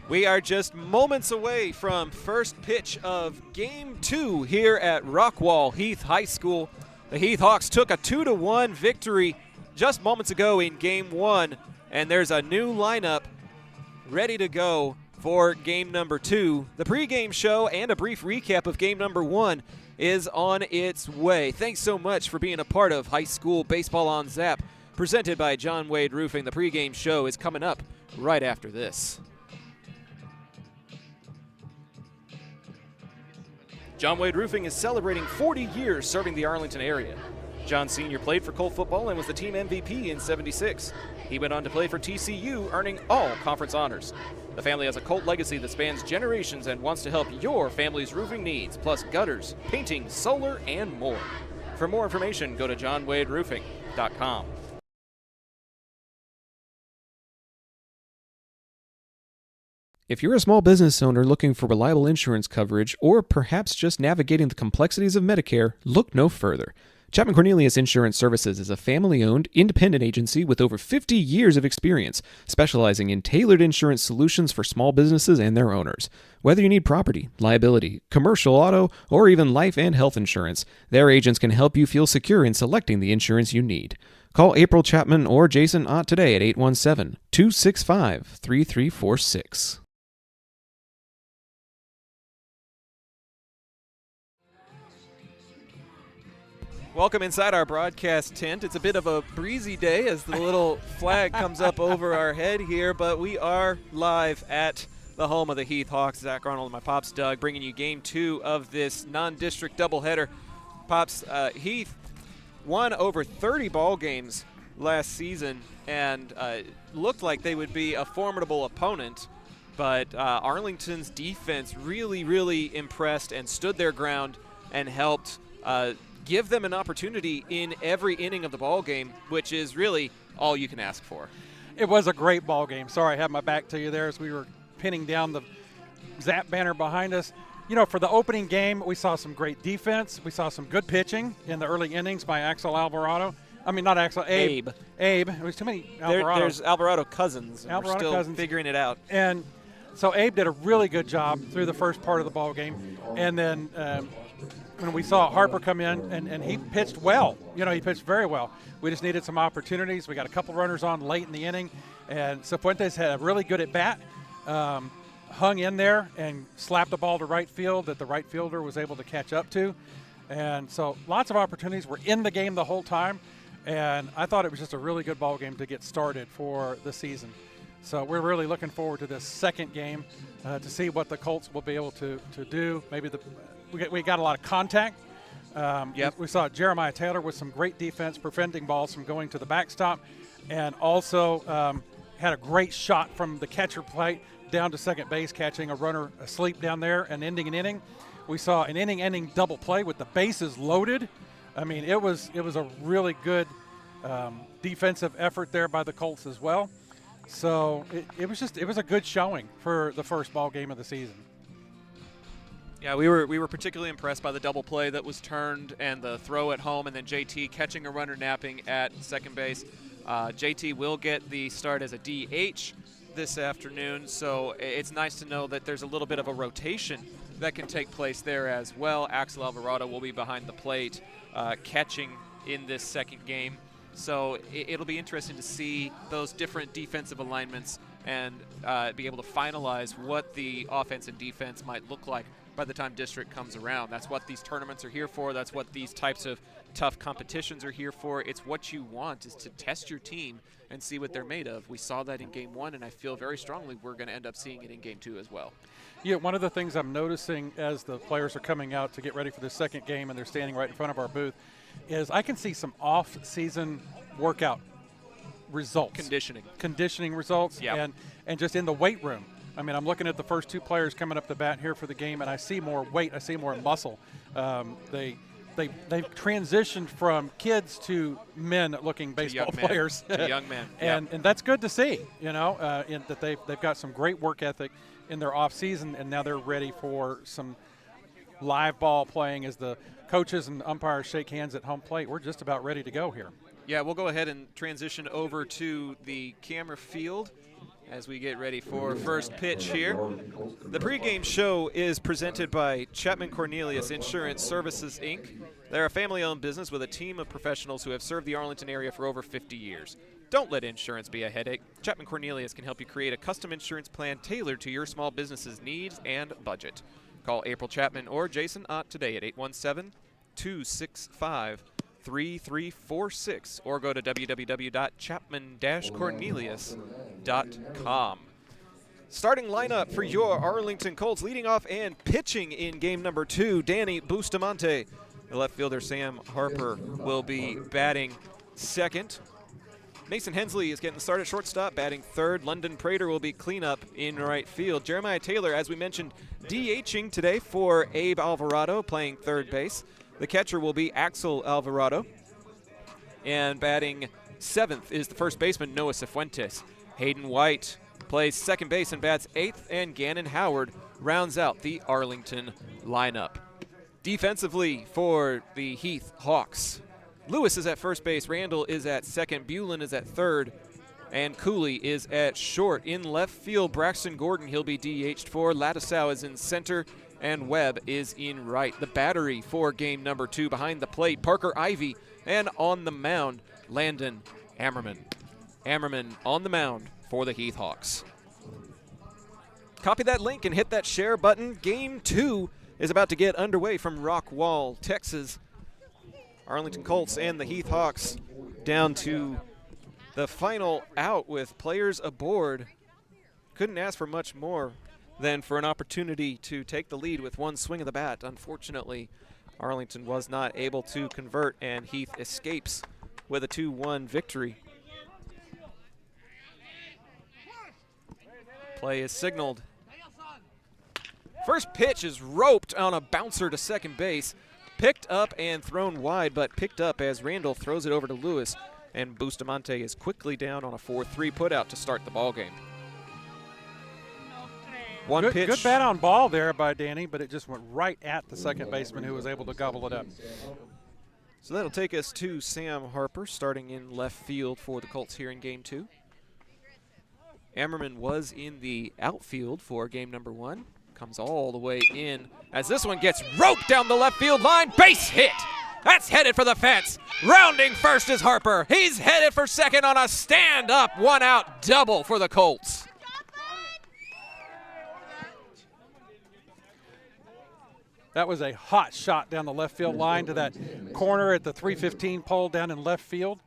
We are just moments away from first pitch of Game 2 here at Rockwall Heath High School. The Heath Hawks took a 2-1 victory just moments ago in Game 1, and there's a new lineup ready to go for Game number 2. The pregame show and a brief recap of Game number 1 is on its way. Thanks so much for being a part of High School Baseball on Zap, presented by John Wade Roofing. The pregame show is coming up right after this. John Wade Roofing is celebrating 40 years serving the Arlington area. John Sr. played for Colt football and was the team MVP in '76. He went on to play for TCU, earning all conference honors. The family has a Colt legacy that spans generations and wants to help your family's roofing needs, plus gutters, painting, solar, and more. For more information, go to johnwaderoofing.com. If you're a small business owner looking for reliable insurance coverage, or perhaps just navigating the complexities of Medicare, look no further. Chapman Cornelius Insurance Services is a family-owned, independent agency with over 50 years of experience, specializing in tailored insurance solutions for small businesses and their owners. Whether you need property, liability, commercial auto, or even life and health insurance, their agents can help you feel secure in selecting the insurance you need. Call April Chapman or Jason Ott today at 817-265-3346. Welcome inside our broadcast tent. It's a bit of a breezy day as the little flag comes up over our head here, but we are live at the home of the Heath Hawks. Zach Arnold and my Pops Doug bringing you Game 2 of this non-district doubleheader. Pops, Heath won over 30 ball games last season and looked like they would be a formidable opponent, but Arlington's defense really impressed and stood their ground and helped give them an opportunity in every inning of the ball game, which is really all you can ask for. It was a great ball game. Sorry, I had my back to you there as we were pinning down the Zap banner behind us. You know, for the opening game, we saw some great defense. We saw some good pitching in the early innings by Axel Alvarado. I mean, not Axel, Abe. Abe. There was too many Alvarados. There's Alvarado cousins. And Alvarado we're still cousins. figuring it out. And so Abe did a really good job through the first part of the ball game. And then when we saw Harper come in, and he pitched well. You know, he pitched very well. We just needed some opportunities. We got a couple runners on late in the inning, and Cifuentes had a really good at-bat, hung in there and slapped the ball to right field that the right fielder was able to catch up to. And so lots of opportunities. We're in the game the whole time, and I thought it was just a really good ball game to get started for the season. So we're really looking forward to this second game to see what the Colts will be able to do. Maybe we got a lot of contact. We saw Jeremiah Taylor with some great defense, preventing balls from going to the backstop, and also had a great shot from the catcher plate down to second base, catching a runner asleep down there and ending an inning. We saw an inning-ending double play with the bases loaded. I mean, it was a really good defensive effort there by the Colts as well. So it was a good showing for the first ball game of the season. Yeah, we were particularly impressed by the double play that was turned and the throw at home, and then JT catching a runner napping at second base. JT will get the start as a DH this afternoon, so it's nice to know that there's a little bit of a rotation that can take place there as well. Axel Alvarado will be behind the plate catching in this second game. So it'll be interesting to see those different defensive alignments and be able to finalize what the offense and defense might look like by the time district comes around. That's what these tournaments are here for. That's what these types of tough competitions are here for. It's what you want, is to test your team and see what they're made of. We saw that in Game 1, and I feel very strongly we're going to end up seeing it in Game 2 as well. Yeah, one of the things I'm noticing as the players are coming out to get ready for the second game and they're standing right in front of our booth is I can see some off-season workout results. Conditioning results, yep. and just in the weight room. I mean, I'm looking at the first two players coming up the bat here for the game, and I see more weight. I see more muscle. They've transitioned from kids to men-looking baseball players. To young men. And that's good to see, you know, that they've got some great work ethic in their off-season, and now they're ready for some live ball playing as the coaches and umpires shake hands at home plate. We're just about ready to go here. Yeah, we'll go ahead and transition over to the camera field as we get ready for first pitch here. The pregame show is presented by Chapman Cornelius Insurance Services, Inc. They're a family-owned business with a team of professionals who have served the Arlington area for over 50 years. Don't let insurance be a headache. Chapman Cornelius can help you create a custom insurance plan tailored to your small business's needs and budget. Call April Chapman or Jason Ott today at 817-265-3346 or go to www.chapman-cornelius.com. Starting lineup for your Arlington Colts, leading off and pitching in game number 2, Danny Bustamante. The left fielder Sam Harper will be batting second. Mason Hensley is getting the start at shortstop, batting third. London Prater will be cleanup in right field. Jeremiah Taylor, as we mentioned, DHing today for Abe Alvarado, playing third base. The catcher will be Axel Alvarado. And batting seventh is the first baseman, Noah Cifuentes. Hayden White plays second base and bats eighth, and Gannon Howard rounds out the Arlington lineup. Defensively for the Heath Hawks, Lewis is at first base, Randall is at second, Bulin is at third, and Cooley is at short. In left field, Braxton Gordon, he'll be DH'd for. Ladisow is in center, and Webb is in right. The battery for game number 2 behind the plate, Parker Ivy, and on the mound, Landon Ammerman. Ammerman on the mound for the Heath Hawks. Copy that link and hit that share button. Game 2 is about to get underway from Rockwall, Texas. Arlington Colts and the Heath Hawks down to the final out with players aboard. Couldn't ask for much more than for an opportunity to take the lead with one swing of the bat. Unfortunately, Arlington was not able to convert, and Heath escapes with a 2-1 victory. Play is signaled. First pitch is roped on a bouncer to second base. Picked up and thrown wide, but picked up as Randall throws it over to Lewis, and Bustamante is quickly down on a 4-3 putout to start the ball game. One pitch. Good bat on ball there by Danny, but it just went right at the second baseman, who was able to gobble it up. So that'll take us to Sam Harper starting in left field for the Colts here in game 2. Ammerman was in the outfield for game number 1. Comes all the way in as this one gets roped down the left field line. Base hit. That's headed for the fence. Rounding first is Harper. He's headed for second on a stand-up one-out double for the Colts. That was a hot shot down the left field line to that corner at the 315 pole down in left field.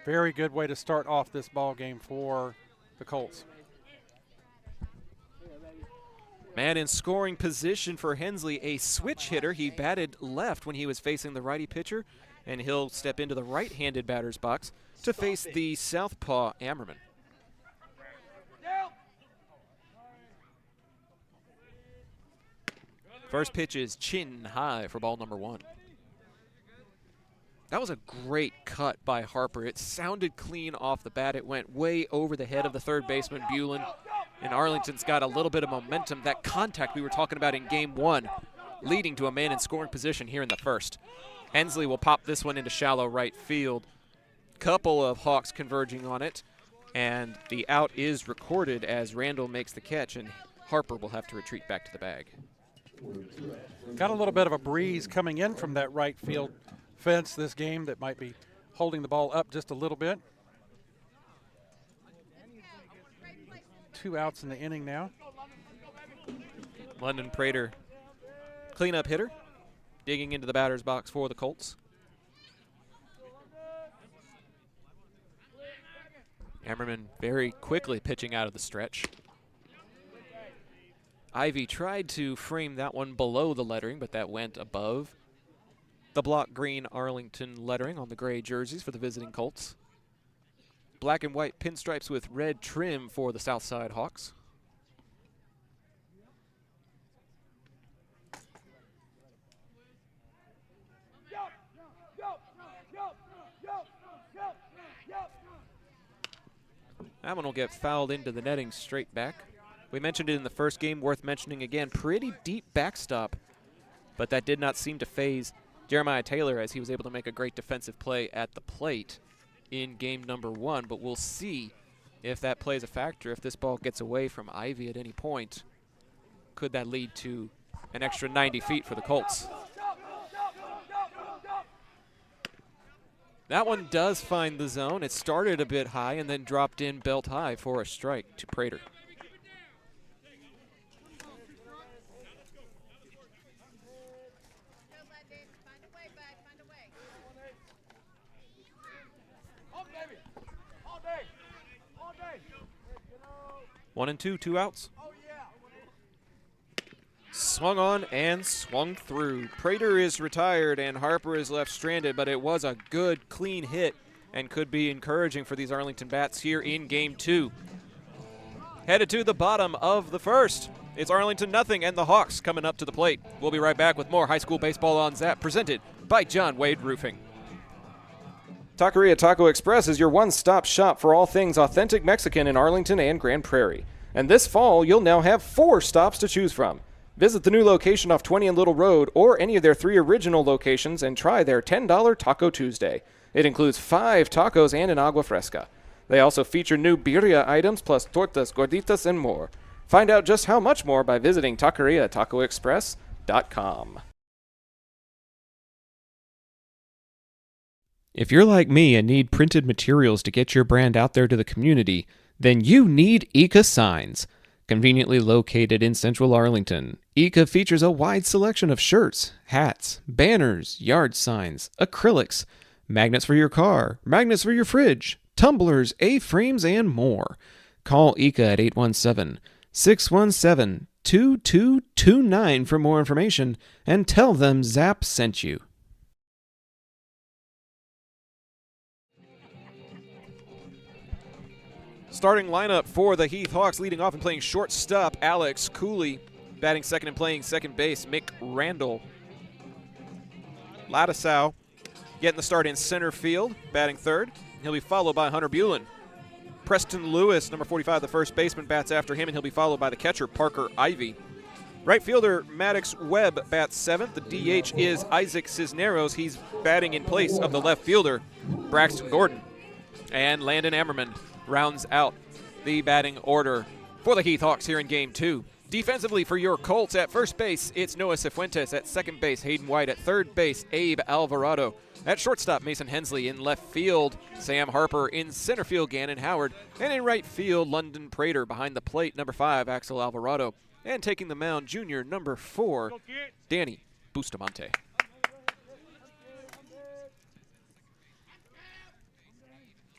Very good way to start off this ball game for the Colts. Man in scoring position for Hensley, a switch hitter. He batted left when he was facing the righty pitcher, and he'll step into the right-handed batter's box to face the southpaw Ammerman. First pitch is chin high for ball number 1. That was a great cut by Harper. It sounded clean off the bat. It went way over the head of the third baseman, Bulin. And Arlington's got a little bit of momentum. That contact we were talking about in game 1 leading to a man in scoring position here in the first. Hensley will pop this one into shallow right field. Couple of Hawks converging on it. And the out is recorded as Randall makes the catch, and Harper will have to retreat back to the bag. Got a little bit of a breeze coming in from that right field fence this game that might be holding the ball up just a little bit. 2 outs in the inning now. London Prater, cleanup hitter, digging into the batter's box for the Colts. Ammerman very quickly pitching out of the stretch. Ivy tried to frame that one below the lettering, but that went above the block green Arlington lettering on the gray jerseys for the visiting Colts. Black and white pinstripes with red trim for the Southside Hawks. That one will get fouled into the netting straight back. We mentioned it in the first game, worth mentioning again. Pretty deep backstop, but that did not seem to faze Jeremiah Taylor as he was able to make a great defensive play at the plate in game number 1. But we'll see if that plays a factor, if this ball gets away from Ivy at any point, could that lead to an extra 90 feet for the Colts? That one does find the zone. It started a bit high and then dropped in belt high for a strike to Prater. One and two, 2 outs. Swung on and swung through. Prater is retired and Harper is left stranded, but it was a good, clean hit and could be encouraging for these Arlington bats here in game 2. Headed to the bottom of the first. It's Arlington nothing and the Hawks coming up to the plate. We'll be right back with more high school baseball on Zap, presented by John Wade Roofing. Taqueria Taco Express is your one-stop shop for all things authentic Mexican in Arlington and Grand Prairie. And this fall, you'll now have 4 stops to choose from. Visit the new location off 20 and Little Road or any of their 3 original locations and try their $10 Taco Tuesday. It includes 5 tacos and an agua fresca. They also feature new birria items plus tortas, gorditas, and more. Find out just how much more by visiting taqueriatacoexpress.com. If you're like me and need printed materials to get your brand out there to the community, then you need Ika Signs. Conveniently located in central Arlington, Ika features a wide selection of shirts, hats, banners, yard signs, acrylics, magnets for your car, magnets for your fridge, tumblers, A-frames, and more. Call Ika at 817-617-2229 for more information and tell them Zap sent you. Starting lineup for the Heath Hawks, leading off and playing shortstop, Alex Cooley. Batting second and playing second base, Mick Randall. Ladisau getting the start in center field, batting third. He'll be followed by Hunter Bulin. Preston Lewis, number 45, the first baseman, bats after him, and he'll be followed by the catcher, Parker Ivy. Right fielder Maddox Webb bats seventh. The DH is Isaac Cisneros. He's batting in place of the left fielder, Braxton Gordon. And Landon Ammerman rounds out the batting order for the Heath Hawks here in Game 2. Defensively for your Colts, at first base, it's Noah Cifuentes. At second base, Hayden White. At third base, Abe Alvarado. At shortstop, Mason Hensley. In left field, Sam Harper. In center field, Gannon Howard. And in right field, London Prater. Behind the plate, number 5, Axel Alvarado. And taking the mound, junior number 4, Danny Bustamante.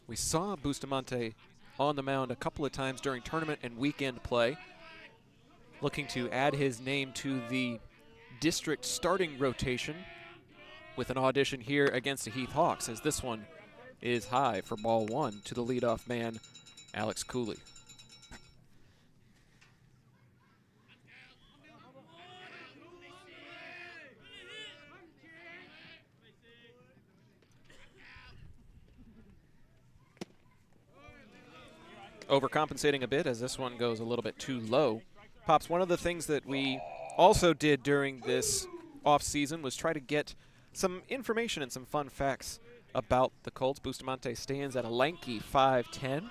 We saw Bustamante on the mound a couple of times during tournament and weekend play, looking to add his name to the district starting rotation with an audition here against the Heath Hawks, as this one is high for ball 1 to the leadoff man, Alex Cooley. Overcompensating a bit as this one goes a little bit too low. Pops, one of the things that we also did during this offseason was try to get some information and some fun facts about the Colts. Bustamante stands at a lanky 5'10",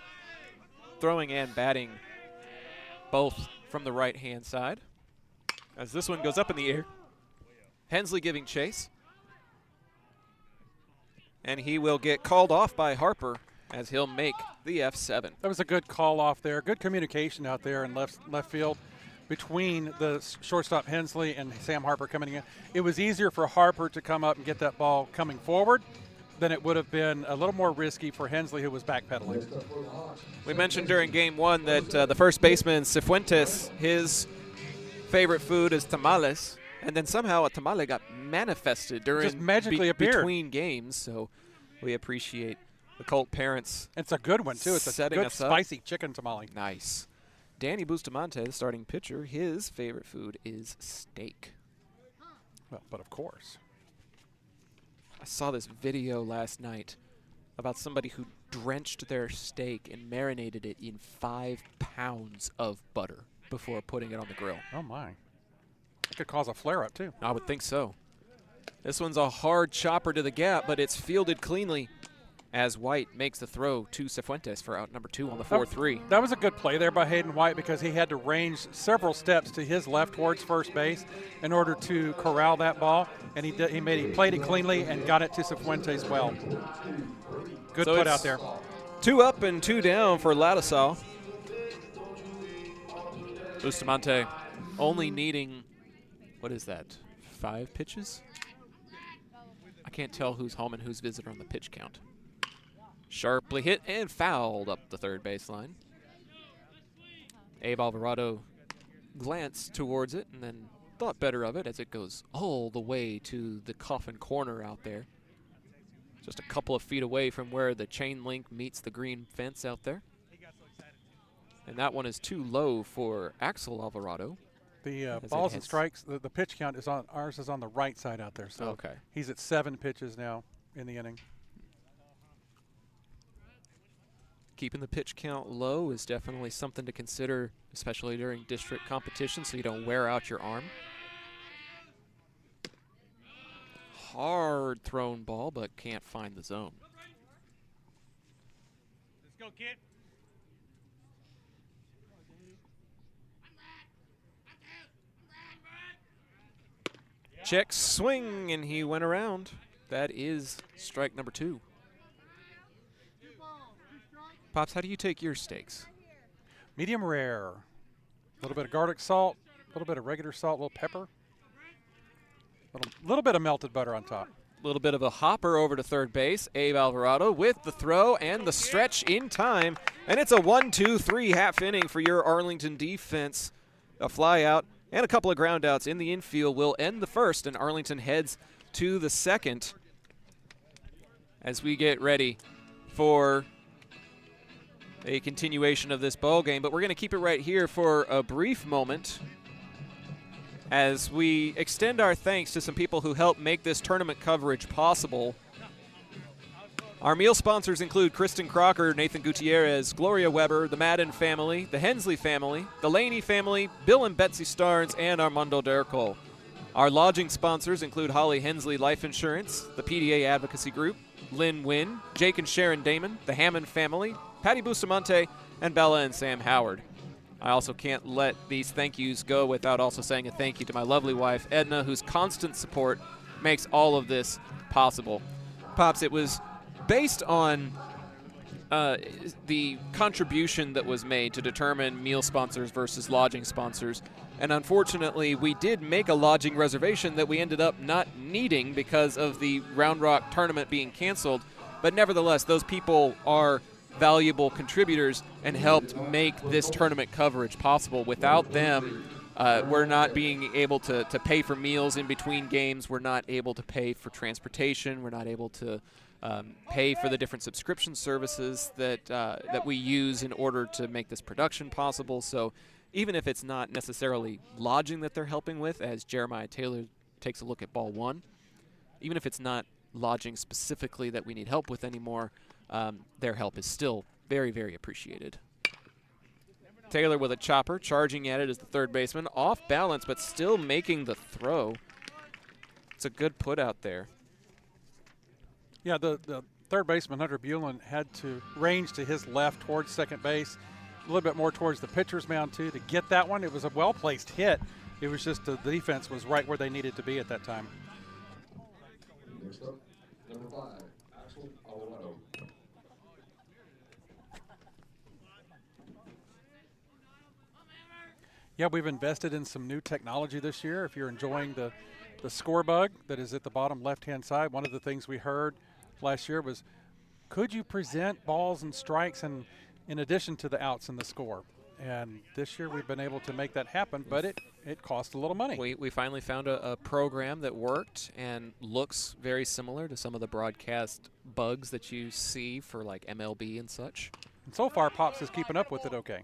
throwing and batting both from the right-hand side. As this one goes up in the air, Hensley giving chase. And he will get called off by Harper as he'll make the F7. That was a good call off there. Good communication out there in left field between the shortstop Hensley and Sam Harper coming in. It was easier for Harper to come up and get that ball coming forward than it would have been a little more risky for Hensley, who was backpedaling. We mentioned during game 1 that the first baseman, Cifuentes, his favorite food is tamales, and then somehow a tamale got manifested during just magically appeared between games, so we appreciate the Colt parents. It's a good one, too. It's a good spicy chicken tamale. Nice. Danny Bustamante, the starting pitcher, his favorite food is steak. Well, but of course. I saw this video last night about somebody who drenched their steak and marinated it in 5 pounds of butter before putting it on the grill. Oh, my. It could cause a flare-up, too. I would think so. This one's a hard chopper to the gap, but it's fielded cleanly. as White makes the throw to Cifuentes for out number 2 on the 4-3. That was a good play there by Hayden White because he had to range several steps to his left towards first base in order to corral that ball, and he played it cleanly and got it to Cifuentes well. Good So put it's out there. 2 up and 2 down for Ladisau. Bustamante only needing, what is that, 5 pitches? I can't tell who's home and who's visitor on the pitch count. Sharply hit and fouled up the third baseline. Abe Alvarado glanced towards it and then thought better of it as it goes all the way to the coffin corner out there. Just a couple of feet away from where the chain link meets the green fence out there. And that one is too low for Axel Alvarado. The balls and strikes, the pitch count is on, ours is on the right side out there. So okay. He's at 7 pitches now in the inning. Keeping the pitch count low is definitely something to consider, especially during district competition, so you don't wear out your arm. Hard thrown ball, but can't find the zone. Let's go, kid. Check swing, and he went around. That is strike number 2. Pops, how do you take your steaks? Medium rare. A little bit of garlic salt, a little bit of regular salt, a little pepper. A little bit of melted butter on top. A little bit of a hopper over to third base. Abe Alvarado with the throw and the stretch in time. And it's a 1-2-3 half inning for your Arlington defense. A fly out and a couple of ground outs in the infield will end the first, and Arlington heads to the second as we get ready for a continuation of this ball game. But we're going to keep it right here for a brief moment as we extend our thanks to some people who helped make this tournament coverage possible. Our meal sponsors include Kristen Crocker, Nathan Gutierrez, Gloria Weber, the Madden family, the Hensley family, the Laney family, Bill and Betsy Starnes, and Armando Dercol. Our lodging sponsors include Holly Hensley Life Insurance, the PDA Advocacy Group, Lynn Wynn, Jake and Sharon Damon, the Hammond family, Patty Bustamante, and Bella and Sam Howard. I also can't let these thank yous go without also saying a thank you to my lovely wife, Edna, whose constant support makes all of this possible. Pops, it was based on the contribution that was made to determine meal sponsors versus lodging sponsors. And unfortunately, we did make a lodging reservation that we ended up not needing because of the Round Rock tournament being canceled. But nevertheless, those people are valuable contributors and helped make this tournament coverage possible. Without them, we're not being able to pay for meals in between games. We're not able to pay for transportation. We're not able to pay for the different subscription services that we use in order to make this production possible. So even if it's not necessarily lodging that they're helping with, as Jeremiah Taylor takes a look at ball 1, even if it's not lodging specifically that we need help with anymore, their help is still very, very appreciated. Taylor with a chopper, charging at it as the third baseman, off balance but still making the throw. It's a good put out there. Yeah, the third baseman, Hunter Bulin, had to range to his left towards second base, a little bit more towards the pitcher's mound, too, to get that one. It was a well-placed hit. It was just the defense was right where they needed to be at that time. Next up, number 5, Axel Alvarado. Yeah, we've invested in some new technology this year. If you're enjoying the score bug that is at the bottom left-hand side, one of the things we heard last year was, could you present balls and strikes in addition to the outs in the score? And this year we've been able to make that happen, but it cost a little money. We finally found a program that worked and looks very similar to some of the broadcast bugs that you see for like MLB and such. And so far, Pops is keeping up with it okay.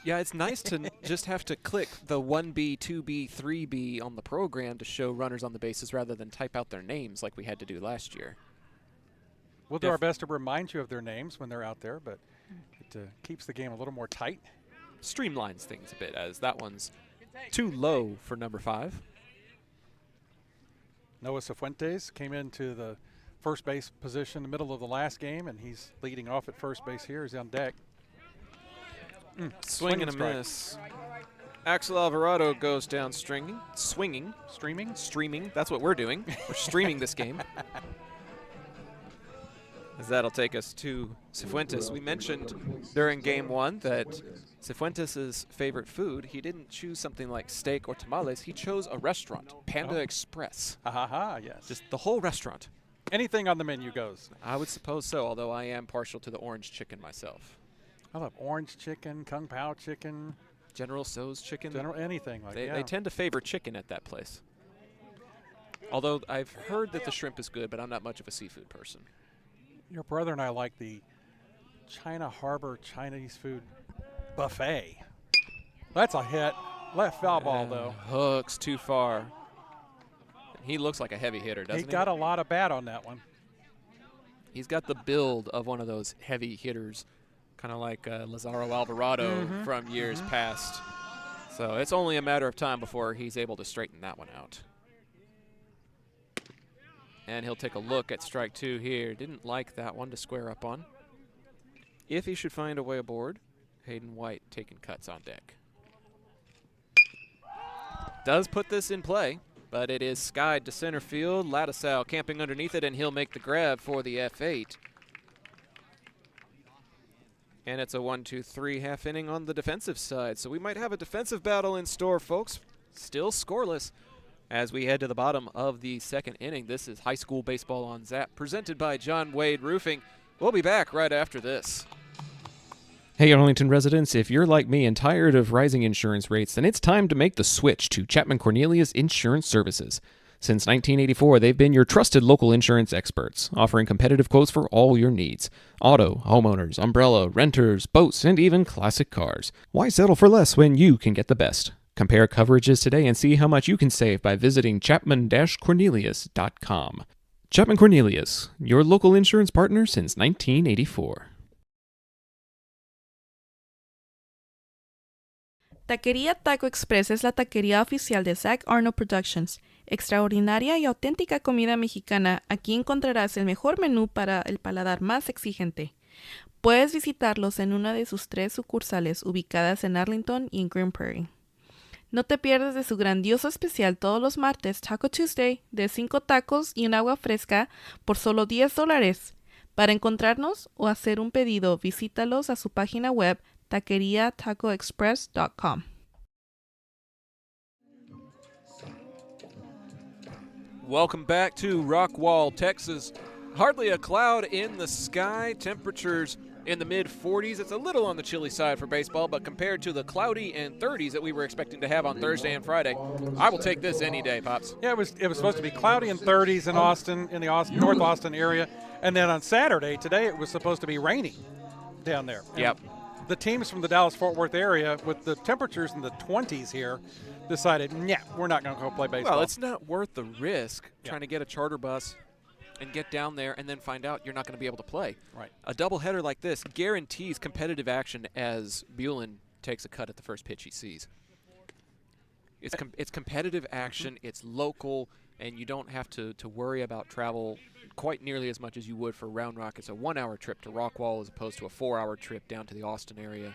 Yeah, it's nice to just have to click the 1B, 2B, 3B on the program to show runners on the bases rather than type out their names like we had to do last year. We'll do our best to remind you of their names when they're out there, but it keeps the game a little more tight. Streamlines things a bit, as that one's too low for number 5. Noah Cifuentes came into the first base position in the middle of the last game, and he's leading off at first base here. He's on deck. Swing and a strike. miss. Axel Alvarado goes down swinging. Streaming. That's what we're doing. We're streaming this game. As that'll take us to Cifuentes. We mentioned during game 1 that Cifuentes' favorite food, he didn't choose something like steak or tamales. He chose a restaurant, Panda Express. Yes. Just the whole restaurant. Anything on the menu goes. I would suppose so, although I am partial to the orange chicken myself. I love orange chicken, Kung Pao chicken, General Tso's chicken. anything like They tend to favor chicken at that place. Although I've heard that the shrimp is good, but I'm not much of a seafood person. Your brother and I like the China Harbor Chinese food buffet. That's a hit. Left foul ball, though. Hooks too far. He looks like a heavy hitter, doesn't he? He got a lot of bat on that one. He's got the build of one of those heavy hitters, kind of like Lazaro Alvarado from years past. So it's only a matter of time before he's able to straighten that one out. And he'll take a look at strike 2 here. Didn't like that one to square up on. If he should find a way aboard, Hayden White taking cuts on deck. Does put this in play, but it is skied to center field. Lattisow camping underneath it, and he'll make the grab for the F8. And it's a 1-2-3 half inning on the defensive side. So we might have a defensive battle in store, folks. Still scoreless as we head to the bottom of the second inning. This is High School Baseball on Zap, presented by John Wade Roofing. We'll be back right after this. Hey, Arlington residents, if you're like me and tired of rising insurance rates, then it's time to make the switch to Chapman Cornelius Insurance Services. Since 1984, they've been your trusted local insurance experts, offering competitive quotes for all your needs. Auto, homeowners, umbrella, renters, boats, and even classic cars. Why settle for less when you can get the best? Compare coverages today and see how much you can save by visiting chapman-cornelius.com. Chapman Cornelius, your local insurance partner since 1984. Taquería Taco Express es la taquería oficial de Zach Arnold Productions. Extraordinaria y auténtica comida mexicana. Aquí encontrarás el mejor menú para el paladar más exigente. Puedes visitarlos en una de sus 3 sucursales ubicadas en Arlington y en Grand Prairie. No te pierdas de su grandioso especial todos los martes, Taco Tuesday, de 5 tacos y un agua fresca por solo $10. Para encontrarnos o hacer un pedido, visítalos a su página web taqueriatacoexpress.com. Welcome back to Rockwall, Texas. Hardly a cloud in the sky. Temperatures in the mid-40s. It's a little on the chilly side for baseball, but compared to the cloudy and 30s that we were expecting to have on Thursday and Friday, I will take this any day, Pops. Yeah, it was supposed to be cloudy and 30s in Austin, in the North Austin area, and then on Saturday, today, it was supposed to be raining down there. Yep. The teams from the Dallas-Fort Worth area, with the temperatures in the 20s here, decided, yeah, we're not going to go play baseball. Well, it's not worth the risk trying to get a charter bus and get down there and then find out you're not going to be able to play. Right. A doubleheader like this guarantees competitive action as Buellin takes a cut at the first pitch he sees. It's competitive action, it's local, and you don't have to worry about travel quite nearly as much as you would for Round Rock. It's a 1-hour trip to Rockwall as opposed to a 4-hour trip down to the Austin area.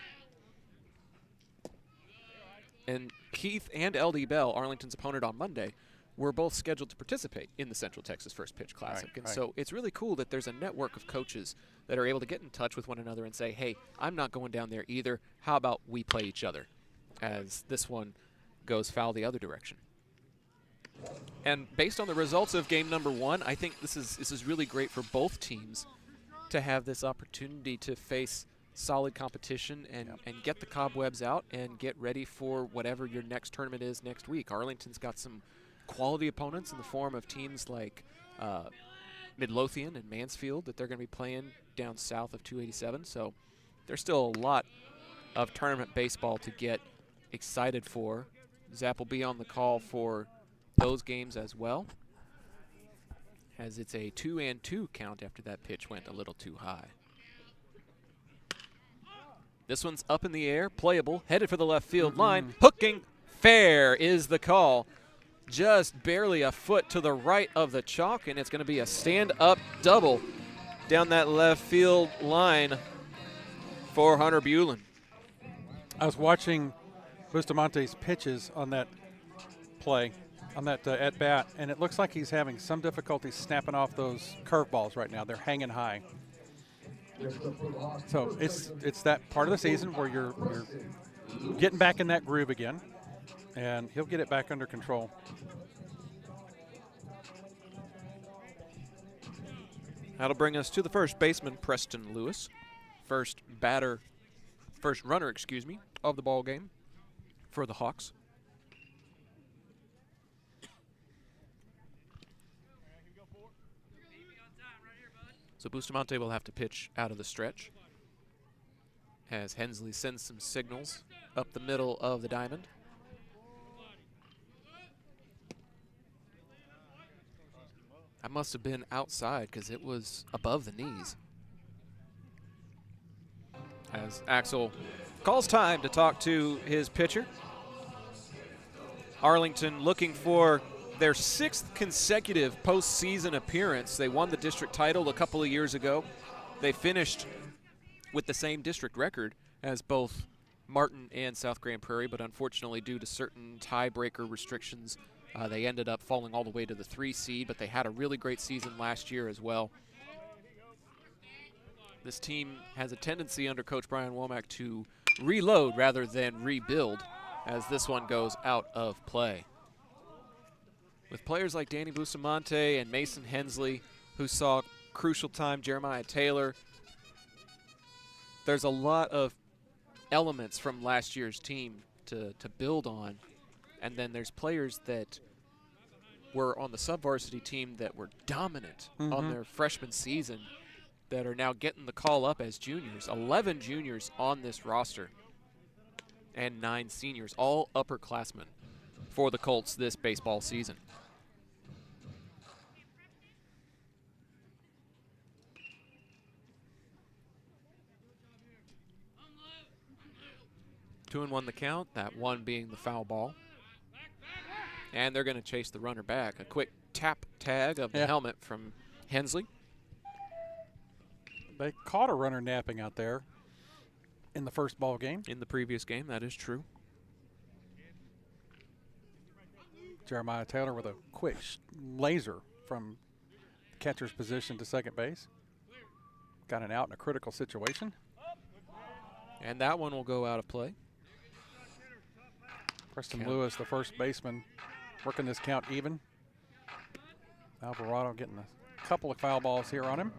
And Heath and LD Bell, Arlington's opponent on Monday, were both scheduled to participate in the Central Texas First Pitch Classic. Right. So it's really cool that there's a network of coaches that are able to get in touch with one another and say, hey, I'm not going down there either. How about we play each other? As this one goes foul the other direction. And based on the results of game number 1, I think this is really great for both teams to have this opportunity to face solid competition and get the cobwebs out and get ready for whatever your next tournament is next week. Arlington's got some quality opponents in the form of teams like Midlothian and Mansfield that they're going to be playing down south of 287. So there's still a lot of tournament baseball to get excited for. Zap will be on the call for those games as well, as it's a 2-2 count after that pitch went a little too high. This one's up in the air, playable, headed for the left field line. Hooking, fair is the call. just barely a foot to the right of the chalk, and it's going to be a stand-up double down that left field line for Hunter Bulin. I was watching Bustamante's pitches on that play, on that at-bat, and it looks like he's having some difficulty snapping off those curveballs right now. They're hanging high. So it's that part of the season where you're getting back in that groove again, and he'll get it back under control. That'll bring us to the first baseman, Preston Lewis. First runner, of the ball game for the Hawks. So Bustamante will have to pitch out of the stretch as Hensley sends some signals up the middle of the diamond. That must have been outside because it was above the knees. As Axel calls time to talk to his pitcher. Arlington looking for their 6th consecutive postseason appearance. They won the district title a couple of years ago. They finished with the same district record as both Martin and South Grand Prairie, but unfortunately due to certain tiebreaker restrictions, they ended up falling all the way to the 3 seed, but they had a really great season last year as well. This team has a tendency under Coach Brian Womack to reload rather than rebuild as this one goes out of play. With players like Danny Bustamante and Mason Hensley, who saw crucial time, Jeremiah Taylor, there's a lot of elements from last year's team to build on. And then there's players that were on the sub-varsity team that were dominant on their freshman season that are now getting the call up as juniors. 11 juniors on this roster and 9 seniors, all upperclassmen for the Colts this baseball season. Two and one the count, that one being the foul ball. And they're going to chase the runner back. A quick tap tag of the helmet from Hensley. They caught a runner napping out there in the first ball game. In the previous game, that is true. Jeremiah Taylor with a quick laser from catcher's position to second base. Got an out in a critical situation. And that one will go out of play. Preston Lewis, the first baseman, working this count even. Alvarado getting a couple of foul balls here on him.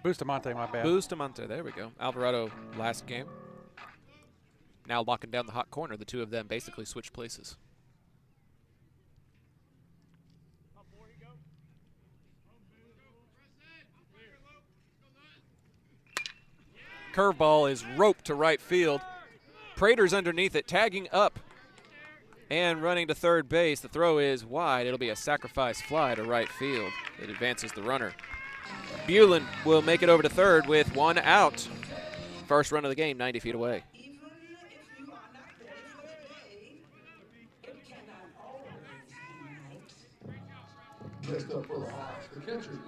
Bustamante, my bad. Bustamante, there we go. Alvarado last game. Now locking down the hot corner. The two of them basically switch places. Curveball is roped to right field. Prater's underneath it, tagging up and running to third base. The throw is wide. It'll be a sacrifice fly to right field. It advances the runner. Bulin will make it over to third with one out. First run of the game, 90 feet away.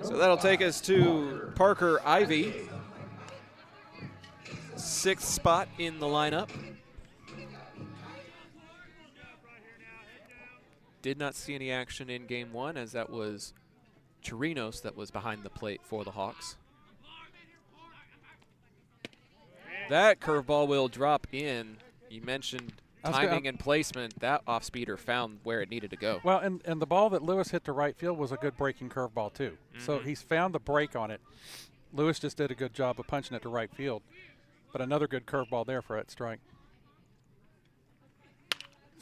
So that'll take us to Parker Ivy. 6th spot in the lineup. Did not see any action in game one, as that was Chirinos that was behind the plate for the Hawks. That curveball will drop in. You mentioned timing and placement. That off-speeder found where it needed to go. Well, and the ball that Lewis hit to right field was a good breaking curveball too. So he's found the break on it. Lewis just did a good job of punching it to right field. But another good curveball there for that strike.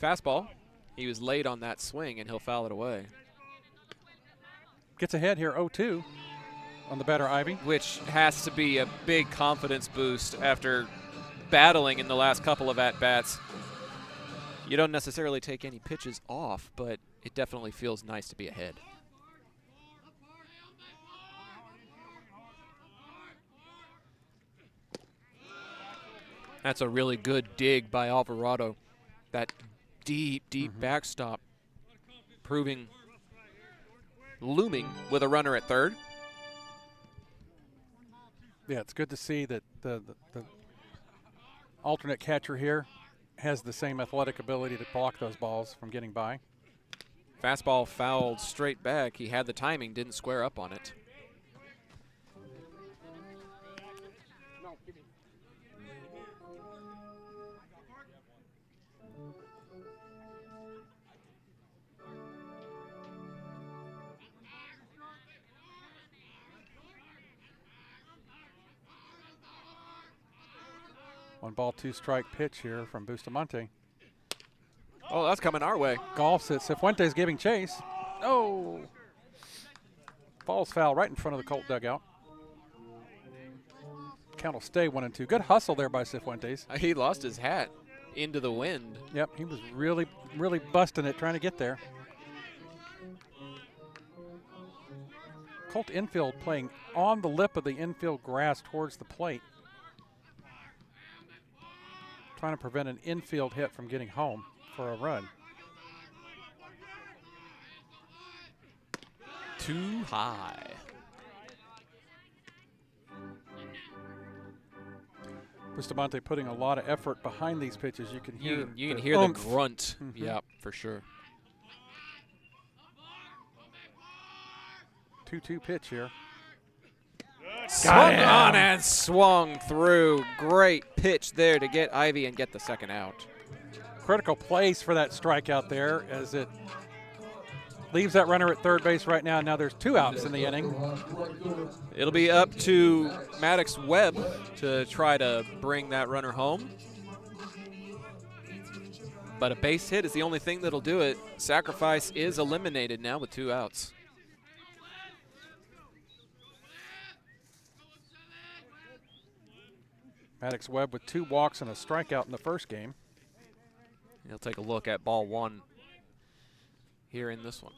Fastball. He was late on that swing, and he'll foul it away. Gets ahead here 0-2 on the batter, Ivy. Which has to be a big confidence boost after battling in the last couple of at-bats. You don't necessarily take any pitches off, but it definitely feels nice to be ahead. That's a really good dig by Alvarado. That deep backstop looming with a runner at third. Yeah, it's good to see that the alternate catcher here has the same athletic ability to block those balls from getting by. Fastball fouled straight back. He had the timing, didn't square up on it. One ball, two strike pitch here from Bustamante. Oh, that's coming our way. Golfs it. Cifuentes giving chase. Oh! Falls foul right in front of the Colt dugout. Count will stay 1-2. Good hustle there by Cifuentes. He lost his hat into the wind. Yep, he was really, really busting it trying to get there. Colt infield playing on the lip of the infield grass towards the plate. Trying to prevent an infield hit from getting home for a run. Too high. Bustamante putting a lot of effort behind these pitches. You can hear You can hear the grunt. Mm-hmm. Yeah, for sure. 2-2 pitch here. Swung on and swung through. Great pitch there to get Ivy and get the second out. Critical place for that strikeout there as it leaves that runner at third base right now. Now there's 2 outs in the inning. It'll be up to Maddox Webb to try to bring that runner home. But a base hit is the only thing that'll do it. Sacrifice is eliminated now with 2 outs. Maddox Webb with 2 walks and a strikeout in the first game. He'll take a look at ball 1 here in this one.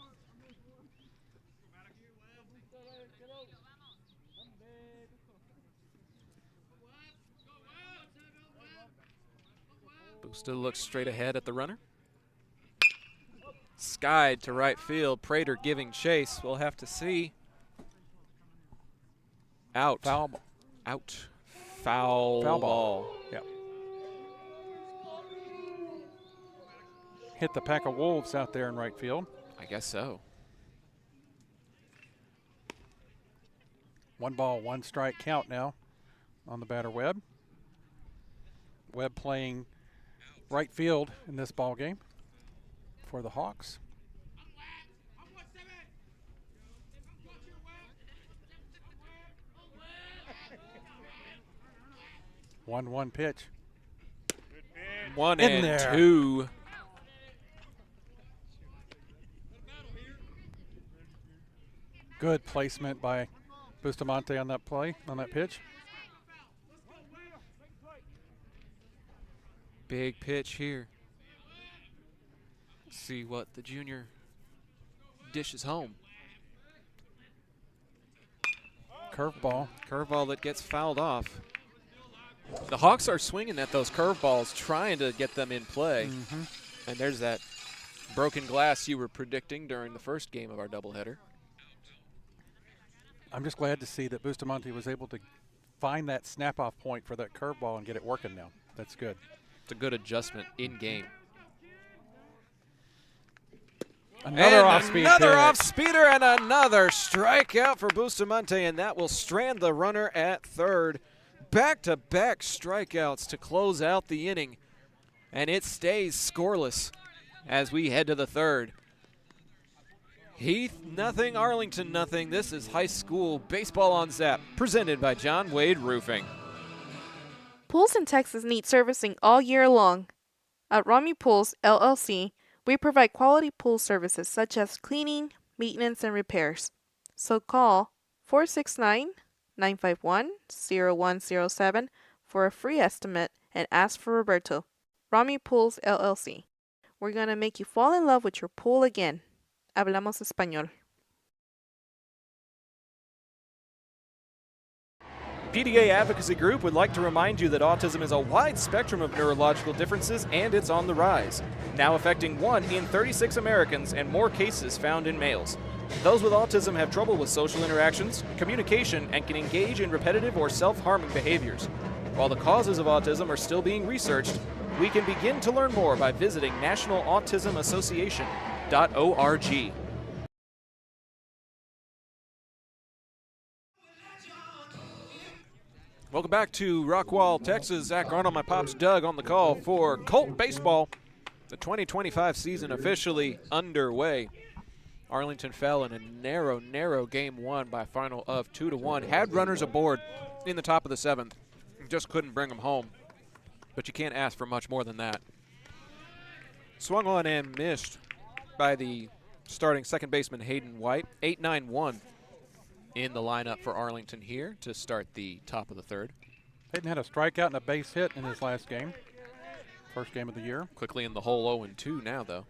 Busta looks straight ahead at the runner. Skied to right field. Prater giving chase. We'll have to see. Out. Foul ball. Out. Foul ball. Yeah. Hit the pack of wolves out there in right field. I guess so. 1 ball, 1 strike count now on the batter Webb. Webb playing right field in this ball game for the Hawks. One pitch. 1 In and there. 2. Good placement by Bustamante on that play, on that pitch. Big pitch here. See what the junior dishes home. Curveball. Curveball that gets fouled off. The Hawks are swinging at those curveballs, trying to get them in play. And there's that broken glass you were predicting during the first game of our doubleheader. I'm just glad to see that Bustamante was able to find that snap-off point for that curveball and get it working now. That's good. It's a good adjustment in game. Another off-speed Another pitch. off-speeder and another strikeout for Bustamante, and that will strand the runner at third. Back-to-back strikeouts to close out the inning, and it stays scoreless as we head to the third. Heath nothing, Arlington nothing. This is high school baseball on Zap, presented by John Wade Roofing. Pools in Texas need servicing all year long. At Rami Pools, LLC, we provide quality pool services such as cleaning, maintenance, and repairs. So call 469-951-0107 for a free estimate and ask for Roberto. Rami Pools, LLC. We're going to make you fall in love with your pool again. Hablamos español. PDA Advocacy Group would like to remind you that autism is a wide spectrum of neurological differences and it's on the rise, now affecting 1 in 36 Americans and more cases found in males. Those with autism have trouble with social interactions, communication, and can engage in repetitive or self-harming behaviors. While the causes of autism are still being researched, we can begin to learn more by visiting nationalautismassociation.org. Welcome back to Rockwall, Texas. Zach Arnold, my pops Doug on the call for Colt baseball. The 2025 season officially underway. Arlington fell in a narrow game 1 by a final of 2-1. Had runners aboard in the top of the 7th. Just couldn't bring them home. But you can't ask for much more than that. Swung on and missed by the starting second baseman Hayden White. 8-9-1 in the lineup for Arlington here to start the top of the 3rd. Hayden had a strikeout and a base hit in his last game. First game of the year. Quickly in the hole 0-2 now, though.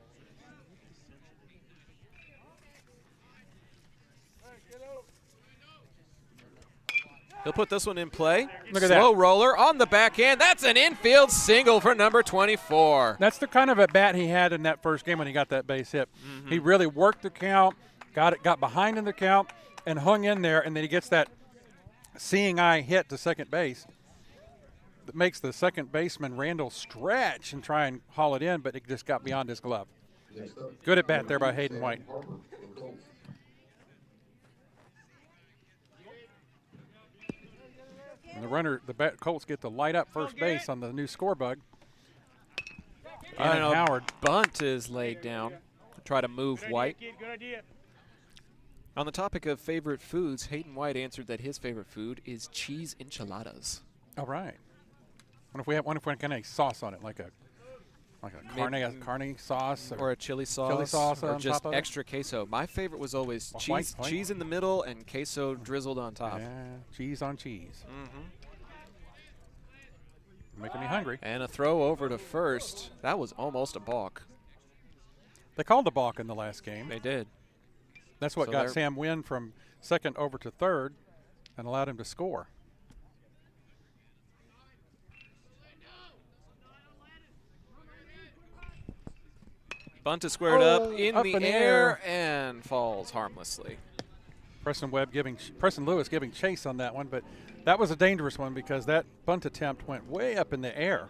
He'll put this one in play. Look at Slow that. roller on the backhand. That's an infield single for number 24. That's the kind of at bat he had in that first game when he got that base hit. He really worked the count, got behind in the count, and hung in there, and then he gets that seeing eye hit to second base that makes the second baseman Randall stretch and try and haul it in, but it just got beyond his glove. Good at bat there by Hayden White. And the runner, Colts get to light up first base on the new score bug. And Howard. Bunt is laid down to try to move White. On the topic of favorite foods, Hayden White answered that his favorite food is cheese enchiladas. All right. Wonder if we have any sauce on it, like a carne sauce or a chili sauce, or or just top of it? extra queso. My favorite was always White. cheese in the middle and queso drizzled on top. Yeah, cheese on cheese. Making me hungry. And a throw over to first. That was almost a balk. They called the balk in the last game. They did. That's what So got they're- Sam Wynn from second over to third and allowed him to score. Bunt is squared up Oh, in up the in the air and falls harmlessly. Preston Lewis giving chase on that one, but that was a dangerous one because that bunt attempt went way up in the air.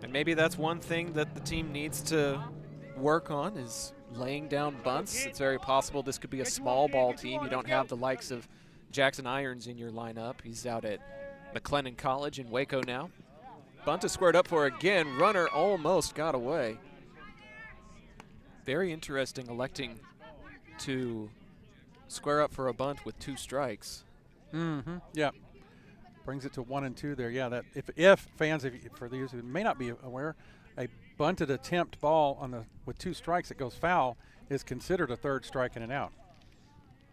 And maybe that's one thing that the team needs to work on is laying down bunts. It's very possible this could be a small ball team. You don't have the likes of Jackson Irons in your lineup. He's out at McLennan College in Waco now. Bunt is squared up for again. Runner almost got away. Very interesting electing to square up for a bunt with 2 strikes. Yeah. Brings it to 1 and 2 there. Yeah, that if fans, for those who may not be aware, a bunted attempt ball with 2 strikes that goes foul is considered a third strike and an out.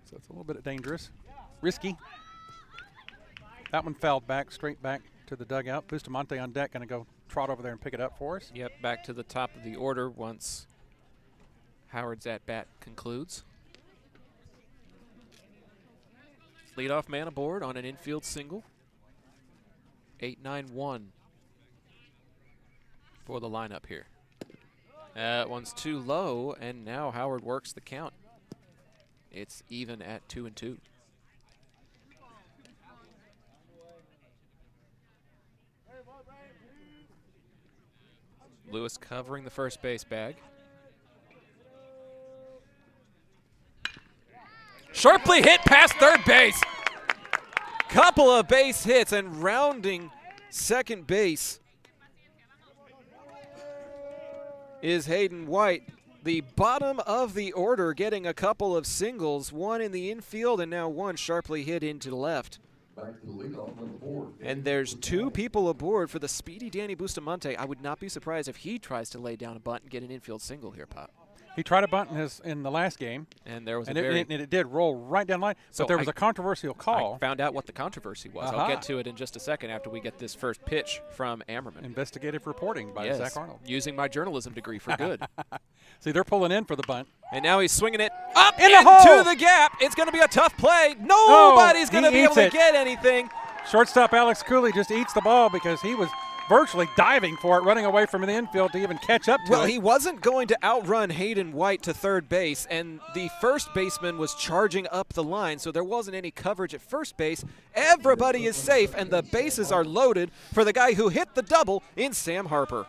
So it's a little bit dangerous, risky. That one fouled back, straight back to the dugout. Bustamante on deck, going to go trot over there and pick it up for us. Yep, back to the top of the order once Howard's at-bat concludes. Leadoff man aboard on an infield single. 8-9-1 for the lineup here. That one's too low, and now Howard works the count. It's even at 2-2. Lewis covering the first base bag. Sharply hit past third base. Couple of base hits and rounding second base is Hayden White. The bottom of the order getting a couple of singles, one in the infield and now one sharply hit into the left. Back to the leadoff, number 4. And there's 2 people aboard for the speedy Danny Bustamante. I would not be surprised if he tries to lay down a bunt and get an infield single here, Pop. He tried a bunt in the last game, And there was and a very it did roll right down the line. So but there was I- a controversial call. I found out what the controversy was. I'll get to it in just a second after we get this first pitch from Ammerman. Investigative reporting by Yes, Zach Arnold. using my journalism degree for good. See, they're pulling in for the bunt. And now he's swinging it up In the into hole! the gap. It's going to be a tough play. Nobody's going to he be able eats to it. get anything. Shortstop Alex Cooley just eats the ball because he was virtually diving for it, running away from the infield to even catch up to Well, it. he wasn't going to outrun Hayden White to third base, and the first baseman was charging up the line, so there wasn't any coverage at first base. Everybody is safe, and the bases are loaded for the guy who hit the double in Sam Harper.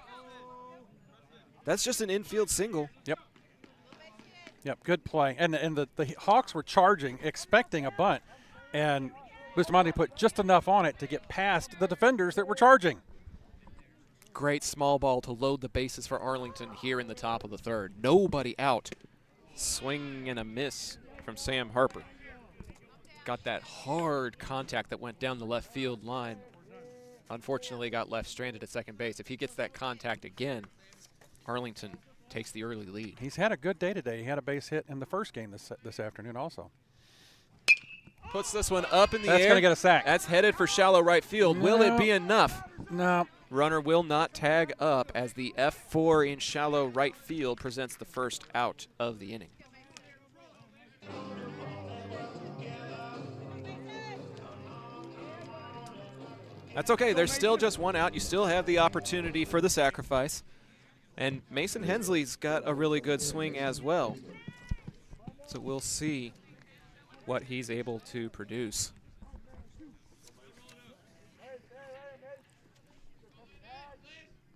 That's just an infield single. Yep, good play. And the Hawks were charging, expecting a bunt, and Bustamante put just enough on it to get past the defenders that were charging. Great small ball to load the bases for Arlington here in the top of the third. Nobody out. Swing and a miss from Sam Harper. Got that hard contact that went down the left field line. Unfortunately, got left stranded at second base. If he gets that contact again, Arlington takes the early lead. He's had a good day today. He had a base hit in the first game this afternoon also. Puts this one up in the air. That's going to get a sack. That's headed for shallow right field. Will it be enough? No. Runner will not tag up as the F4 in shallow right field presents the first out of the inning. That's okay. There's still just one out. You still have the opportunity for the sacrifice. And Mason Hensley's got a really good swing as well. So we'll see what he's able to produce.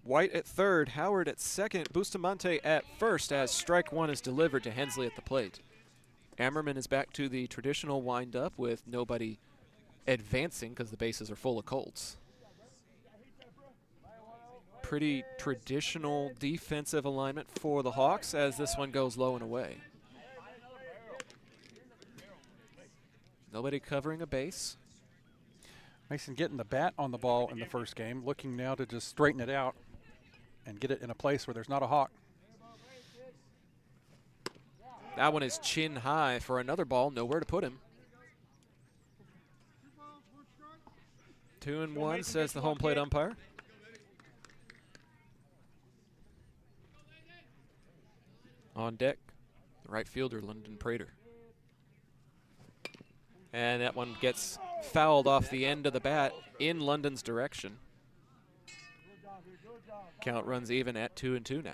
White at third, Howard at second, Bustamante at first as strike one is delivered to Hensley at the plate. Ammerman is back to the traditional windup with nobody advancing because the bases are full of Colts. Pretty traditional defensive alignment for the Hawks as this one goes low and away. Nobody covering a base. Mason getting the bat on the ball in the first game, looking now to just straighten it out and get it in a place where there's not a Hawk. That one is chin high for another ball, nowhere to put him. 2-1, says the home plate umpire. On deck, the right fielder, London Prater. And that one gets fouled off the end of the bat in London's direction. Count runs even at 2-2 now.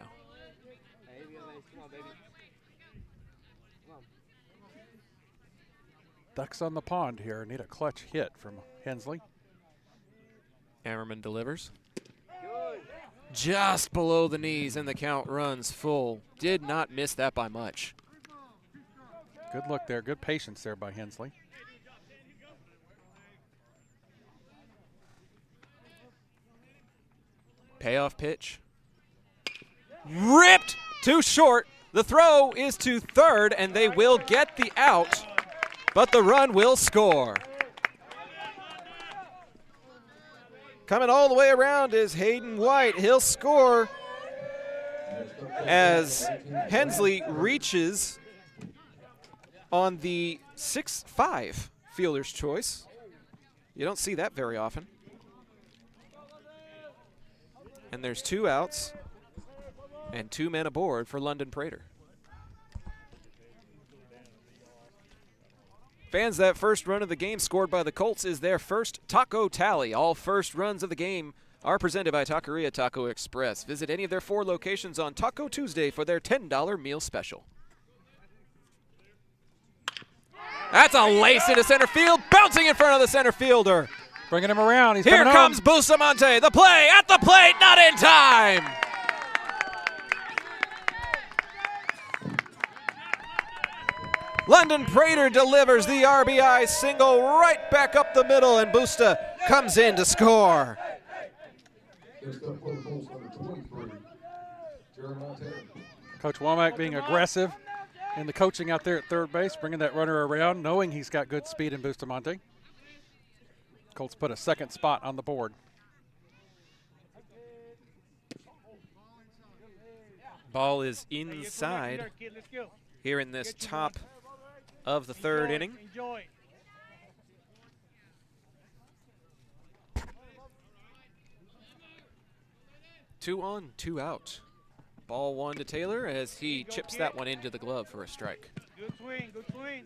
Ducks on the pond here. Need a clutch hit from Hensley. Ammerman delivers. Just below the knees, and the count runs full. Did not miss that by much. Good look there. Good patience there by Hensley. Payoff pitch. Ripped too short. The throw is to third, and they will get the out, but the run will score. Coming all the way around is Hayden White. He'll score as Hensley reaches on the 6-5 fielder's choice. You don't see that very often. And there's 2 outs and 2 men aboard for London Prater. Fans, that first run of the game scored by the Colts is their first taco tally. All first runs of the game are presented by Taqueria Taco Express. Visit any of their 4 locations on Taco Tuesday for their $10 meal special. That's a lace into center field, bouncing in front of the center fielder. Bringing him around. He's Here coming comes home. Bustamante. The play at the plate, not in time. London Prater delivers the RBI single right back up the middle, and Busta comes in to score. Next up for the Colts, number 23, Jeremiah Taylor. Coach Womack being aggressive in the coaching out there at third base, bringing that runner around, knowing he's got good speed in Bustamante. Colts put a second spot on the board. Ball is inside here in this top of the third inning. 2 on, 2 out. Ball 1 to Taylor as he chips that one into the glove for a strike. Good swing, good swing.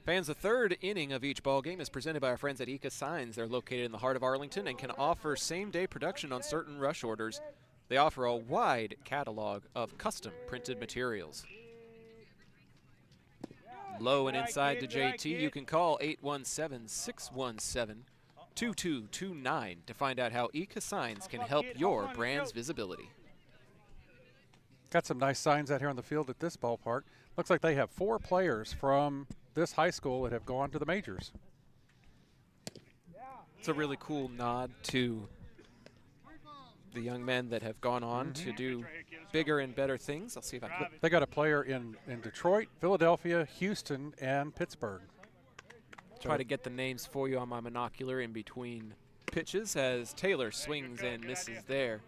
Fans, the third inning of each ball game is presented by our friends at Ika Signs. They're located in the heart of Arlington and can offer same-day production on certain rush orders. They offer a wide catalog of custom printed materials. Low and inside to JT. You can call 817-617-2229 to find out how Ika Signs can help your brand's visibility. Got some nice signs out here on the field at this ballpark. Looks like they have 4 players from this high school that have gone to the majors. It's a really cool nod to the young men that have gone on to do bigger and better things. I'll see if I can. They got a player in Detroit, Philadelphia, Houston, and Pittsburgh. Try to get the names for you on my monocular in between pitches as Taylor swings and misses there.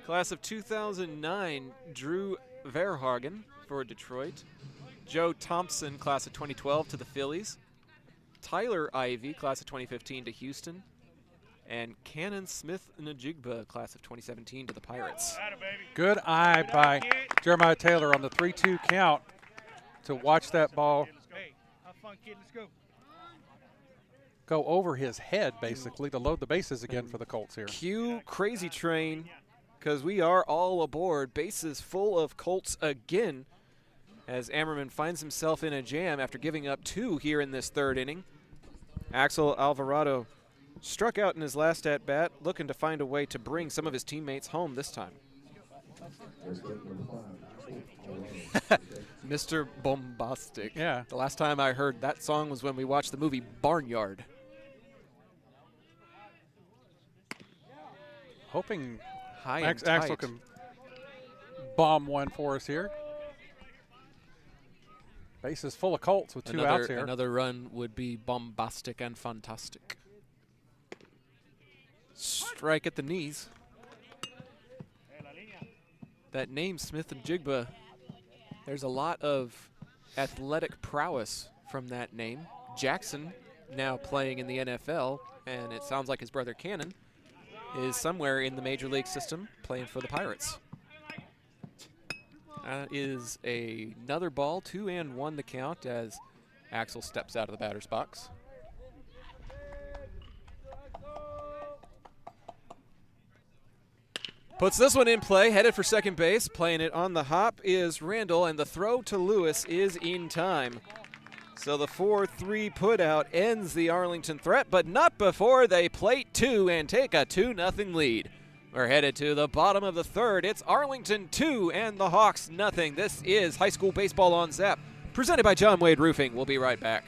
Class of 2009, Drew Verhagen for Detroit. Joe Thompson, class of 2012 to the Phillies. Tyler Ivey, class of 2015 to Houston. And Cannon Smith Najigba, class of 2017 to the Pirates. Good eye by Jeremiah Taylor on the 3-2 count to watch that ball go over his head, basically, to load the bases again for the Colts here. Cue Crazy Train, because we are all aboard. Bases full of Colts again, as Ammerman finds himself in a jam after giving up 2 here in this third inning. Axel Alvarado struck out in his last at-bat, looking to find a way to bring some of his teammates home this time. Mr. Bombastic. Yeah. The last time I heard that song was when we watched the movie Barnyard. Hoping High and Axel tight. can bomb one for us here. Bases full of Colts with 2 outs here. Another run would be bombastic and fantastic. Strike at the knees. That name, Smith and Jigba, there's a lot of athletic prowess from that name. Jackson, now playing in the NFL, and it sounds like his brother Cannon is somewhere in the major league system playing for the Pirates. Is another ball, 2-1 the count as Axel steps out of the batter's box. Puts this one in play, headed for second base. Playing it on the hop is Randall, and the throw to Lewis is in time. So the 4-3 putout ends the Arlington threat, but not before they plate 2 and take a 2-0 lead. We're headed to the bottom of the third. It's Arlington 2 and the Hawks nothing. This is High School Baseball on Zap, presented by John Wade Roofing. We'll be right back.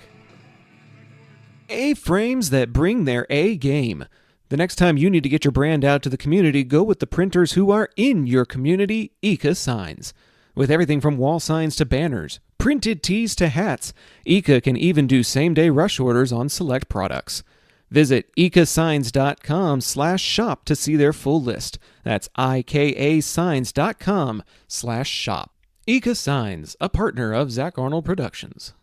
A-frames that bring their A game. The next time you need to get your brand out to the community, go with the printers who are in your community, Ika Signs. With everything from wall signs to banners, printed tees to hats, Ika can even do same-day rush orders on select products. Visit ikasigns.com/shop to see their full list. That's ikasigns.com/shop. Ika Signs, a partner of Zach Arnold Productions.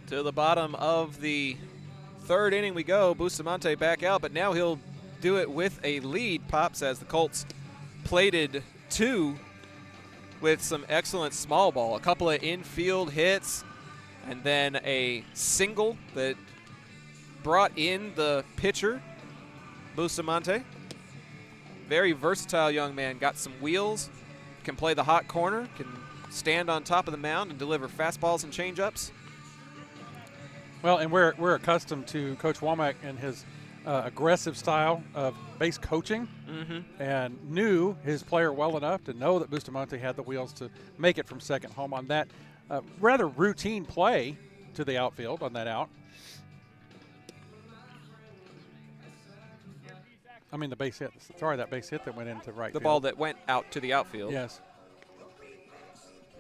To the bottom of the third inning we go. Bustamante back out, but now he'll do it with a lead. Pops as the Colts plated 2 with some excellent small ball. A couple of infield hits, and then a single that brought in the pitcher, Bustamante. Very versatile young man. Got some wheels, can play the hot corner, can stand on top of the mound and deliver fastballs and changeups. Well, and we're accustomed to Coach Womack and his aggressive style of base coaching, and knew his player well enough to know that Bustamante had the wheels to make it from second home on that rather routine play to the outfield on that out. I mean the base hit. Sorry, that base hit that went into right The field. ball that went out to the outfield. Yes.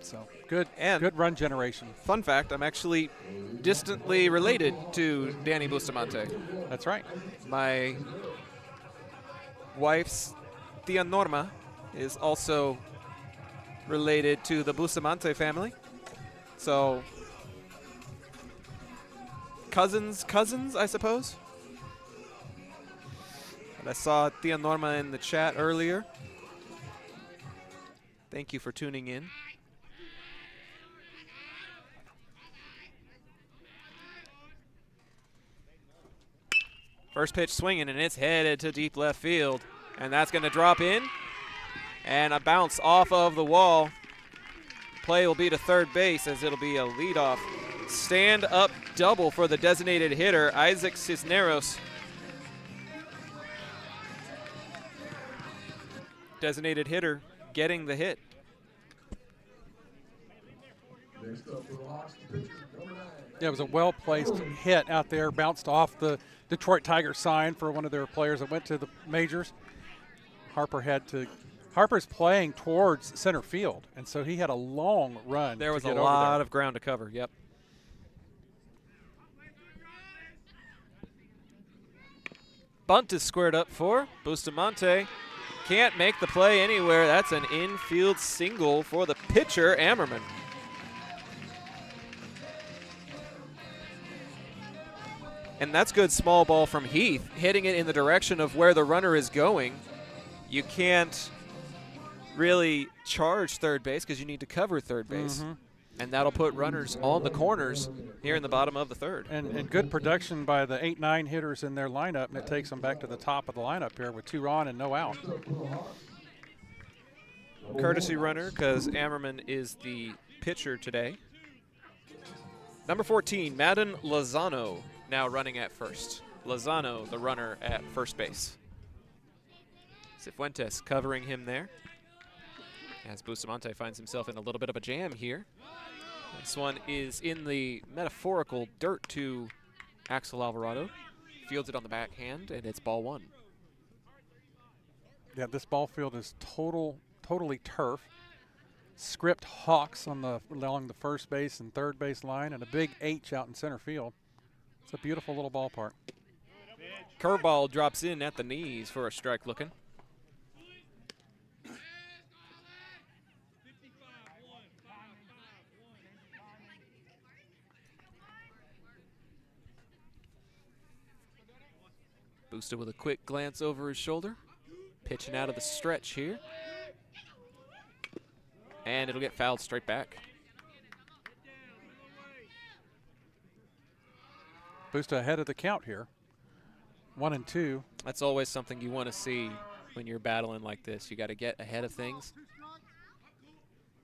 So good run generation. Fun fact, I'm actually distantly related to Danny Bustamante. That's right. My wife's tia Norma is also related to the Bustamante family. So cousins, I suppose. And I saw tia Norma in the chat earlier. Thank you for tuning in. First pitch swinging, and it's headed to deep left field. And that's going to drop in. And a bounce off of the wall. Play will be to third base as it'll be a leadoff stand-up double for the designated hitter, Isaac Cisneros. Designated hitter getting the hit. Next up for the Hawks, the pitcher, number 9. Yeah, it was a well-placed hit out there, bounced off the Detroit Tigers sign for one of their players that went to the majors. Harper's playing towards center field, and so he had a long run. There was to a get lot over there. of ground to cover, yep. Bunt is squared up for Bustamante. Can't make the play anywhere. That's an infield single for the pitcher, Ammerman. And that's good small ball from Heath, hitting it in the direction of where the runner is going. You can't really charge third base because you need to cover third base. And that'll put runners on the corners here in the bottom of the third. And good production by the 8-9 hitters in their lineup, and it takes them back to the top of the lineup here with 2 on and no out. Courtesy runner because Ammerman is the pitcher today. Number 14, Madden Lozano, now running at first. Lozano, the runner at first base. Cifuentes covering him there, as Bustamante finds himself in a little bit of a jam here. This one is in the metaphorical dirt to Axel Alvarado. Fields it on the backhand, and it's ball 1. Yeah, this ball field is totally turf. Script Hawks along the first base and third base line, and a big H out in center field. It's a beautiful little ballpark. Curveball drops in at the knees for a strike looking. Busta with a quick glance over his shoulder. Pitching out of the stretch here. And it'll get fouled straight back. Busta ahead of the count here. 1-2. That's always something you want to see when you're battling like this. You got to get ahead of things,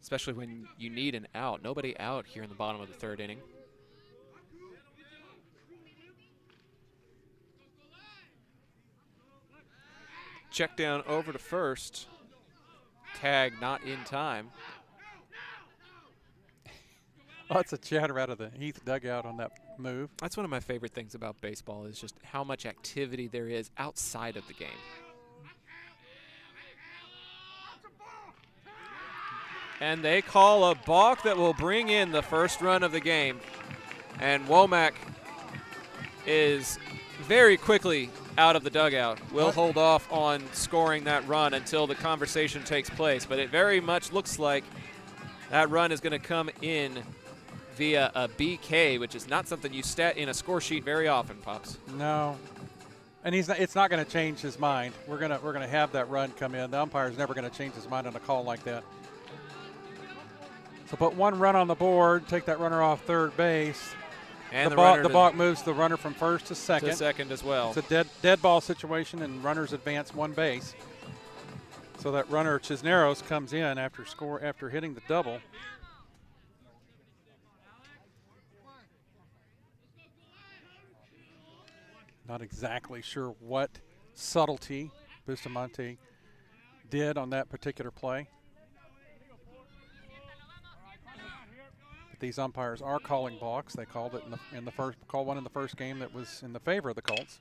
especially when you need an out. Nobody out here in the bottom of the third inning. Check down over to first. Tag not in time. Lots of chatter out of the Heath dugout on that move. That's one of my favorite things about baseball is just how much activity there is outside of the game. And they call a balk that will bring in the first run of the game. And Womack is very quickly out of the dugout. We'll hold off on scoring that run until the conversation takes place. But it very much looks like that run is going to come in via a BK, which is not something you stat in a score sheet very often, Pops. No. And it's not going to change his mind. We're gonna have that run come in. The umpire's never going to change his mind on a call like that. So put 1 run on the board, take that runner off third base. And the runner balk moves the runner from first to second. to second as well. It's a dead ball situation, and runners advance 1 base. So that runner Cisneros comes in after hitting the double. Not exactly sure what subtlety Bustamante did on that particular play. But these umpires are calling balks. They called it called one in the first game that was in the favor of the Colts.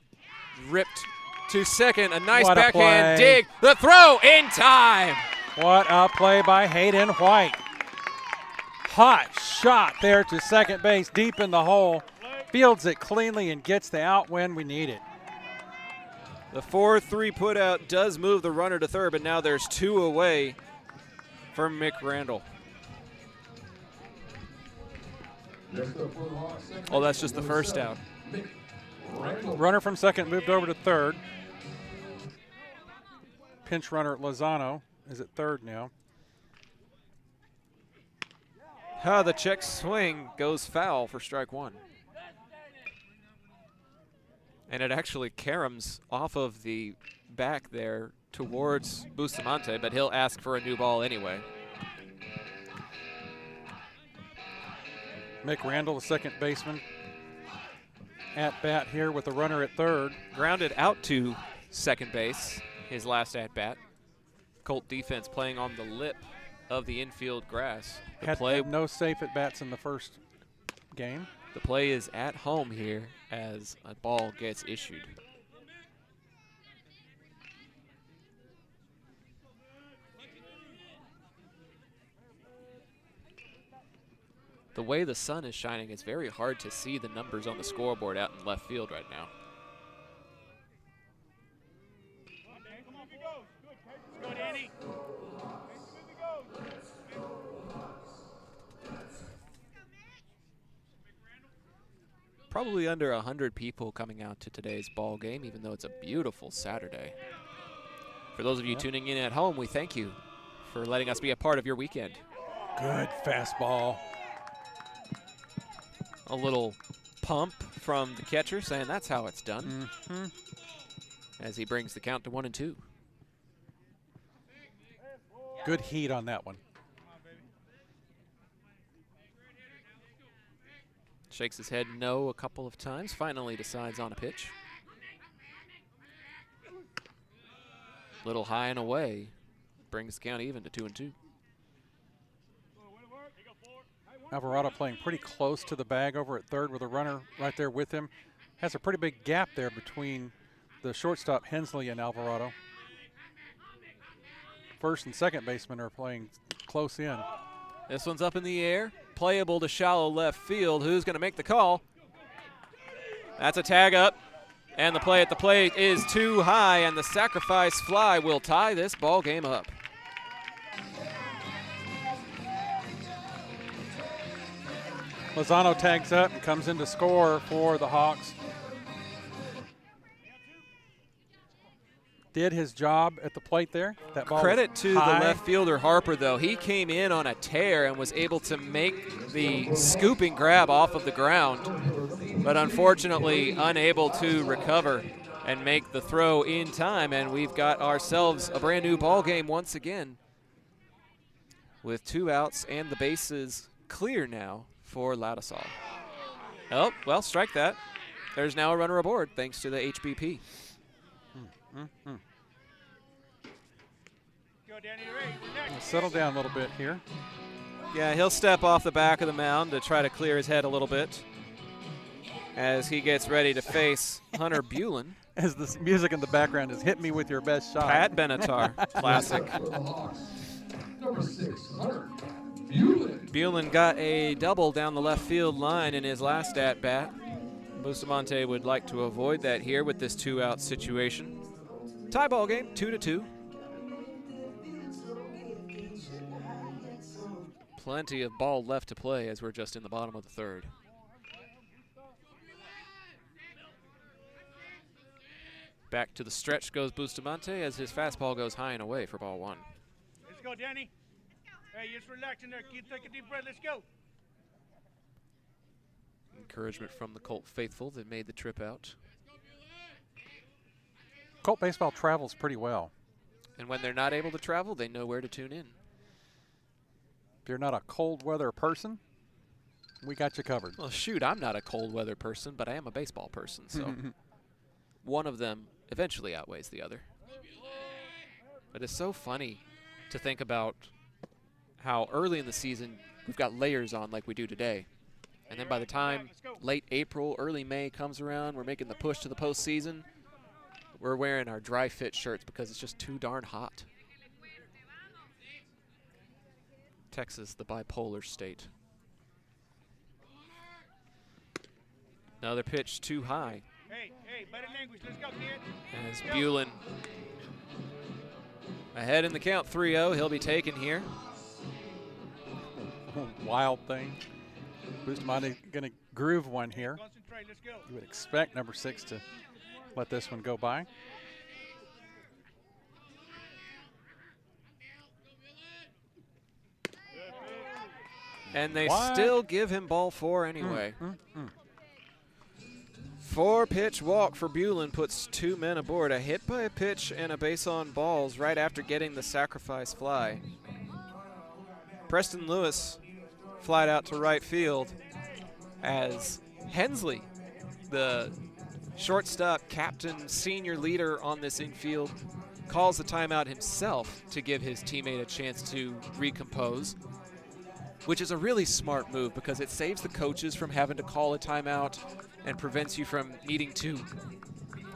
Ripped to second. A nice What a backhand play. dig. The throw in time. What a play by Hayden White. Hot shot there to second base, deep in the hole. Fields it cleanly and gets the out when we need it. The 4-3 put out does move the runner to third, but now there's 2 away from Mick Randall. Oh, that's just the first out. Runner from second moved over to third. Pinch runner Lozano is at third now. The check swing goes foul for strike 1. And it actually caroms off of the back there towards Bustamante, but he'll ask for a new ball anyway. Mick Randall, the second baseman, at bat here with the runner at third. Grounded out to second base, his last at bat. Colt defense playing on the lip of the infield grass. Had no safe at bats in the first game. The play is at home here as a ball gets issued. The way the sun is shining, it's very hard to see the numbers on the scoreboard out in left field right now. Probably under 100 people coming out to today's ball game, even though it's a beautiful Saturday. For those of you tuning in at home, we thank you for letting us be a part of your weekend. Good fastball. A little pump from the catcher saying that's how it's done. As he brings the count to 1-2. Good heat on that one. Shakes his head no a couple of times, finally decides on a pitch. Little high and away, brings the count even to 2-2. Alvarado playing pretty close to the bag over at third with a runner right there with him. Has a pretty big gap there between the shortstop Hensley and Alvarado. First and second baseman are playing close in. This one's up in the air, playable to shallow left field. Who's going to make the call? That's a tag up, and the play at the plate is too high, and the sacrifice fly will tie this ball game up. Lozano tags up and comes in to score for the Hawks. Did his job at the plate there. That ball Credit to high. the left fielder Harper, though. He came in on a tear and was able to make the scooping grab off of the ground, but unfortunately unable to recover and make the throw in time, and we've got ourselves a brand new ball game once again with 2 outs and the bases clear now for Ladisal. Oh, well, strike that. There's now a runner aboard thanks to the HBP. Settle down a little bit here. Yeah, he'll step off the back of the mound to try to clear his head a little bit as he gets ready to face Hunter Bulin. As the music in the background is "Hit Me With Your Best Shot." Pat Benatar, classic. Number 6, Hunter Bulin. Bulin got a double down the left field line in his last at-bat. Bustamante would like to avoid that here with this 2-out situation. Tie ball game, 2-2. Plenty of ball left to play as we're just in the bottom of the third. Back to the stretch goes Bustamante as his fastball goes high and away for ball 1. Let's go, Danny. Hey, just relax in there. Take a deep breath. Let's go. Encouragement from the Colt faithful that made the trip out. Colt baseball travels pretty well. And when they're not able to travel, they know where to tune in. If you're not a cold weather person, we got you covered. Well, shoot, I'm not a cold weather person, but I am a baseball person, so one of them eventually outweighs the other. But it's so funny to think about how early in the season we've got layers on like we do today. And then by the time late April, early May comes around, we're making the push to the postseason. We're wearing our dry fit shirts because it's just too darn hot. Texas, the bipolar state. Another pitch too high. Hey, better language. Let's go, kids. As Bulin ahead in the count 3-0. He'll be taken here. Wild thing. Bustamante going to groove one here. Concentrate. Let's go. You would expect number 6 to let this one go by. And they still give him ball 4 anyway. 4-pitch walk for Bulin puts 2 men aboard. A hit by a pitch and a base on balls right after getting the sacrifice fly. Preston Lewis flied out to right field as Hensley, the shortstop, captain, senior leader on this infield, calls the timeout himself to give his teammate a chance to recompose, which is a really smart move because it saves the coaches from having to call a timeout and prevents you from needing to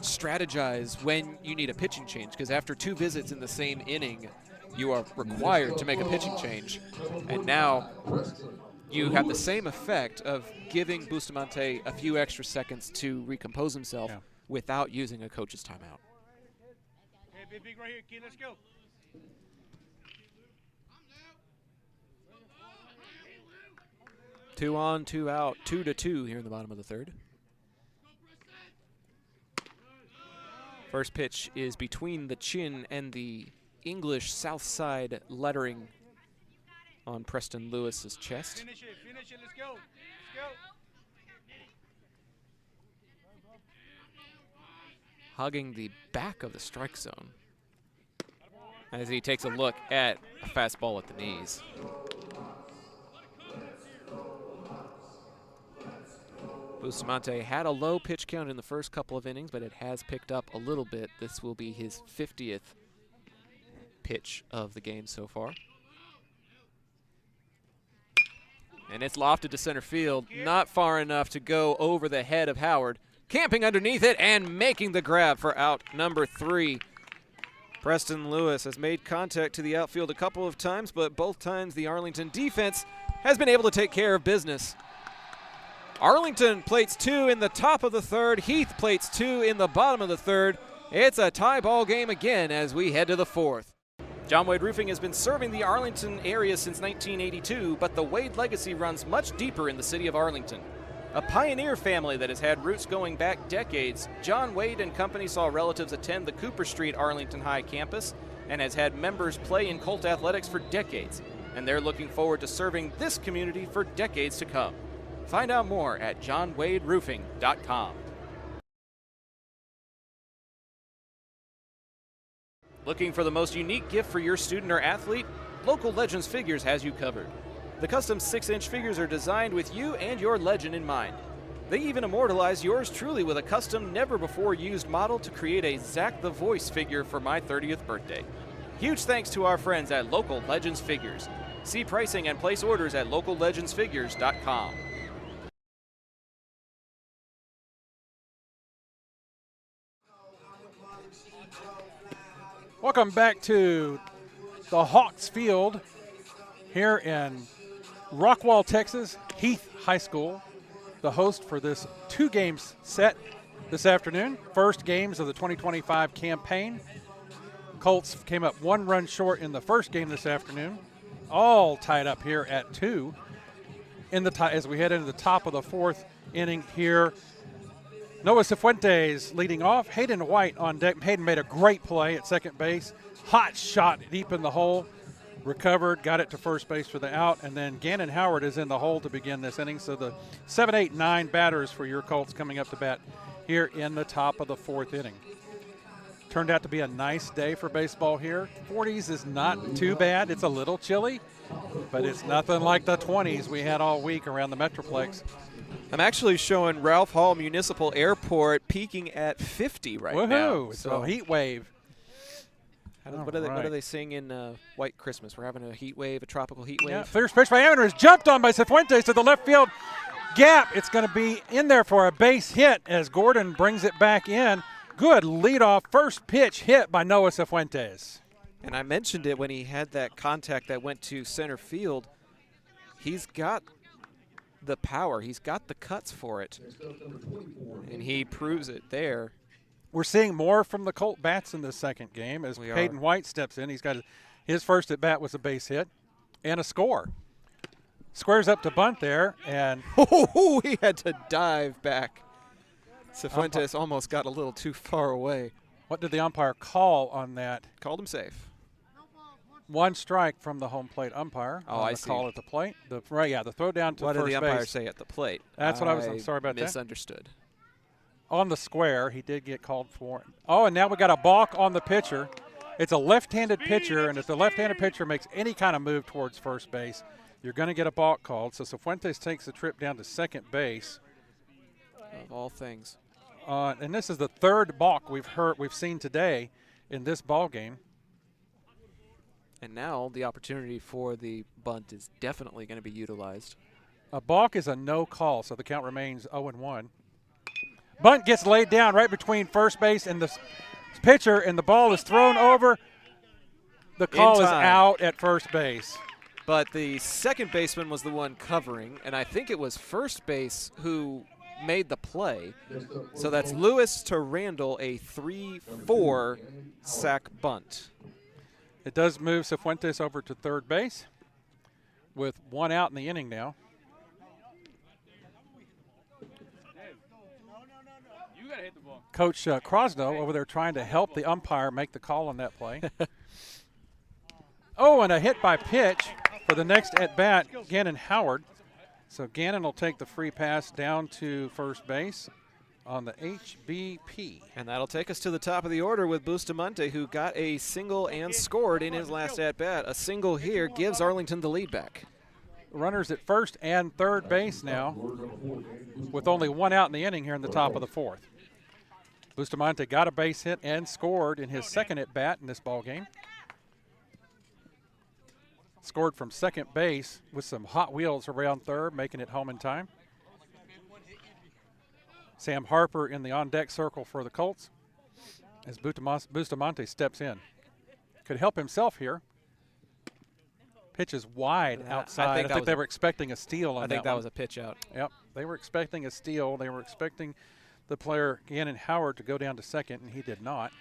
strategize when you need a pitching change, because after 2 visits in the same inning, you are required to make a pitching change. And now you have the same effect of giving Bustamante a few extra seconds to recompose himself without using a coach's timeout. Hey, big right here, kid. Let's go. Two on, 2 out, 2-2 here in the bottom of the 3rd. First pitch is between the chin and the English South Side lettering on Preston Lewis's chest. Finish it, let's go. Let's go. Hugging the back of the strike zone as he takes a look at a fastball at the knees. Bustamante had a low pitch count in the first couple of innings, but it has picked up a little bit. This will be his 50th pitch of the game so far. And it's lofted to center field, not far enough to go over the head of Howard. Camping underneath it and making the grab for out number 3. Preston Lewis has made contact to the outfield a couple of times, but both times the Arlington defense has been able to take care of business. Arlington plates 2 in the top of the 3rd. Heath plates 2 in the bottom of the 3rd. It's a tie ball game again as we head to the 4th. John Wade Roofing has been serving the Arlington area since 1982, but the Wade legacy runs much deeper in the city of Arlington. A pioneer family that has had roots going back decades, John Wade and Company saw relatives attend the Cooper Street Arlington High campus and has had members play in Colt athletics for decades, and they're looking forward to serving this community for decades to come. Find out more at johnwaderoofing.com. Looking for the most unique gift for your student or athlete? Local Legends Figures has you covered. The custom 6-inch figures are designed with you and your legend in mind. They even immortalize yours truly with a custom, never-before-used model to create a Zach the Voice figure for my 30th birthday. Huge thanks to our friends at Local Legends Figures. See pricing and place orders at locallegendsfigures.com. Welcome back to the Hawks Field here in Rockwall, Texas. Heath High School, the host for this 2-game set this afternoon. First games of the 2025 campaign. Colts came up 1 run short in the first game this afternoon. All tied up here at 2 in the as we head into the top of the 4th inning here. Noah Cifuentes leading off. Hayden White on deck. Hayden made a great play at second base. Hot shot deep in the hole. Recovered, got it to first base for the out, and then Gannon Howard is in the hole to begin this inning. So the 7, 8, 9 batters for your Colts coming up to bat here in the top of the 4th inning. Turned out to be a nice day for baseball here. 40s is not too bad. It's a little chilly, but it's nothing like the 20s we had all week around the Metroplex. I'm actually showing Ralph Hall Municipal Airport peaking at 50 right now. Woohoo! So heat wave. What are they saying in White Christmas? We're having a heat wave, a tropical heat wave. Yeah, first pitch by Amner is jumped on by Cifuentes to the left field gap. It's going to be in there for a base hit as Gordon brings it back in. Good leadoff first pitch hit by Noah Cifuentes. And I mentioned it when he had that contact that went to center field. He's got the power. He's got the cuts for it. And he proves it there. We're seeing more from the Colt bats in this second game as Peyton White steps in. He's got his first at bat was a base hit and a score. Squares up to bunt there, and he had to dive back. Cifuentes almost got a little too far away. What did the umpire call on that? Called him safe. 1 strike from the home plate umpire. Oh, I see. Call at the plate. The throw down to what first base. What did the umpire say at the plate? That's what I'm sorry about misunderstood. On the square, he did get called for. Oh, and now we got a balk on the pitcher. It's a left-handed pitcher, and if the left-handed pitcher makes any kind of move towards first base, you're going to get a balk called. So Cifuentes takes the trip down to second base. Of all things. And this is the third balk we've seen today in this ball game. And now the opportunity for the bunt is definitely going to be utilized. A balk is a no call, so the count remains 0-1. Bunt gets laid down right between first base and the pitcher, and the ball is thrown over. The call is out at first base. But the second baseman was the one covering, and I think it was first base who made the play. So that's Lewis to Randall, a 3-4 sack bunt. It does move Cifuentes over to third base with 1 out in the inning now. Coach Crosno over there trying to help the umpire make the call on that play. Oh, and a hit by pitch for the next at-bat, Gannon Howard. So Gannon will take the free pass down to first base on the HBP. And that'll take us to the top of the order with Bustamante, who got a single and scored in his last at-bat. A single here gives Arlington the lead back. Runners at first and third base now with only 1 out in the inning here in the top of the 4th. Bustamante got a base hit and scored in his second at-bat in this ball game. Scored from second base with some Hot Wheels around third, making it home in time. Sam Harper in the on-deck circle for the Colts as Bustamante steps in. Could help himself here. Pitch is wide outside. I think they were expecting a steal on that one. I think that was a pitch out. Yep, they were expecting a steal. They were expecting the player Gannon Howard to go down to second, and he did not.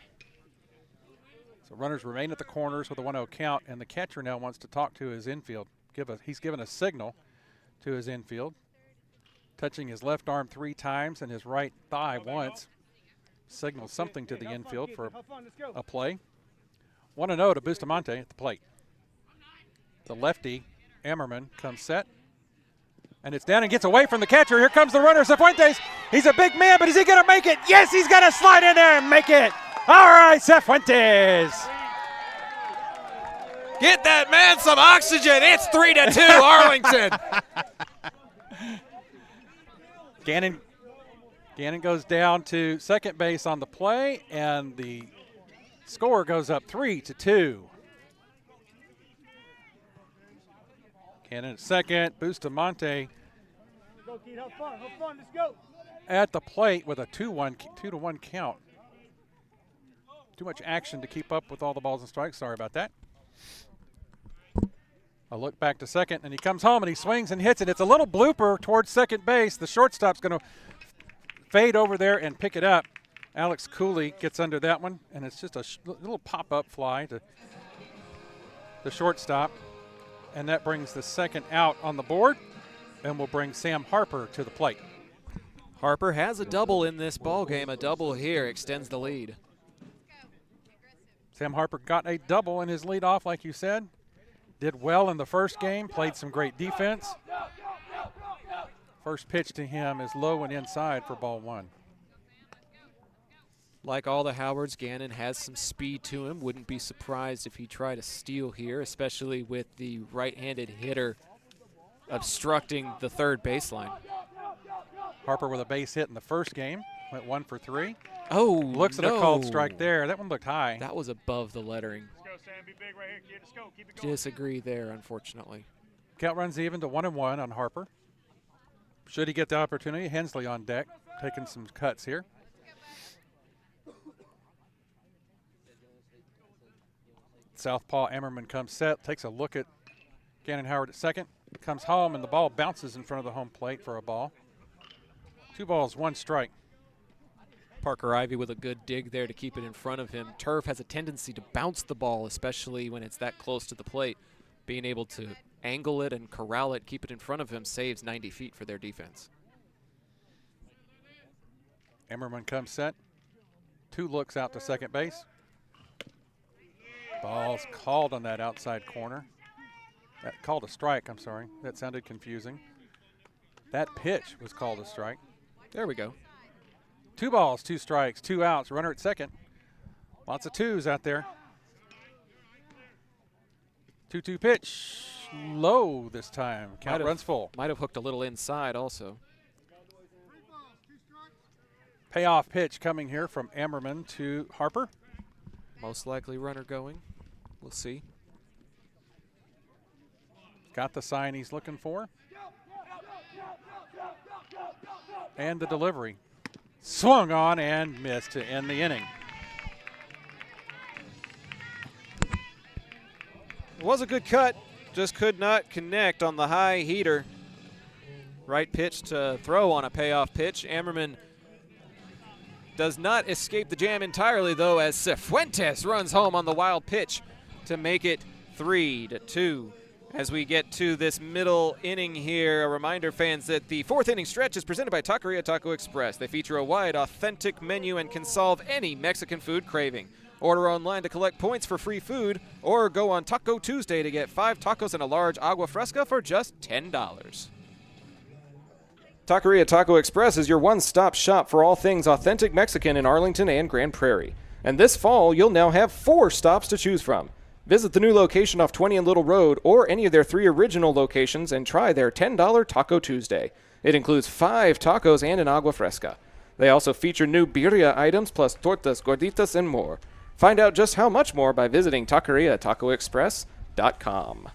So runners remain at the corners with a 1-0 count, and the catcher now wants to talk to his infield. He's given a signal to his infield, touching his left arm 3 times and his right thigh once. Signals something to the infield for a play. 1-0 to Bustamante at the plate. The lefty, Ammerman, comes set. And it's down and gets away from the catcher. Here comes the runner, Cifuentes. He's a big man, but is he going to make it? Yes, he's going to slide in there and make it. All right, Cifuentes. Get that man some oxygen. It's 3-2, Arlington. Gannon goes down to second base on the play, and the score goes up 3-2. Gannon at second, Bustamante Have fun, let's go. at the plate with a 2-1 count. Too much action to keep up with all the balls and strikes. Sorry about that. A look back to second, and he comes home and he swings and hits it. It's a little blooper towards second base. The shortstop's going to fade over there and pick it up. Alex Cooley gets under that one, and it's just a little pop-up fly to the shortstop. And that brings the second out on the board, and will bring Sam Harper to the plate. Harper has a double in this ball game. A double here extends the lead. Sam Harper got a double in his leadoff, like you said. Did well in the first game, played some great defense. First pitch to him is low and inside for ball 1. Like all the Howards, Gannon has some speed to him. Wouldn't be surprised if he tried a steal here, especially with the right-handed hitter obstructing the third baseline. Harper with a base hit in the first game, went 1 for 3. Oh, looks at a called strike there. That one looked high. That was above the lettering. Let's go, Sam. Be big right here, kid. Let's go. Keep it going. Disagree there, unfortunately. Count runs even to 1-1 on Harper. Should he get the opportunity, Hensley on deck, taking some cuts here. southpaw Emmerman comes set, takes a look at Gannon Howard at second, comes home, and the ball bounces in front of the home plate for a ball. 2 balls, 1 strike. Parker Ivy with a good dig there to keep it in front of him. Turf has a tendency to bounce the ball, especially when it's that close to the plate. Being able to angle it and corral it, keep it in front of him, saves 90 feet for their defense. Emmerman comes set. 2 looks out to second base. Ball's called on that outside corner. That called a strike, I'm sorry. That sounded confusing. That pitch was called a strike. There we go. 2 balls, 2 strikes, 2 outs, runner at second. Lots of 2s out there. 2-2 pitch. Low this time. Count runs full. Might have hooked a little inside also. Payoff pitch coming here from Emmerman to Harper. Most likely runner going. We'll see. Got the sign he's looking for. And the delivery. Swung on and missed to end the inning. It was a good cut, just could not connect on the high heater. Right pitch to throw on a payoff pitch. Ammerman does not escape the jam entirely, though, as Cifuentes runs home on the wild pitch to make it 3-2. As we get to this middle inning here, a reminder, fans, that the 4th inning stretch is presented by Taqueria Taco Express. They feature a wide, authentic menu and can solve any Mexican food craving. Order online to collect points for free food, or go on Taco Tuesday to get 5 tacos and a large agua fresca for just $10. Taqueria Taco Express is your one-stop shop for all things authentic Mexican in Arlington and Grand Prairie. And this fall, you'll now have 4 stops to choose from. Visit the new location off 20 and Little Road or any of their 3 original locations and try their $10 Taco Tuesday. It includes 5 tacos and an agua fresca. They also feature new birria items plus tortas, gorditas, and more. Find out just how much more by visiting taqueriatacoexpress.com.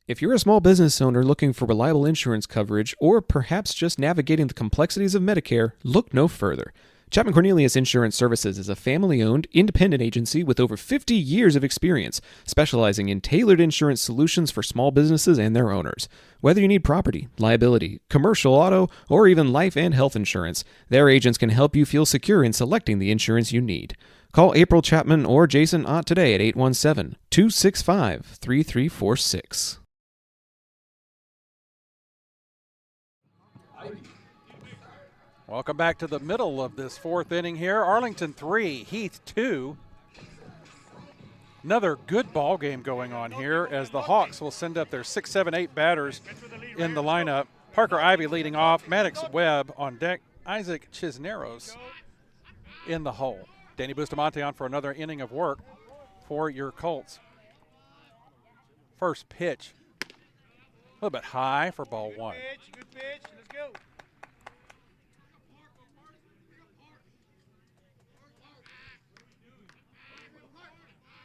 If you're a small business owner looking for reliable insurance coverage, or perhaps just navigating the complexities of Medicare, look no further. Chapman Cornelius Insurance Services is a family-owned, independent agency with over 50 years of experience, specializing in tailored insurance solutions for small businesses and their owners. Whether you need property, liability, commercial auto, or even life and health insurance, their agents can help you feel secure in selecting the insurance you need. Call April Chapman or Jason Ott today at 817-265-3346. Welcome back to the middle of this 4th inning here. Arlington 3, Heath 2. Another good ball game going on here as the Hawks will send up their 6, 7, 8 batters in the lineup. Parker Ivy leading off, Maddox Webb on deck, Isaac Cisneros in the hole. Danny Bustamante on for another inning of work for your Colts. First pitch, a little bit high for ball 1. Good pitch. Let's go.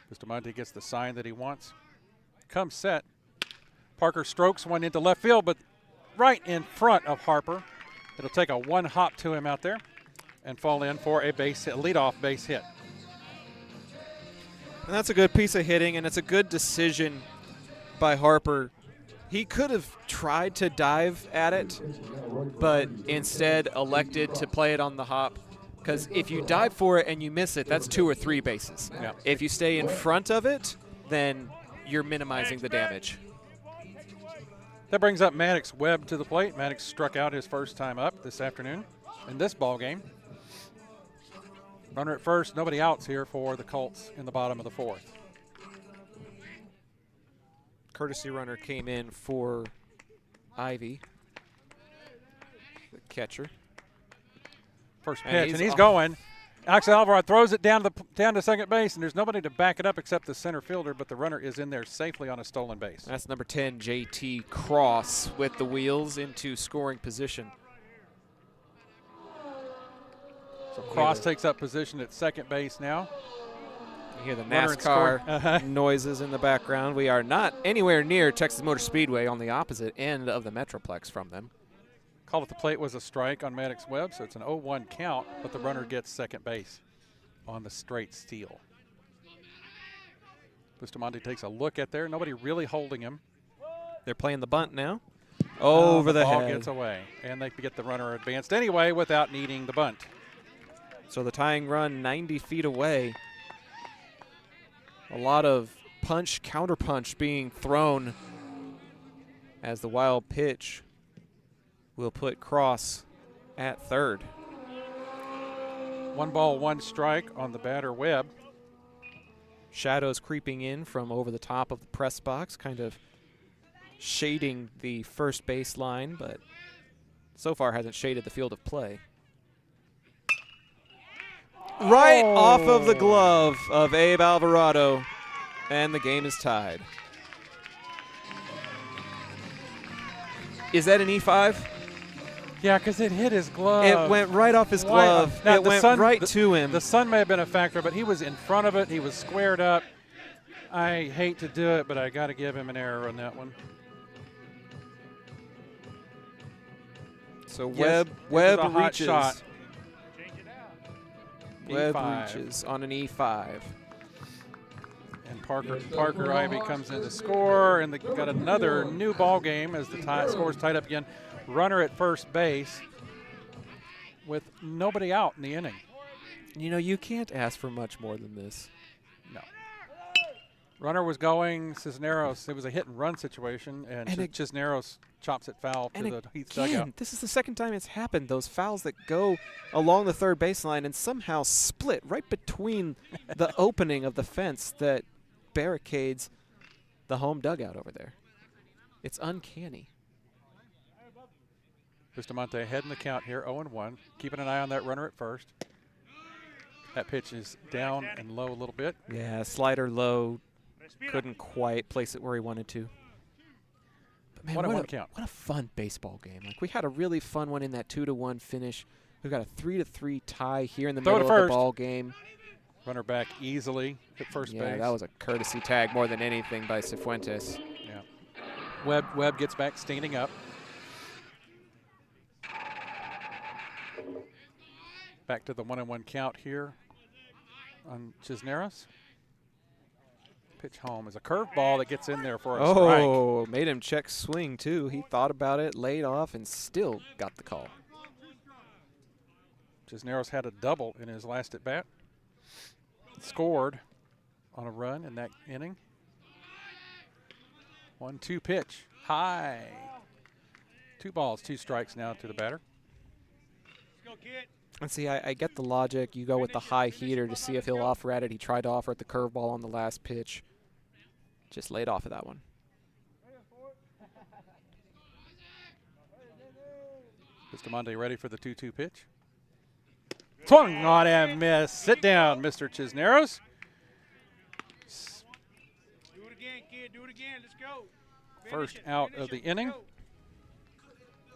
Bustamante gets the sign that he wants. Comes set. Parker strokes one into left field, but right in front of Harper. It'll take a 1 hop to him out there and fall in for a base hit, leadoff base hit. And that's a good piece of hitting, and it's a good decision by Harper. He could have tried to dive at it, but instead elected to play it on the hop. Because if you dive for it and you miss it, that's 2 or 3 bases. Yeah. If you stay in front of it, then you're minimizing the damage. That brings up Maddox Webb to the plate. Maddox struck out his first time up this afternoon in this ball game. Runner at first, nobody outs here for the Colts in the bottom of the 4th. Courtesy runner came in for Ivy, the catcher. First pitch, and he's going. Alex Alvarado throws it down to second base, and there's nobody to back it up except the center fielder, but the runner is in there safely on a stolen base. That's number 10, JT Cross, with the wheels into scoring position. So Cross takes up position at second base now. You hear the Runner in NASCAR noises in the background. We are not anywhere near Texas Motor Speedway, on the opposite end of the Metroplex from them. Call at the plate was a strike on Maddox Webb, so it's an 0-1 count, but the runner gets second base on the straight steal. Bustamante takes a look at there. Nobody really holding him. They're playing the bunt now. Over the ball head. gets away, and they get the runner advanced anyway without needing the bunt. So the tying run 90 feet away. A lot of punch, counterpunch being thrown as the wild pitch will put Cross at third. 1 ball, 1 strike on the batter Webb. Shadows creeping in from over the top of the press box, kind of shading the first base line, but so far hasn't shaded the field of play. Right off of the glove of Abe Alvarado, and the game is tied. Is that an E5? Yeah, because it hit his glove. It went right off his glove. Now, it went right to him. The sun may have been a factor, but he was in front of it. He was squared up. I hate to do it, but I got to give him an error on that one. So Yes, Webb a hot reaches. shot. Webb E5. reaches on an E5. And Parker Ivy comes in to score, and they got another new ball game as the score's tied up again. Runner at first base with nobody out in the inning. You know, you can't ask for much more than this. No. Runner was going. Cisneros, it was a hit and run situation, and Cisneros chops it foul to the Heath dugout. This is the second time it's happened. Those fouls that go along the third baseline and somehow split right between the opening of the fence that barricades the home dugout over there. It's uncanny. Bustamante ahead in the count here, 0-1. Keeping an eye on that runner at first. That pitch is down and low a little bit. Yeah, slider low. Couldn't quite place it where he wanted to. But man, what a fun baseball game. Like, we had a really fun one in that 2-1 finish. We've got a 3-3 tie here in the middle of the ball game. Runner back easily at first base. Yeah, that was a courtesy tag more than anything by Cifuentes. Yeah. Webb gets back standing up. Back to the 1-1 count here on Cisneros. Pitch home is a curveball that gets in there for a strike. Oh, made him check swing too. He thought about it, laid off, and still got the call. Cisneros had a double in his last at bat. Scored on a run in that inning. 1-2 pitch. High. 2 balls, 2 strikes now to the batter. Let's go, kid. And see, I get the logic. You go with the high heater to see if he'll offer at it. He tried to offer at the curveball on the last pitch. Just laid off of that one. Bustamante ready for the 2-2 pitch. Swung on and missed. Sit down, Mr. Cisneros. Do it again, kid. Do it again. Let's go. First out of the inning.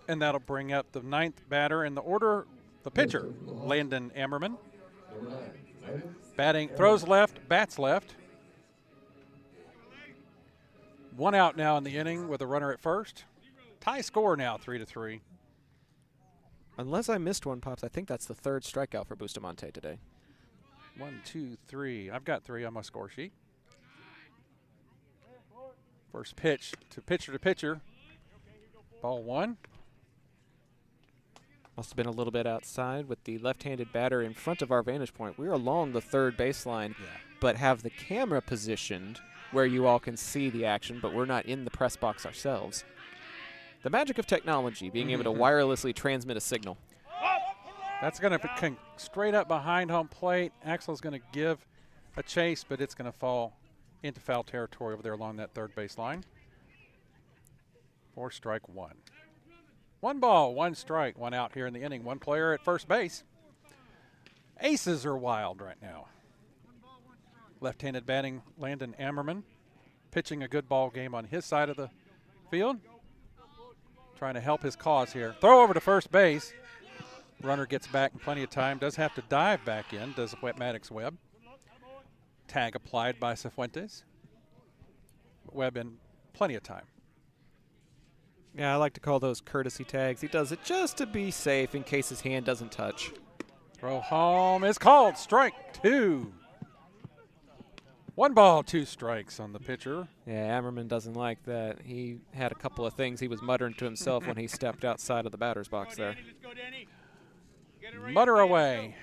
And that'll bring up the 9th batter in the order, the pitcher, Landon Ammerman. Batting, throws left, bats left. 1 out now in the inning with a runner at first. Tie score now, 3-3. Unless I missed one, Pops, I think that's the 3rd strikeout for Bustamante today. 1, 2, 3. I've got 3 on my score sheet. First pitch to pitcher. Ball 1. Must have been a little bit outside with the left-handed batter in front of our vantage point. We're along the 3rd baseline, but have the camera positioned where you all can see the action, but we're not in the press box ourselves. The magic of technology, being able to wirelessly transmit a signal. That's going to straight up behind home plate. Axel's going to give a chase, but it's going to fall into foul territory over there along that 3rd baseline. 4 strike 1. 1 ball, 1 strike, 1 out here in the inning. 1 player at first base. Aces are wild right now. Left-handed batting Landon Ammerman, pitching a good ball game on his side of the field. Trying to help his cause here. Throw over to first base. Runner gets back in plenty of time. Does have to dive back in, does Maddox Webb. Tag applied by Cifuentes. Webb in plenty of time. Yeah, I like to call those courtesy tags. He does it just to be safe in case his hand doesn't touch. Throw home is called. Strike 2. 1 ball, 2 strikes on the pitcher. Yeah, Ammerman doesn't like that. He had a couple of things he was muttering to himself when he stepped outside of the batter's box there. Let's go, Danny. Get it right Mutter there. away.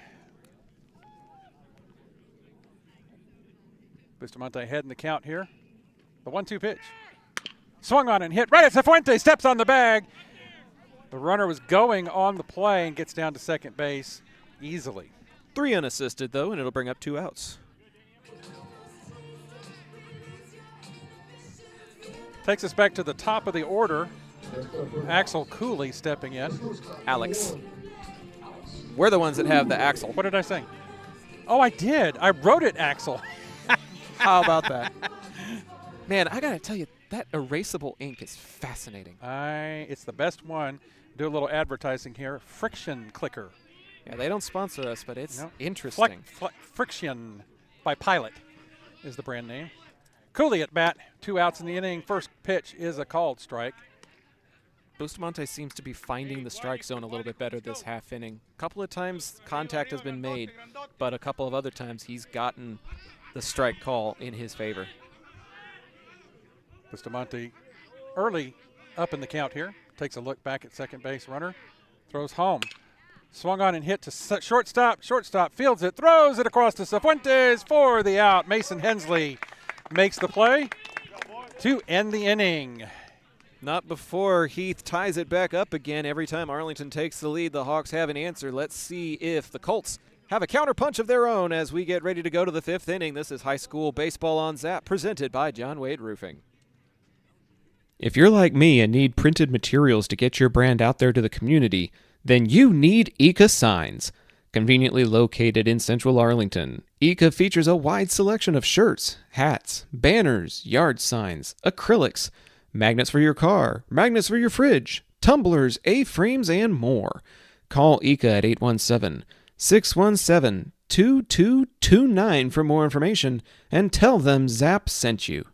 Bustamante ahead in the count here. The 1-2 pitch. Swung on and hit right at Cifuentes. Steps on the bag. The runner was going on the play and gets down to second base easily. 3 unassisted, though, and it'll bring up 2 outs. Takes us back to the top of the order. Axel Cooley stepping in. Alex. We're the ones that have the Axel. What did I say? Oh, I did. I wrote it, Axel. How about that? Man, I got to tell you, that erasable ink is fascinating. It's the best one. Do a little advertising here. Friction Clicker. Yeah, they don't sponsor us, but it's No. interesting. Friction by Pilot is the brand name. Cooley at bat. 2 outs in the inning. First pitch is a called strike. Bustamante seems to be finding the strike zone a little bit better this half inning. A couple of times contact has been made, but a couple of other times he's gotten the strike call in his favor. Bustamante early up in the count here. Takes a look back at second base runner. Throws home. Swung on and hit to shortstop. Shortstop fields it. Throws it across to Cifuentes for the out. Mason Hensley makes the play to end the inning. Not before Heath ties it back up again. Every time Arlington takes the lead, the Hawks have an answer. Let's see if the Colts have a counterpunch of their own as we get ready to go to the 5th inning. This is High School Baseball on Zap, presented by John Wade Roofing. If you're like me and need printed materials to get your brand out there to the community, then you need ICA Signs. Conveniently located in central Arlington, ICA features a wide selection of shirts, hats, banners, yard signs, acrylics, magnets for your car, magnets for your fridge, tumblers, A-frames, and more. Call ICA at 817-617-2229 for more information and tell them Zap sent you.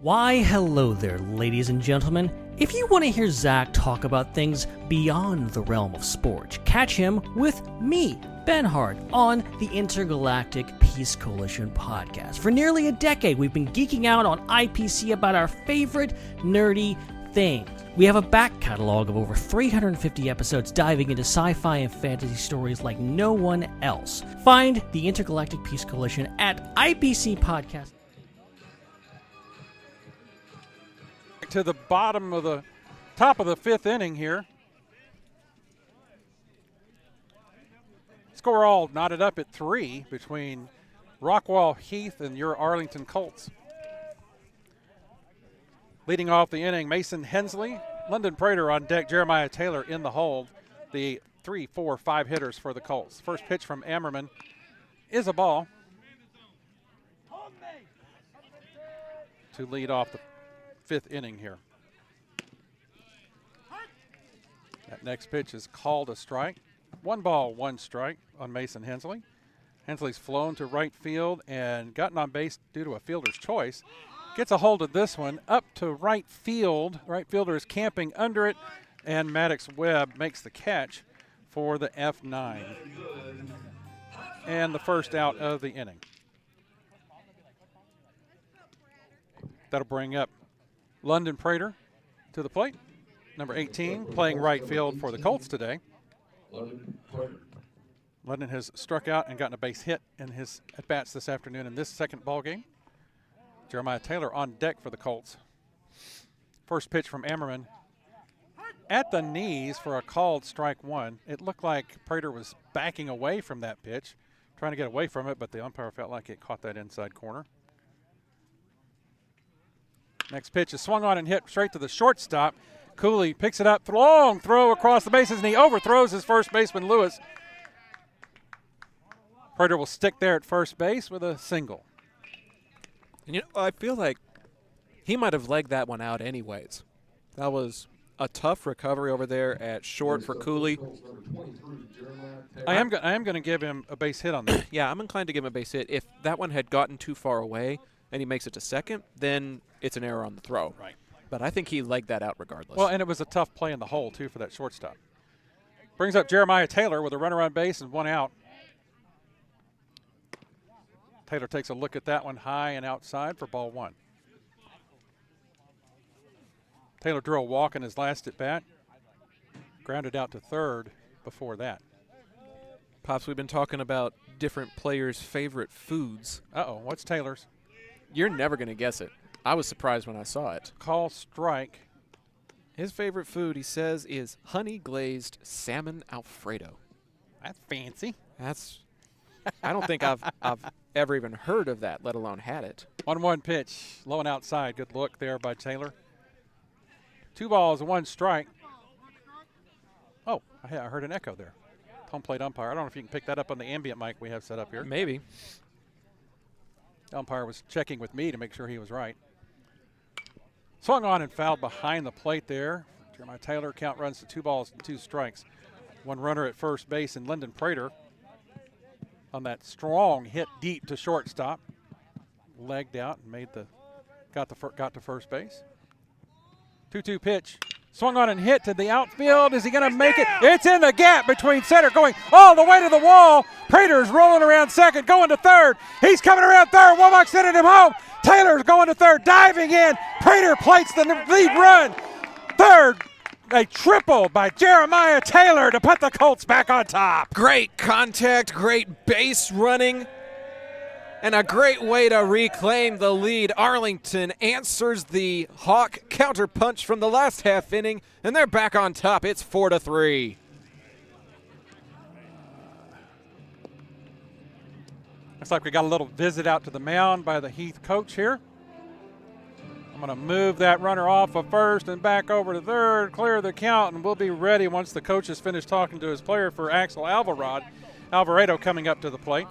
Why, hello there, ladies and gentlemen. If you want to hear Zach talk about things beyond the realm of sport, catch him with me, Ben Hart, on the Intergalactic Peace Coalition podcast. For nearly a decade, we've been geeking out on IPC about our favorite nerdy things. We have a back catalog of over 350 episodes diving into sci-fi and fantasy stories like no one else. Find the Intergalactic Peace Coalition at IPC Podcast. To the bottom of the top of the 5th inning here. Score all knotted up at 3 between Rockwall Heath and your Arlington Colts. Leading off the inning, Mason Hensley, London Prater on deck, Jeremiah Taylor in the hold. The 3, 4, 5 hitters for the Colts. First pitch from Ammerman is a ball to lead off the 5th inning here. That next pitch is called a strike. 1 ball, 1 strike on Mason Hensley. Hensley's flown to right field and gotten on base due to a fielder's choice. Gets a hold of this one up to right field. Right fielder is camping under it, and Maddox Webb makes the catch for the F9. And the first out of the inning. That'll bring up London Prater to the plate. Number 18, playing right field for the Colts today. London has struck out and gotten a base hit in his at-bats this afternoon in this second ball game. Jeremiah Taylor on deck for the Colts. First pitch from Ammerman at the knees for a called strike 1. It looked like Prater was backing away from that pitch, trying to get away from it, but the umpire felt like it caught that inside corner. Next pitch is swung on and hit straight to the shortstop. Cooley picks it up, long throw across the bases, and he overthrows his first baseman, Lewis. Prater will stick there at first base with a single. And I feel like he might have legged that one out anyways. That was a tough recovery over there at short for Cooley. I am going to give him a base hit on that. Yeah, I'm inclined to give him a base hit. If that one had gotten too far away and he makes it to second, then it's an error on the throw. Right. But I think he legged that out regardless. Well, and it was a tough play in the hole, too, for that shortstop. Brings up Jeremiah Taylor with a runner on base and 1 out. Taylor takes a look at that one high and outside for ball 1. Taylor drew a walk in his last at bat. Grounded out to third before that. Pops, we've been talking about different players' favorite foods. Uh-oh, what's Taylor's? You're never going to guess it. I was surprised when I saw it. Call strike. His favorite food, he says, is honey glazed salmon Alfredo. That's fancy. I don't think I've ever even heard of that, let alone had it. 1-1 pitch, low and outside. Good look there by Taylor. 2 balls and 1 strike. Oh, I heard an echo there. Home plate umpire. I don't know if you can pick that up on the ambient mic we have set up here. Maybe. The umpire was checking with me to make sure he was right. Swung on and fouled behind the plate there. Jeremiah Taylor, count runs to 2 balls and 2 strikes. 1 runner at first base, and Lyndon Prater on that strong hit deep to shortstop. Legged out and got to first base. 2-2 pitch. Swung on and hit to the outfield. Is he going to make it? It's in the gap between center, going all the way to the wall. Prater's rolling around second, going to third. He's coming around third. Womack sending him home. Taylor's going to third, diving in. Prater plates the lead run. Third, a triple by Jeremiah Taylor to put the Colts back on top. Great contact, great base running, and a great way to reclaim the lead. Arlington answers the Hawk counterpunch from the last half inning, and they're back on top. It's 4-3. Looks like we got a little visit out to the mound by the Heath coach here. I'm going to move that runner off of first and back over to third, clear the count, and we'll be ready once the coach has finished talking to his player for Axel Alvarado coming up to the plate.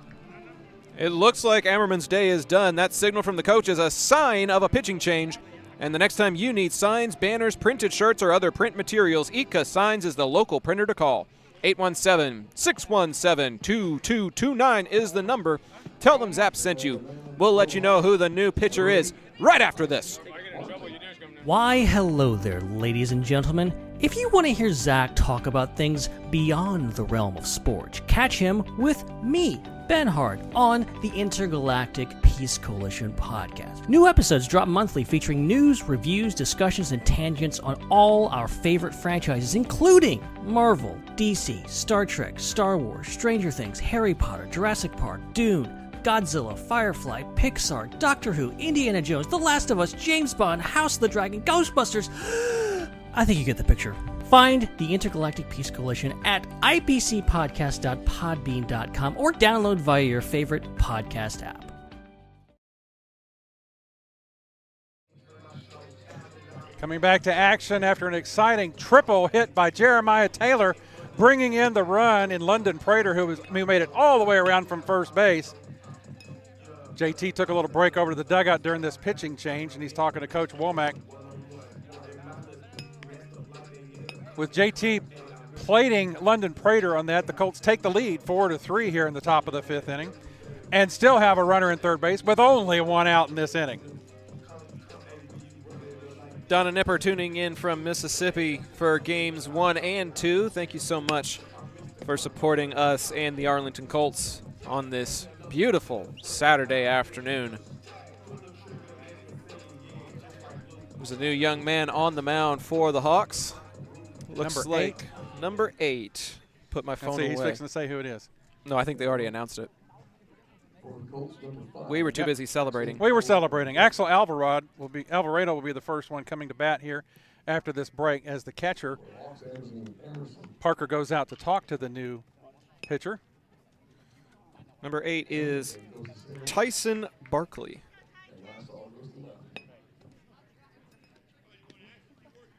It looks like Ammerman's day is done. That signal from the coach is a sign of a pitching change. And the next time you need signs, banners, printed shirts, or other print materials, Ika Signs is the local printer to call. 817-617-2229 is the number. Tell them Zap sent you. We'll let you know who the new pitcher is right after this. Why, hello there, ladies and gentlemen. If you want to hear Zach talk about things beyond the realm of sport, catch him with me, Ben Hart, on the Intergalactic Peace Coalition podcast. New episodes drop monthly featuring news, reviews, discussions, and tangents on all our favorite franchises, including Marvel, DC, Star Trek, Star Wars, Stranger Things, Harry Potter, Jurassic Park, Dune, Godzilla, Firefly, Pixar, Doctor Who, Indiana Jones, The Last of Us, James Bond, House of the Dragon, Ghostbusters. I think you get the picture. Find the Intergalactic Peace Coalition at ipcpodcast.podbean.com or download via your favorite podcast app. Coming back to action after an exciting triple hit by Jeremiah Taylor, bringing in the run in Lyndon Prater, who made it all the way around from first base. JT took a little break over to the dugout during this pitching change, and he's talking to Coach Womack. With JT plating Lyndon Prater on that, the Colts take the lead 4-3 here in the top of the 5th inning and still have a runner in third base with only 1 out in this inning. Donna Nipper tuning in from Mississippi for games 1 and 2. Thank you so much for supporting us and the Arlington Colts on this beautiful Saturday afternoon. There's a new young man on the mound for the Hawks. Looks like number 8. Put my phone away. He's fixing to say who it is. No, I think they already announced it. We were too busy celebrating. We were celebrating. Axel Alvarado will be the first one coming to bat here after this break as the catcher. Parker goes out to talk to the new pitcher. Number 8 is Tyson Barkley.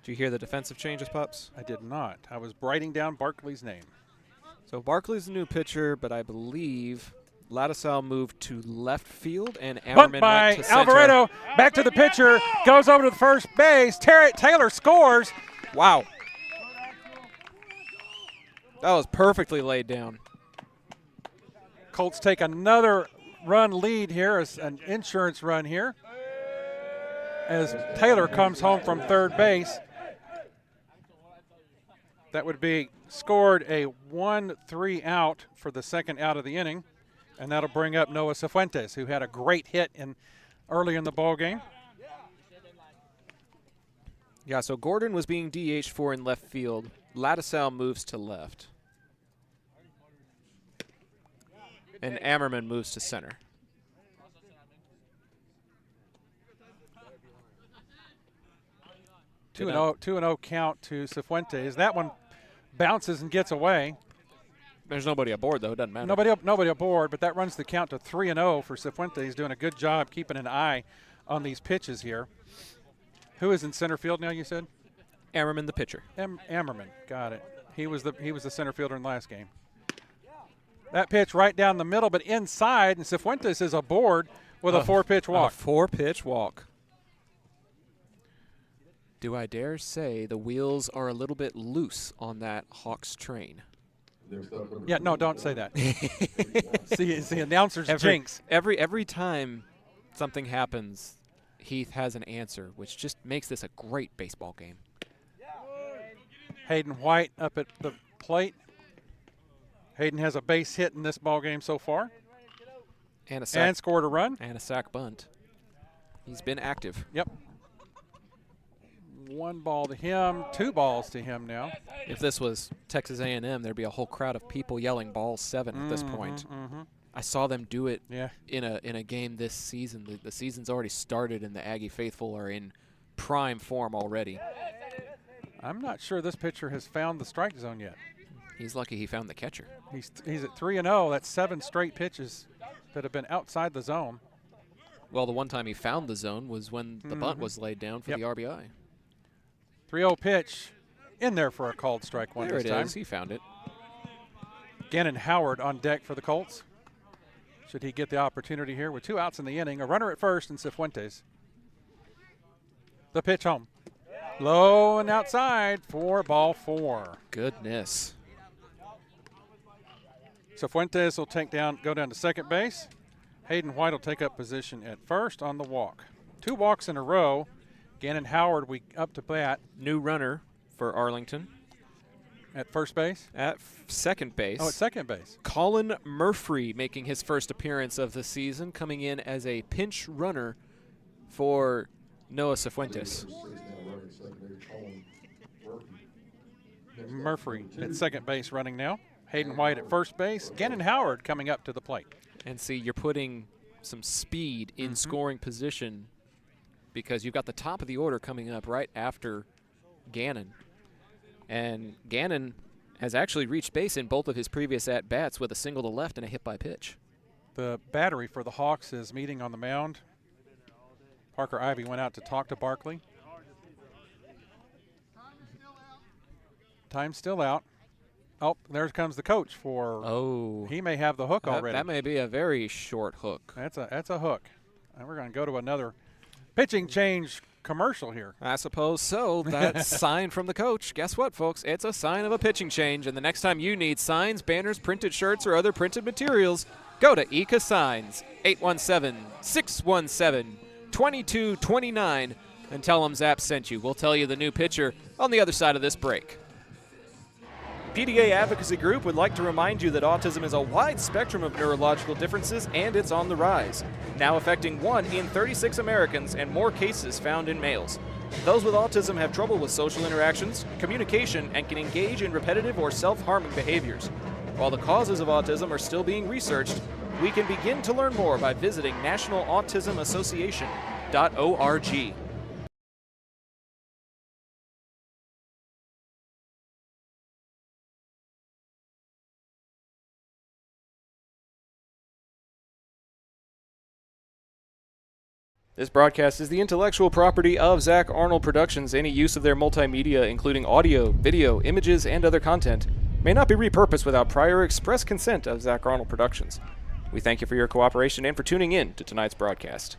Did you hear the defensive changes, Pops? I did not. I was writing down Barkley's name. So Barkley's the new pitcher, but I believe Ladisau moved to left field and Ammerman by went to center. Alvarado, back to the pitcher, goes over to the first base. Taylor scores, Wow. That was perfectly laid down. Colts take another run lead here, as an insurance run here, as Taylor comes home from third base. That would be scored a 1-3 out for the second out of the inning, and that'll bring up Noah Cifuentes, who had a great hit early in the ball game. Yeah, so Gordon was being DH for in left field. Lattisow moves to left. And Ammerman moves to center. Two and 0 count to Cifuentes. That one bounces and gets away. There's nobody aboard, though. It doesn't matter. Nobody aboard, but that runs the count to 3-0 for Cifuentes. He's doing a good job keeping an eye on these pitches here. Who is in center field now, you said? Ammerman, the pitcher. Ammerman, got it. He was the center fielder in the last game. That pitch right down the middle, but inside, and Cifuentes is aboard with a 4-pitch walk. A 4-pitch walk. Do I dare say the wheels are a little bit loose on that Hawks train? Yeah, no, don't say that. see, announcers jinx. Every time something happens, Heath has an answer, which just makes this a great baseball game. Hayden White up at the plate. Hayden has a base hit in this ball game so far. And a sack. And scored a run. And a sack bunt. He's been active. Yep. 1 ball to him, 2 balls to him now. If this was Texas A&M, there'd be a whole crowd of people yelling ball 7 at this point. I saw them do it in a game this season. The season's already started, and the Aggie faithful are in prime form already. I'm not sure this pitcher has found the strike zone yet. He's lucky he found the catcher. He's at 3-0. That's 7 straight pitches that have been outside the zone. Well, the one time he found the zone was when the bunt was laid down for the RBI. 3-0 pitch in there for a called strike one there this time. There it is. He found it. Gannon Howard on deck for the Colts. Should he get the opportunity here with 2 outs in the inning. A runner at first and Cifuentes. The pitch home. Low and outside for ball 4. Goodness. Cifuentes will go down to second base. Hayden White will take up position at first on the walk. 2 walks in a row. Gannon Howard up to bat. New runner for Arlington. At first base? At second base. Oh, at second base. Colin Murphy making his first appearance of the season, coming in as a pinch runner for Noah Cifuentes. Murphy at second base running now. Hayden White at first base. Gannon Howard coming up to the plate. And see, you're putting some speed in scoring position because you've got the top of the order coming up right after Gannon. And Gannon has actually reached base in both of his previous at-bats with a single to left and a hit by pitch. The battery for the Hawks is meeting on the mound. Parker Ivy went out to talk to Barkley. Time's still out. Oh, there comes the coach for. Oh, he may have the hook already. That may be a very short hook. That's a hook. And we're going to go to another pitching change commercial here. I suppose so. That's sign from the coach. Guess what, folks? It's a sign of a pitching change. And the next time you need signs, banners, printed shirts, or other printed materials, go to Ika Signs, 817-617-2229, and tell them Zap sent you. We'll tell you the new pitcher on the other side of this break. PDA Advocacy Group would like to remind you that autism is a wide spectrum of neurological differences and it's on the rise, now affecting 1 in 36 Americans and more cases found in males. Those with autism have trouble with social interactions, communication, and can engage in repetitive or self-harming behaviors. While the causes of autism are still being researched, we can begin to learn more by visiting nationalautismassociation.org. This broadcast is the intellectual property of Zach Arnold Productions. Any use of their multimedia, including audio, video, images, and other content, may not be repurposed without prior express consent of Zach Arnold Productions. We thank you for your cooperation and for tuning in to tonight's broadcast.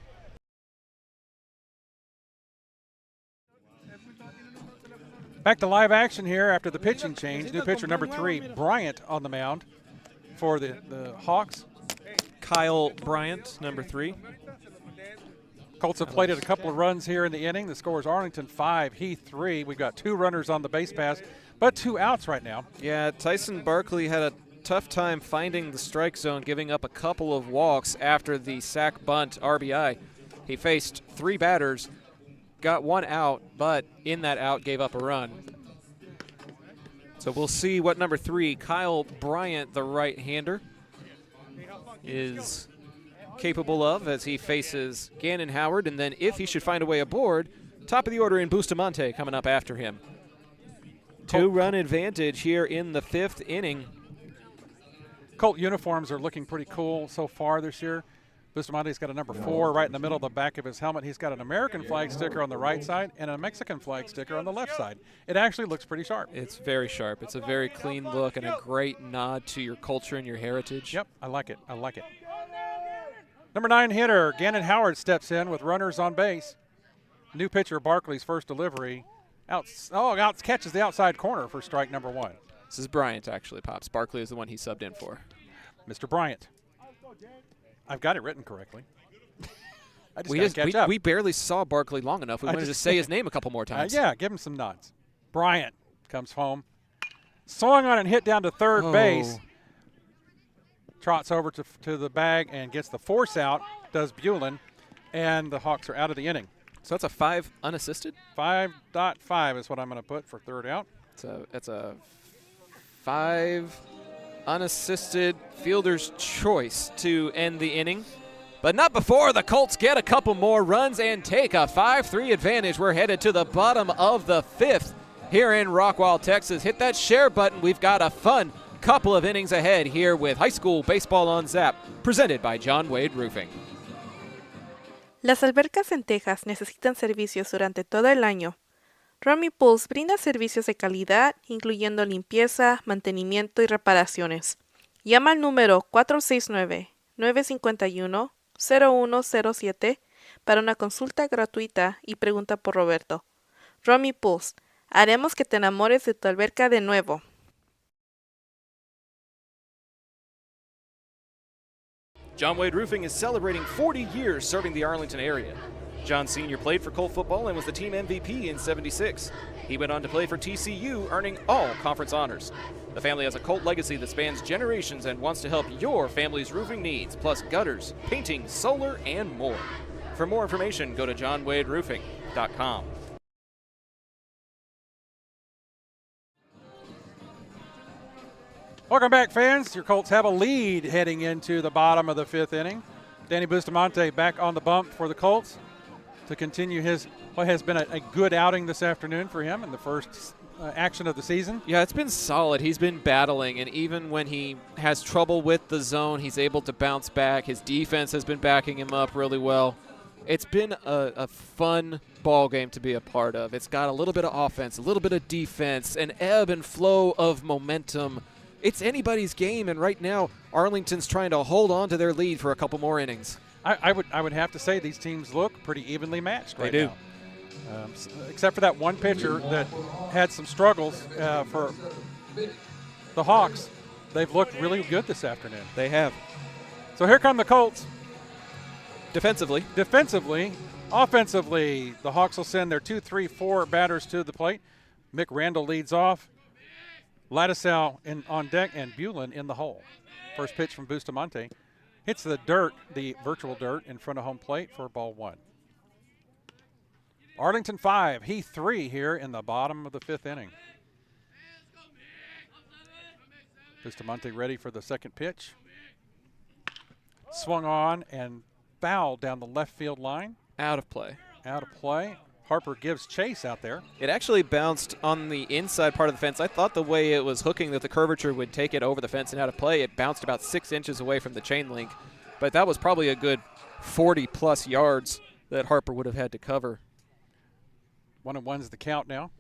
Back to live action here after the pitching change. New pitcher number 3, Bryant, on the mound for the Hawks. Kyle Bryant, number 3. Colts have plated a couple of runs here in the inning. The score is Arlington 5, Heath 3. We've got 2 runners on the base pass, but 2 outs right now. Yeah, Tyson Barkley had a tough time finding the strike zone, giving up a couple of walks after the sack bunt RBI. He faced 3 batters, got 1 out, but in that out gave up a run. So we'll see what number 3, Kyle Bryant, the right-hander, is capable of as he faces Gannon Howard, and then if he should find a way aboard, top of the order in Bustamante coming up after him. 2-run advantage here in the 5th inning. Colt uniforms are looking pretty cool so far this year. Bustamante's got a number 4 right in the middle of the back of his helmet. He's got an American flag sticker on the right side and a Mexican flag sticker on the left side. It actually looks pretty sharp. It's very sharp. It's a very clean look and a great nod to your culture and your heritage. Yep, I like it. I like it. Number 9 hitter, Gannon Howard, steps in with runners on base. New pitcher, Barkley's first delivery. Catches the outside corner for strike number 1. This is Bryant, actually, Pops. Barkley is the one he subbed in for. Mr. Bryant. I've got it written correctly. I just catch up. We barely saw Barkley long enough. We wanted to say his name a couple more times. Yeah, give him some nods. Bryant comes home. Swung on and hit down to third base. Trots over to the bag and gets the force out, does Bulin, and the Hawks are out of the inning. So that's a 5 unassisted? 5.5 is what I'm going to put for third out. So that's a 5 unassisted fielder's choice to end the inning. But not before the Colts get a couple more runs and take a 5-3 advantage. We're headed to the bottom of the 5th here in Rockwall, Texas. Hit that share button. We've got a fun couple of innings ahead here with High School Baseball on Zap, presented by John Wade Roofing. Las albercas en Texas necesitan servicios durante todo el año. Romy Pools brinda servicios de calidad, incluyendo limpieza, mantenimiento y reparaciones. Llama al número 469-951-0107 para una consulta gratuita y pregunta por Roberto. Romy Pools, haremos que te enamores de tu alberca de nuevo. John Wade Roofing is celebrating 40 years serving the Arlington area. John Sr. played for Colt football and was the team MVP in '76. He went on to play for TCU, earning all conference honors. The family has a Colt legacy that spans generations and wants to help your family's roofing needs, plus gutters, painting, solar, and more. For more information, go to johnwaderoofing.com. Welcome back, fans. Your Colts have a lead heading into the bottom of the 5th inning. Danny Bustamante back on the bump for the Colts to continue what has been a good outing this afternoon for him in the first action of the season. Yeah, it's been solid. He's been battling, and even when he has trouble with the zone, he's able to bounce back. His defense has been backing him up really well. It's been a fun ball game to be a part of. It's got a little bit of offense, a little bit of defense, an ebb and flow of momentum. It's anybody's game, and right now Arlington's trying to hold on to their lead for a couple more innings. I would have to say these teams look pretty evenly matched right now. They do. Except for that one pitcher that had some struggles for the Hawks. They've looked really good this afternoon. They have. So here come the Colts. Defensively. Offensively, the Hawks will send their 2, 3, 4 batters to the plate. Mick Randall leads off. Lattisow on deck and Bulin in the hole. First pitch from Bustamante. Hits the dirt, the virtual dirt, in front of home plate for ball 1. Arlington 5, Heath 3 here in the bottom of the 5th inning. Bustamante ready for the second pitch. Swung on and fouled down the left field line. Out of play. Harper gives chase out there. It actually bounced on the inside part of the fence. I thought the way it was hooking that the curvature would take it over the fence and out of play. It bounced about 6 inches away from the chain link. But that was probably a good 40-plus yards that Harper would have had to cover. 1-1's the count now.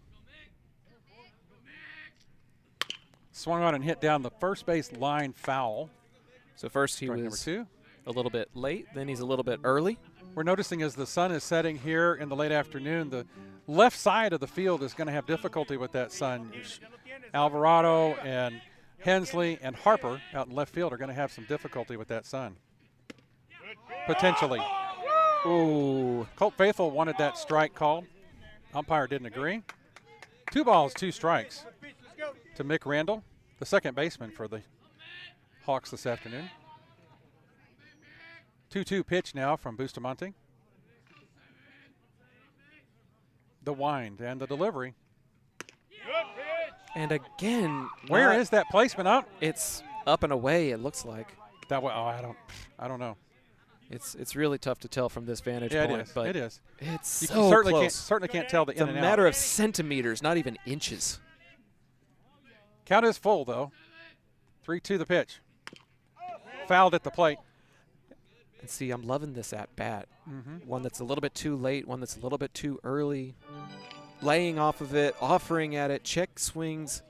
Swung on and hit down the first base line foul. So first he Strike was number 2. a little bit late, then he's a little bit early. We're noticing as the sun is setting here in the late afternoon, the left side of the field is going to have difficulty with that sun. Alvarado and Hensley and Harper out in left field are going to have some difficulty with that sun. Potentially. Ooh. Colt Faithful wanted that strike called. Umpire didn't agree. 2 balls, 2 strikes to Mick Randall, the second baseman for the Hawks this afternoon. 2-2 pitch now from Bustamante. The wind and the delivery. And again, Where is that placement up? It's up and away, it looks like. That way, I don't know. It's really tough to tell from this vantage Yeah, point. it is. But It is. It's You so close. certainly can't tell the It's in a and matter out. of centimeters, not even inches. Count is full though. 3-2 the pitch. Fouled at the plate. And see, I'm loving this at bat. Mm-hmm. One that's a little bit too late, one that's a little bit too early. Laying off of it, offering at it, check swings.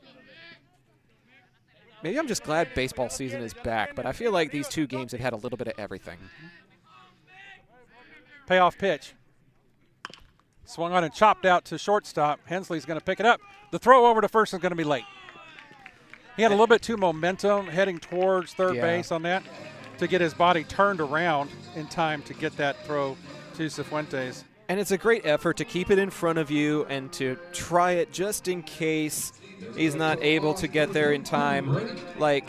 Maybe I'm just glad baseball season is back, but I feel like these 2 games have had a little bit of everything. Payoff pitch. Swung on and chopped out to shortstop. Hensley's going to pick it up. The throw over to first is going to be late. He had a little bit too momentum heading towards third base on that to get his body turned around in time to get that throw to Cifuentes. And it's a great effort to keep it in front of you and to try it just in case he's not able to get there in time. Like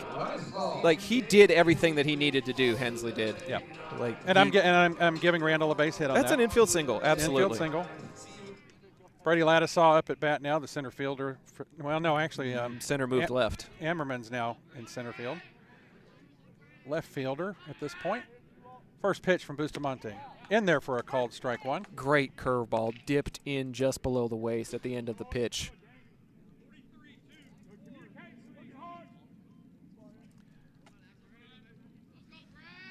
he did everything that he needed to do. Hensley did. Yeah. Like, And I'm giving Randall a base hit on that. that's an infield single. Absolutely. Infield single. Brady Ladisaw up at bat now, the center fielder. Well, no, actually. Center moved left. Ammerman's now in center field. Left fielder at this point. First pitch from Bustamante. In there for a called strike 1. Great curveball, dipped in just below the waist at the end of the pitch.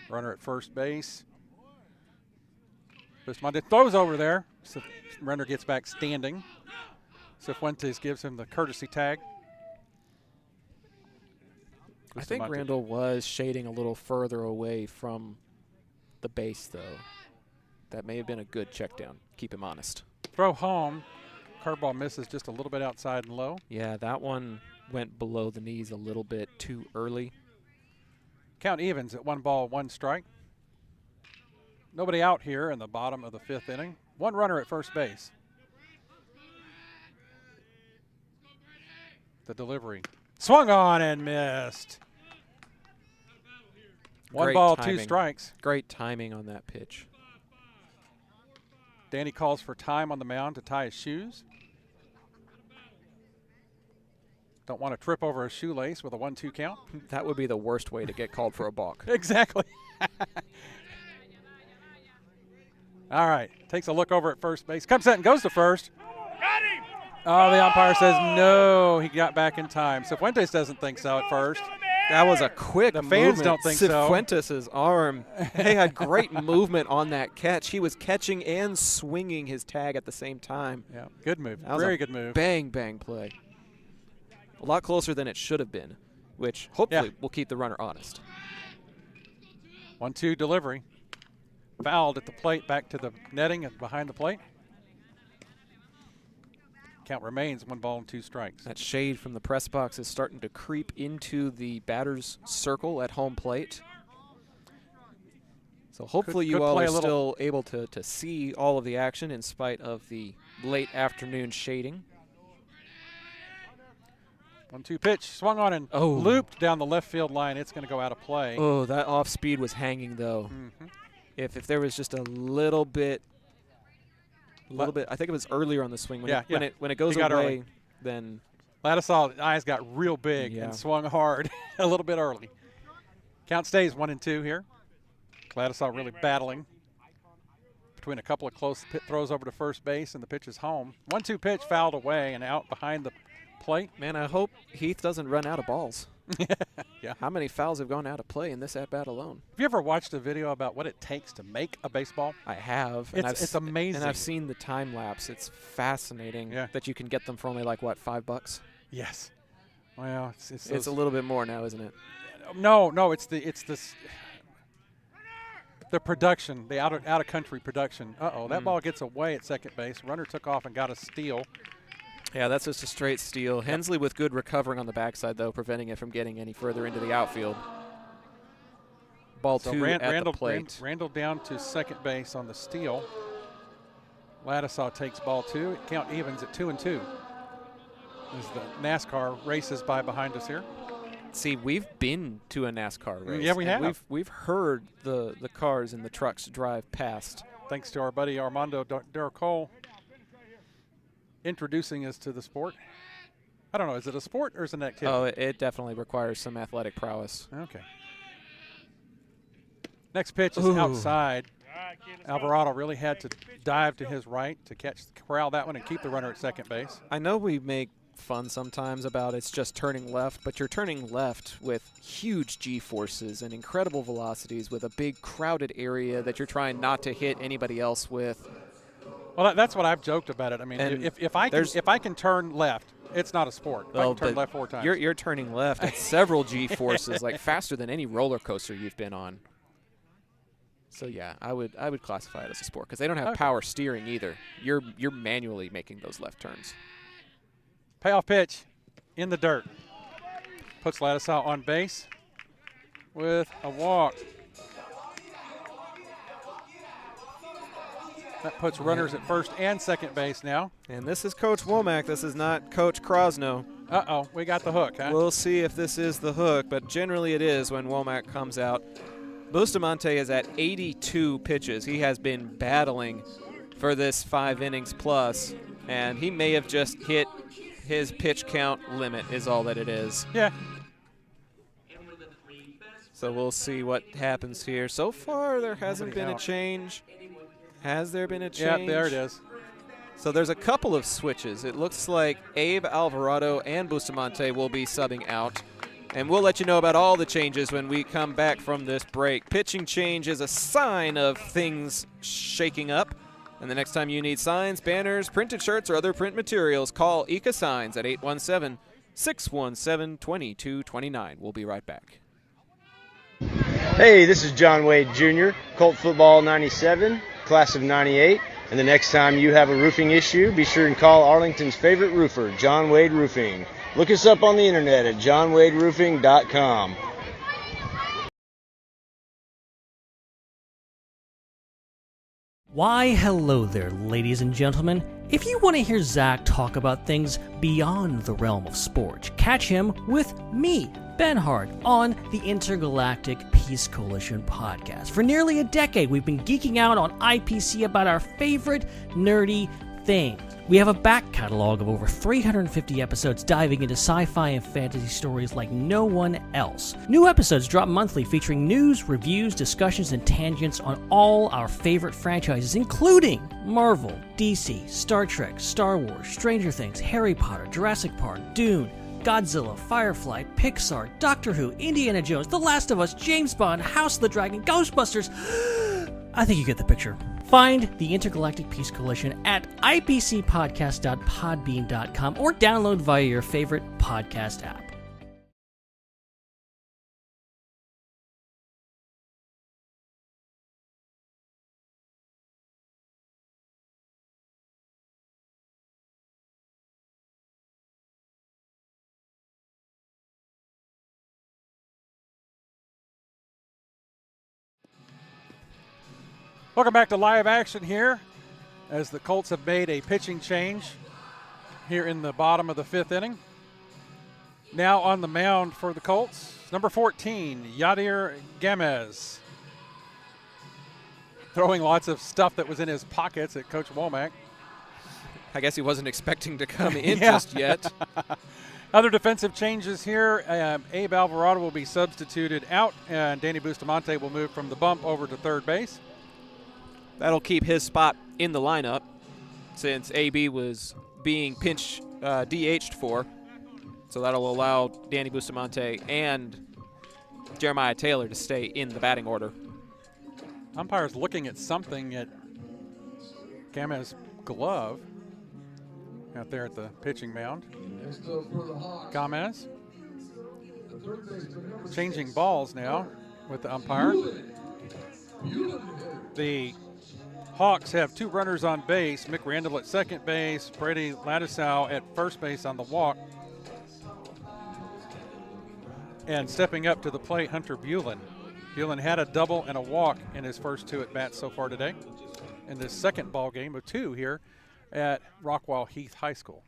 Runner at first base. Bustamante throws over there. Runner gets back standing. Cifuentes gives him the courtesy tag. I think Bustamante. Randall was shading a little further away from the base, though. That may have been a good check down. Keep him honest. Throw home. Curveball misses just a little bit outside and low. Yeah, that one went below the knees a little bit too early. Count evens at 1 ball, 1 strike. Nobody out here in the bottom of the 5th inning. 1 runner at first base. The delivery. Swung on and missed. 1 Great ball, timing. 2 strikes. Great timing on that pitch. Danny calls for time on the mound to tie his shoes. Don't want to trip over a shoelace with a 1-2 count. That would be the worst way to get called for a balk. Exactly. All right. Takes a look over at first base. Comes set and goes to first. Got him! Oh, the umpire says no. He got back in time. Cifuentes doesn't think so at first. That was a quick The fans movement. don't think so. Cifuentes' arm. He had great movement on that catch. He was catching and swinging his tag at the same time. Yeah, good move. That was Very a good move. Bang, bang play. A lot closer than it should have been, which hopefully will keep the runner honest. 1-2 delivery. Fouled at the plate, back to the netting and behind the plate. Count remains 1 ball and 2 strikes. That shade from the press box is starting to creep into the batter's circle at home plate. So hopefully Could you all play are a little- still able to see all of the action in spite of the late afternoon shading. 1-2 pitch, swung on and Oh. looped down the left field line. It's going to go out of play. Oh, that off speed was hanging though. Mhm. If there was just a little bit, I think it was earlier on the swing when when it goes He got away, early. then Ladisaw eyes got real big Yeah. and swung hard a little bit early. Count stays 1-2 here. Ladisaw really battling between a couple of close throws over to first base and the pitch is home. 1-2 pitch fouled away and out behind the plate. man, I hope Heath doesn't run out of balls. Yeah. How many fouls have gone out of play in this at-bat alone? Have you ever watched a video about what it takes to make a baseball? I have. It's amazing. And I've seen the time lapse. It's fascinating Yeah. that you can get them for only like, what, $5? Yes. Well, it's It's a little bit more now, isn't it? no, it's this. the production, the out of country production. That ball gets away at second base. Runner took off and got a steal. Yeah, that's just a straight steal. Hensley with good recovering on the backside, though, preventing it from getting any further into the outfield. Ball So two at the plate. Randall down to second base on the steal. Ladisaw takes ball 2. Count evens at 2-2. As the NASCAR races by behind us here. See, we've been to a NASCAR race. Yeah, we have. We've heard the cars and the trucks drive past. Thanks to our buddy Armando Darcole introducing us to the sport. I don't know, is it a sport or is it an activity? Oh, it definitely requires some athletic prowess. Okay. Next pitch is outside. Alvarado really had to dive to his right to corral that one and keep the runner at second base. I know we make fun sometimes about it's just turning left, but you're turning left with huge G-forces and incredible velocities with a big crowded area that you're trying not to hit anybody else with. Well, that's what I've joked about it. I mean, if I can turn left, it's not a sport. If I can turn left 4 times. You're turning left at several G-forces, like faster than any roller coaster you've been on. So yeah, I would classify it as a sport because they don't have power steering either. You're manually making those left turns. Payoff pitch in the dirt. Puts Ladisaw on base with a walk. That puts runners at first and second base now. And this is Coach Womack. This is not Coach Krosno. We got the hook, huh? We'll see if this is the hook, but generally it is when Womack comes out. Bustamante is at 82 pitches. He has been battling for this 5 innings plus, and he may have just hit his pitch count limit is all that it is. Yeah. So we'll see what happens here. So far, there hasn't been a change. Has there been a change? Yeah, there it is. So there's a couple of switches. It looks like Abe Alvarado and Bustamante will be subbing out. And we'll let you know about all the changes when we come back from this break. Pitching change is a sign of things shaking up. And the next time you need signs, banners, printed shirts, or other print materials, call Ika Signs at 817-617-2229. We'll be right back. Hey, this is John Wade Jr., Colt Football 97, class of 98. And the next time you have a roofing issue, be sure and call Arlington's favorite roofer, John Wade Roofing. Look us up on the internet at johnwaderoofing.com. Why, hello there, ladies and gentlemen. If you want to hear Zach talk about things beyond the realm of sport, catch him with me, Ben Hart, on the Intergalactic Peace Coalition podcast. For nearly a decade, we've been geeking out on IPC about our favorite nerdy things. We have a back catalog of over 350 episodes diving into sci-fi and fantasy stories like no one else. New episodes drop monthly featuring news, reviews, discussions, and tangents on all our favorite franchises, including Marvel, DC, Star Trek, Star Wars, Stranger Things, Harry Potter, Jurassic Park, Dune, Godzilla, Firefly, Pixar, Doctor Who, Indiana Jones, The Last of Us, James Bond, House of the Dragon, Ghostbusters. I think you get the picture. Find the Intergalactic Peace Coalition at ipcpodcast.podbean.com or download via your favorite podcast app. Welcome back to live action here as the Colts have made a pitching change here in the bottom of the 5th inning. Now on the mound for the Colts, number 14, Yadier Gamez. Throwing lots of stuff that was in his pockets at Coach Womack. I guess he wasn't expecting to come in just yet. Other defensive changes here. Abe Alvarado will be substituted out, and Danny Bustamante will move from the bump over to third base. That'll keep his spot in the lineup since AB was being pinch DH'd for. So that'll allow Danny Bustamante and Jeremiah Taylor to stay in the batting order. Umpire's looking at something at Gamez's glove out there at the pitching mound. Gamez changing balls now with the umpire. The Hawks have 2 runners on base. Mick Randall at second base, Brady Ladisau at first base on the walk. And stepping up to the plate, Hunter Bulin. Bulin had a double and a walk in his first 2 at-bats so far today in this second ball game of 2 here at Rockwall Heath High School.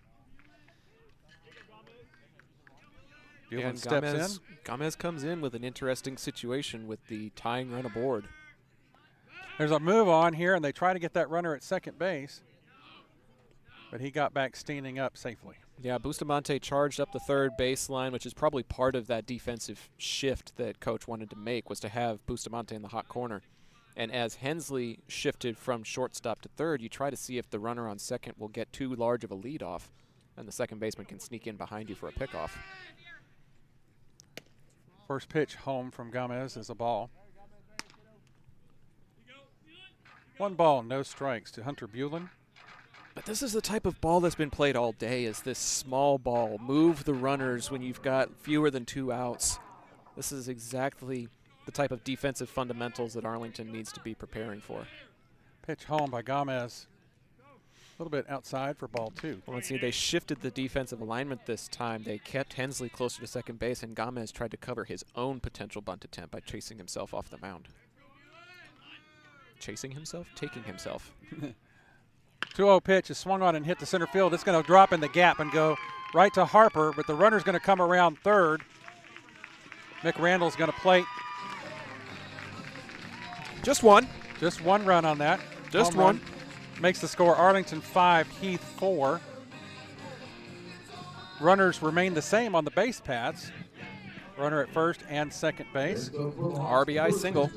Bulin steps in. Gomez comes in with an interesting situation with the tying run aboard. There's a move on here, and they try to get that runner at second base, but he got back standing up safely. Yeah, Bustamante charged up the third baseline, which is probably part of that defensive shift that Coach wanted to make, was to have Bustamante in the hot corner. And as Hensley shifted from shortstop to third, you try to see if the runner on second will get too large of a lead off, and the second baseman can sneak in behind you for a pickoff. First pitch home from Gomez is a ball. 1 ball, no strikes to Hunter Bulin. But this is the type of ball that's been played all day, is this small ball. Move the runners when you've got fewer than 2 outs. This is exactly the type of defensive fundamentals that Arlington needs to be preparing for. Pitch home by Gomez. A little bit outside for ball 2. Well, let's see, they shifted the defensive alignment this time. They kept Hensley closer to second base, and Gomez tried to cover his own potential bunt attempt by chasing himself off the mound. Chasing himself? Taking himself. 2-0 pitch is swung on and hit to center field. It's going to drop in the gap and go right to Harper, but the runner's going to come around third. Mick Randall's going to plate. Just one. Just 1 run on that. Just Home one. run. Makes the score Arlington 5, Heath 4. Runners remain the same on the base paths. Runner at first and second base. RBI single.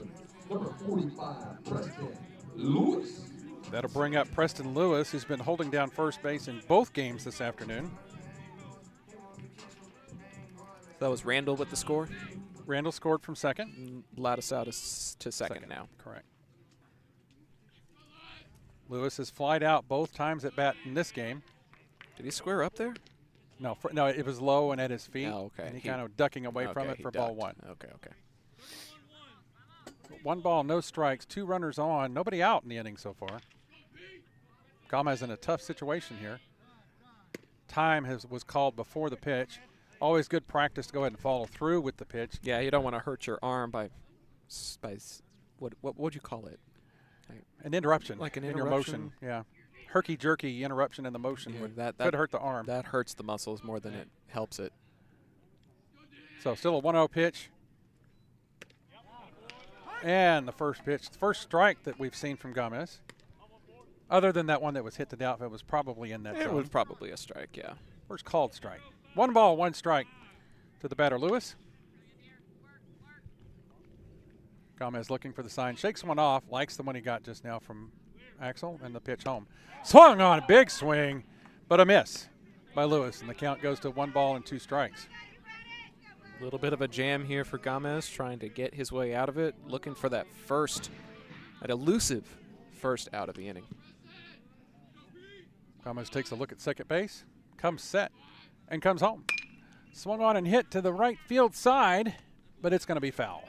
Number 45, Preston Lewis. That'll bring up Preston Lewis, who's been holding down first base in both games this afternoon. That was Randall with the score. Randall scored from second. Ladisau to second now. Correct. Lewis has flied out both times at bat in this game. Did he square up there? No, no, it was low and at his feet. Oh, okay. And he kind of ducking away from it for ball 1. Okay. 1 ball, no strikes, 2 runners on, nobody out in the inning so far. Gomez in a tough situation here. Time was called before the pitch. Always good practice to go ahead and follow through with the pitch. Yeah, you don't want to hurt your arm by what would you call it? An interruption. Like an in interruption? your motion. Yeah. Herky-jerky interruption in the motion could hurt the arm. That hurts the muscles more than it helps it. So still a 1-0 pitch. And the first pitch, the first strike that we've seen from Gomez. Other than that one that was hit to the outfield, was probably in that zone. It was probably a strike, yeah. First called strike. 1 ball, 1 strike to the batter, Lewis. Gomez looking for the sign, shakes one off, likes the one he got just now from Axel, and the pitch home. Swung on, big swing, but a miss by Lewis, and the count goes to 1 ball and 2 strikes. A little bit of a jam here for Gomez, trying to get his way out of it, looking for that elusive first out of the inning. Gomez takes a look at second base, comes set, and comes home. Swung on and hit to the right field side, but it's going to be foul.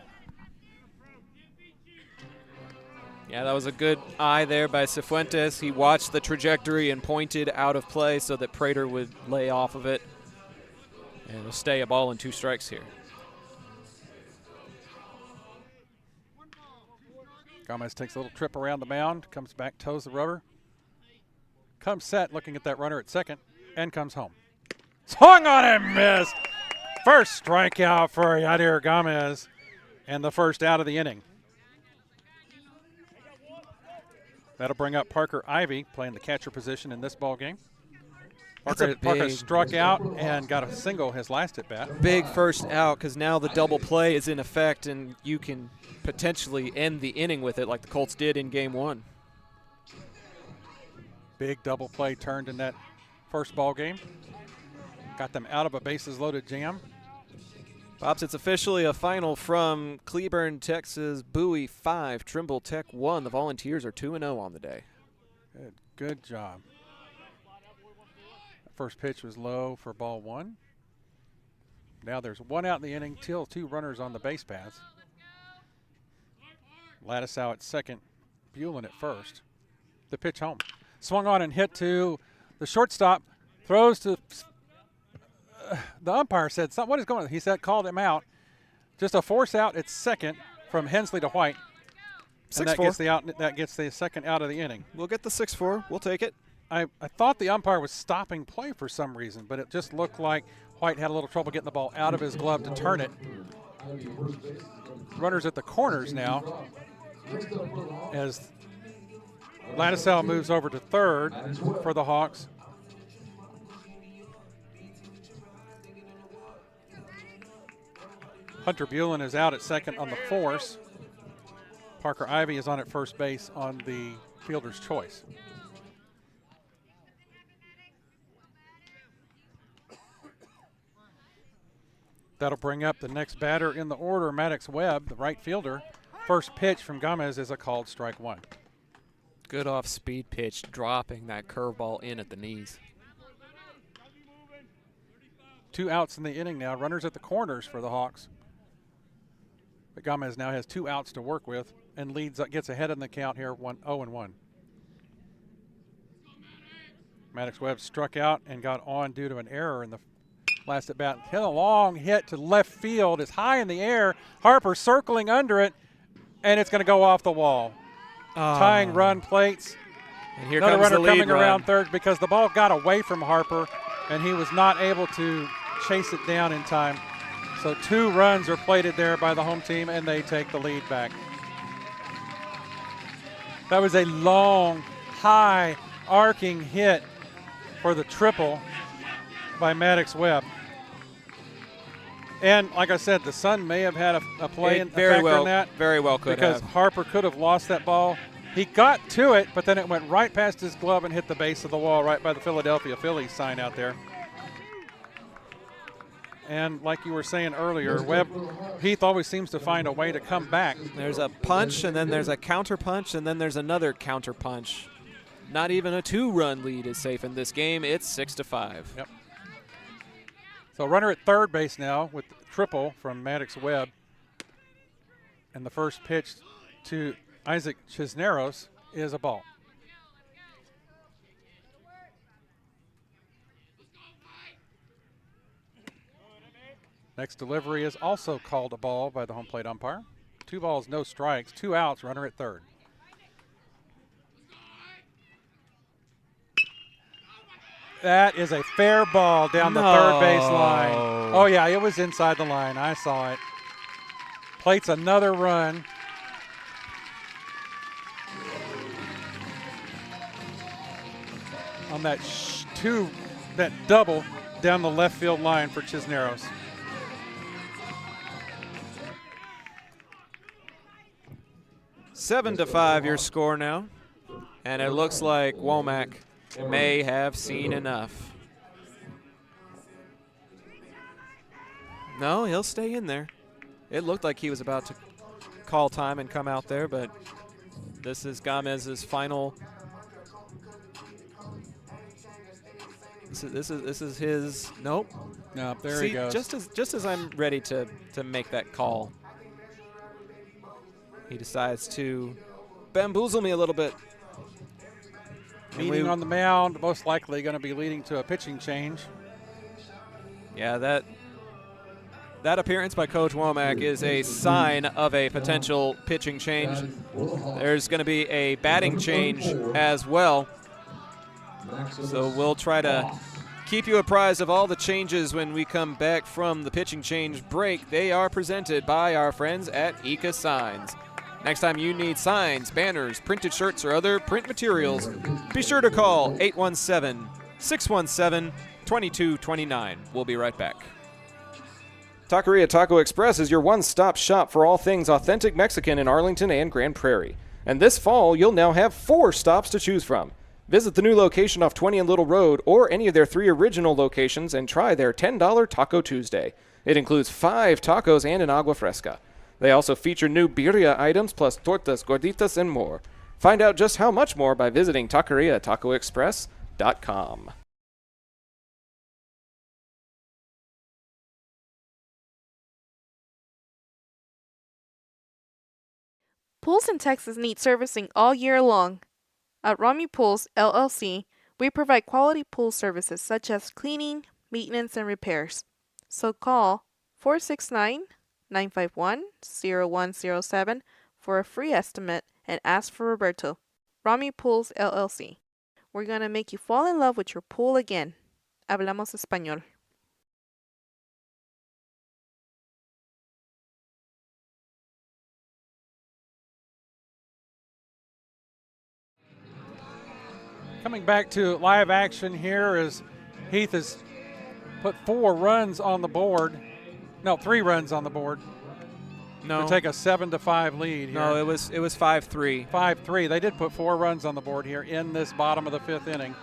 Yeah, that was a good eye there by Cifuentes. He watched the trajectory and pointed out of play so that Prater would lay off of it. And it'll stay a ball and 2 strikes here. Gomez takes a little trip around the mound, comes back, toes the rubber. Comes set, looking at that runner at second, and comes home. Swung on and missed. First strikeout for Yadier Gomez, and the first out of the inning. That'll bring up Parker Ivy, playing the catcher position in this ball game. Parker struck out and got a single his last at bat. Big first out, because now the double play is in effect, and you can potentially end the inning with it like the Colts did in game 1. Big double play turned in that first ball game. Got them out of a bases loaded jam. Pops, it's officially a final from Cleburne, Texas. Bowie 5, Trimble Tech 1. The Volunteers are 2-0 on the day. Good job. First pitch was low for ball 1. Now there's 1 out in the inning, till 2 runners on the base paths. Ladisow at second, Bulin at first. The pitch home. Swung on and hit to the shortstop. Throws to the umpire said, what is going on? He said, called him out. Just a force out at second from Hensley to White. And that gets the second out of the inning. We'll get the 6-4. We'll take it. I thought the umpire was stopping play for some reason, but it just looked like White had a little trouble getting the ball out of his glove to turn it. Runners at the corners now as Ladisow moves over to third for the Hawks. Hunter Bulin is out at second on the force. Parker Ivy is on at first base on the fielder's choice. That'll bring up the next batter in the order, Maddox Webb, the right fielder. First pitch from Gomez is a called strike one. Good off-speed pitch, dropping that curveball in at the knees. 2 outs in the inning now. Runners at the corners for the Hawks. But Gomez now has 2 outs to work with and gets ahead in the count here, 0-1. Maddox Webb struck out and got on due to an error in the last at bat. Hit a long hit to left field. It's high in the air. Harper circling under it, and it's going to go off the wall. Tying run plates. And here another comes runner the lead coming around third because the ball got away from Harper, and he was not able to chase it down in time. So 2 runs are plated there by the home team, and they take the lead back. That was a long, high, arcing hit for the triple by Maddox Webb. And like I said, the sun may have had a play in that. Very well could because have. Harper could have lost that ball. He got to it, but then it went right past his glove and hit the base of the wall right by the Philadelphia Phillies sign out there. And like you were saying earlier, Heath always seems to find a way to come back. There's a punch, and then there's a counter punch, and then there's another counter punch. Not even a 2-run lead is safe in this game. It's 6-5. Yep. So runner at third base now with the triple from Maddox Webb. And the first pitch to Isaac Cisneros is a ball. Next delivery is also called a ball by the home plate umpire. 2 balls, no strikes, 2 outs, runner at third. That is a fair ball down the third base line. Oh, yeah, it was inside the line. I saw it. Plates another run. On that that double down the left field line for Cisneros. Seven to 5 your score now. And it looks like Womack may have seen enough. No, he'll stay in there. It looked like he was about to call time and come out there, but this is Gomez's final. This is his. Nope. No, there he goes. Just as I'm ready to make that call, he decides to bamboozle me a little bit. Meeting on the mound, most likely going to be leading to a pitching change. Yeah, that appearance by Coach Womack is a sign of a potential pitching change. There's going to be a batting change as well. So we'll try to keep you apprised of all the changes when we come back from the pitching change break. They are presented by our friends at Ika Signs. Next time you need signs, banners, printed shirts, or other print materials, be sure to call 817-617-2229. We'll be right back. Taqueria Taco Express is your one-stop shop for all things authentic Mexican in Arlington and Grand Prairie. And this fall, you'll now have 4 stops to choose from. Visit the new location off 20 and Little Road or any of their 3 original locations and try their $10 Taco Tuesday. It includes 5 tacos and an agua fresca. They also feature new birria items plus tortas, gorditas, and more. Find out just how much more by visiting taqueriatacoexpress.com. Pools in Texas need servicing all year long. At Romy Pools, LLC, we provide quality pool services such as cleaning, maintenance, and repairs. So call 469-951-0107 for a free estimate and ask for Roberto. Romy Pools, LLC. We're going to make you fall in love with your pool again. Hablamos español. Coming back to live action here as Heath has put 4 runs on the board. No, 3 runs on the board. No. To take a 7-5 lead here. No, it was 5-3. 5-3. They did put 4 runs on the board here in this bottom of the 5th inning.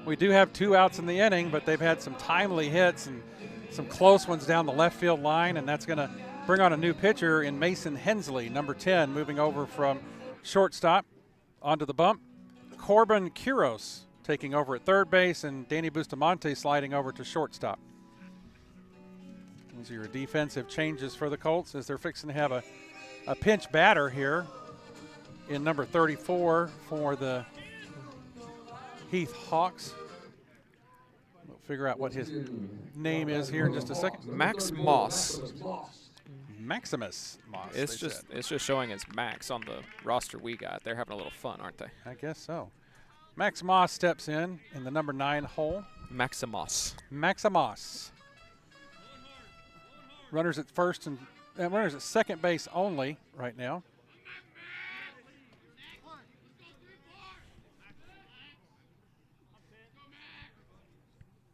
We do have 2 outs in the inning, but they've had some timely hits and some close ones down the left field line, and that's going to bring on a new pitcher in Mason Hensley, number 10, moving over from shortstop onto the bump. Corbin Quiros taking over at third base, and Danny Bustamante sliding over to shortstop. These are your defensive changes for the Colts as they're fixing to have a pinch batter here in number 34 for the Heath Hawks. We'll figure out what his name is here in just a second. Max Moss. Maximus Moss. It's just showing as Max on the roster we got. They're having a little fun, aren't they? I guess so. Max Moss steps in the number 9 hole. Maximus. Maximus. Runners at first and runners at second base only right now.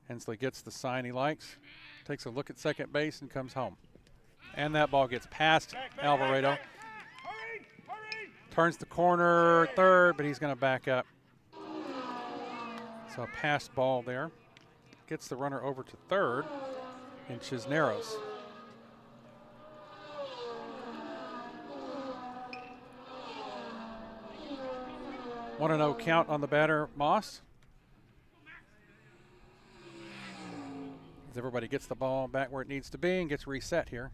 Hensley gets the sign he likes, takes a look at second base and comes home. And that ball gets past Alvarado. Turns the corner third, but he's going to back up. So a pass ball there. Gets the runner over to third in Cisneros. One and 0 count on the batter, Moss. As everybody gets the ball back where it needs to be and gets reset here.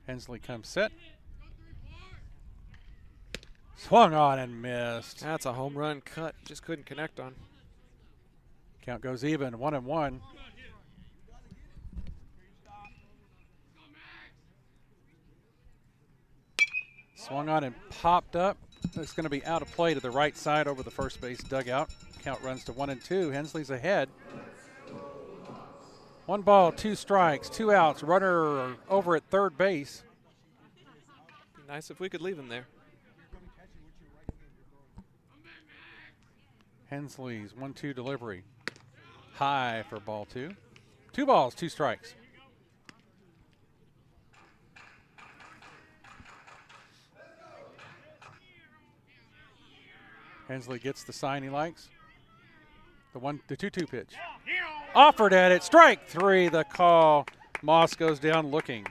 Hensley comes set. Swung on and missed. That's a home run cut. Just couldn't connect on. Count goes even, 1-1. Swung on and popped up. It's going to be out of play to the right side over the first base dugout. Count runs to 1-2. Hensley's ahead. 1 ball, 2 strikes, 2 outs. Runner over at third base. Be nice if we could leave him there. Hensley's 1-2 delivery. High for ball 2. 2 balls, 2 strikes. Hensley gets the sign he likes. The 2-2 pitch. Offered at it. Strike 3, the call. Moss goes down looking.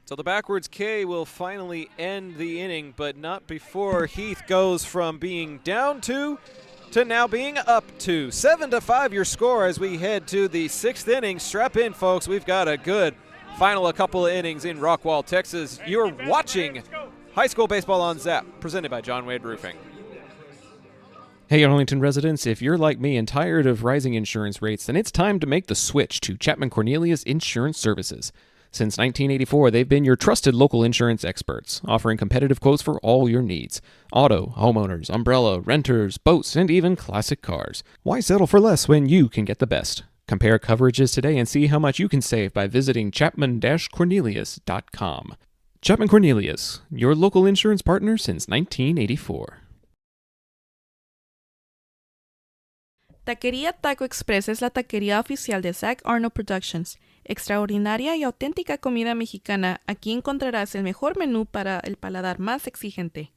So the backwards K will finally end the inning, but not before Heath goes from being down 2 to now being up 2. 7-5 your score as we head to the 6th inning. Strap in, folks. We've got a good final couple of innings in Rockwall, Texas. You're watching High School Baseball on Zap, presented by John Wade Roofing. Hey Arlington residents, if you're like me and tired of rising insurance rates, then it's time to make the switch to Chapman Cornelius Insurance Services. Since 1984, they've been your trusted local insurance experts, offering competitive quotes for all your needs. Auto, homeowners, umbrella, renters, boats, and even classic cars. Why settle for less when you can get the best? Compare coverages today and see how much you can save by visiting chapman-cornelius.com. Chapman Cornelius, your local insurance partner since 1984. Taquería Taco Express es la taquería oficial de Zach Arnold Productions. Extraordinaria y auténtica comida mexicana. Aquí encontrarás el mejor menú para el paladar más exigente.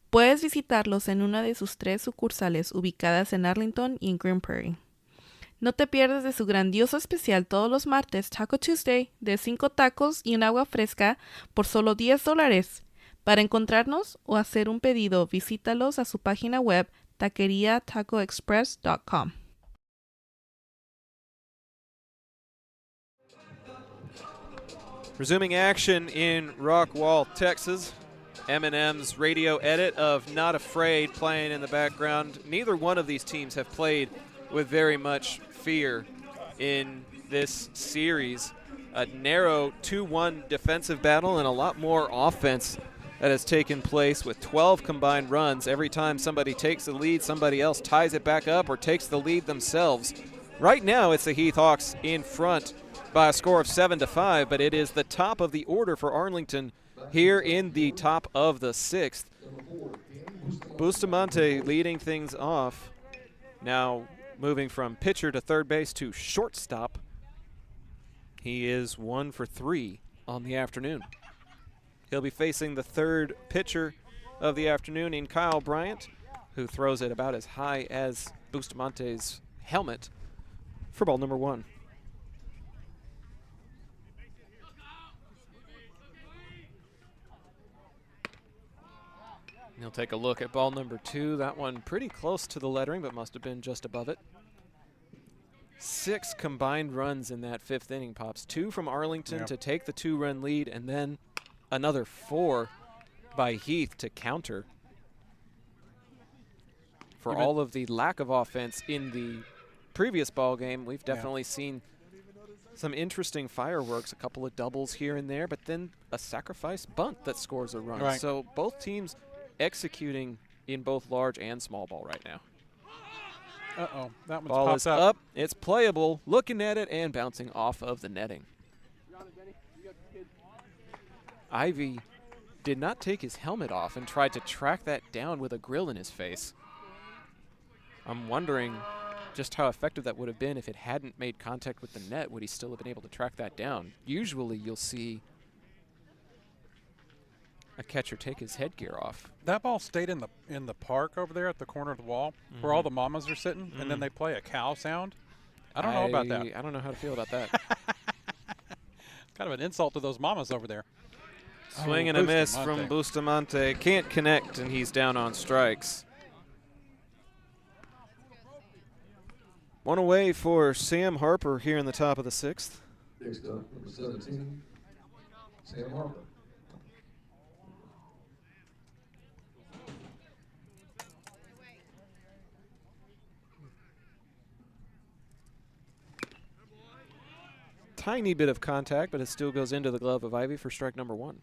Puedes visitarlos en una de sus 3 sucursales ubicadas en Arlington y en Grand Prairie. No te pierdas de su grandioso especial todos los martes, Taco Tuesday, de 5 tacos y un agua fresca por solo $10. Para encontrarnos o hacer un pedido, visítalos a su página web taqueriatacoexpress.com. Resuming action in Rockwall, Texas. Eminem's radio edit of Not Afraid playing in the background. Neither one of these teams have played with very much fear in this series. A narrow 2-1 defensive battle and a lot more offense that has taken place with 12 combined runs. Every time somebody takes the lead, somebody else ties it back up or takes the lead themselves. Right now, it's the Heath Hawks in front by a score of 7-5, but it is the top of the order for Arlington here in the top of the 6th. Bustamante leading things off. Now moving from pitcher to third base to shortstop. He is 1 for 3 on the afternoon. He'll be facing the third pitcher of the afternoon in Kyle Bryant, who throws it about as high as Bustamante's helmet for ball number 1. He'll take a look at ball number 2. That one pretty close to the lettering, but must have been just above it. 6 combined runs in that 5th inning, Pops. 2 from Arlington to take the 2-run lead, and then another 4 by Heath to counter. For all of the lack of offense in the previous ball game, we've definitely seen some interesting fireworks, a couple of doubles here and there, but then a sacrifice bunt that scores a run. Right. So both teams executing in both large and small ball right now. Uh-oh, that one's Ball popped is up. up. It's playable. Looking at it and bouncing off of the netting. Ivy did not take his helmet off and tried to track that down with a grill in his face. I'm wondering just how effective that would have been if it hadn't made contact with the net. Would he still have been able to track that down? Usually you'll see a catcher take his headgear off. That ball stayed in the park over there at the corner of the wall where all the mamas are sitting, and then they play a cow sound. I don't know about that. I don't know how to feel about that. Kind of an insult to those mamas over there. Swing and a miss from Bustamante. Can't connect, and he's down on strikes. One away for Sam Harper here in the top of the 6th. Next up, number 17, Sam Harper. Tiny bit of contact, but it still goes into the glove of Ivy for strike number 1.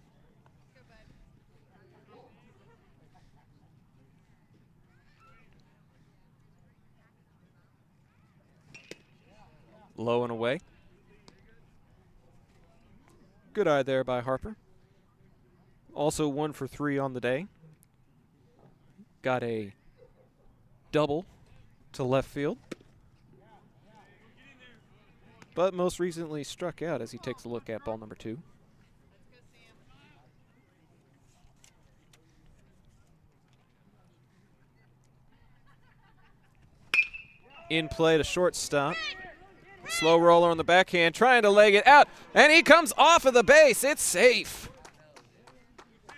Low and away. Good eye there by Harper. Also 1 for 3 on the day. Got a double to left field. But most recently struck out as he takes a look at ball number 2. In play to shortstop. Slow roller on the backhand, trying to leg it out, and he comes off of the base. It's safe.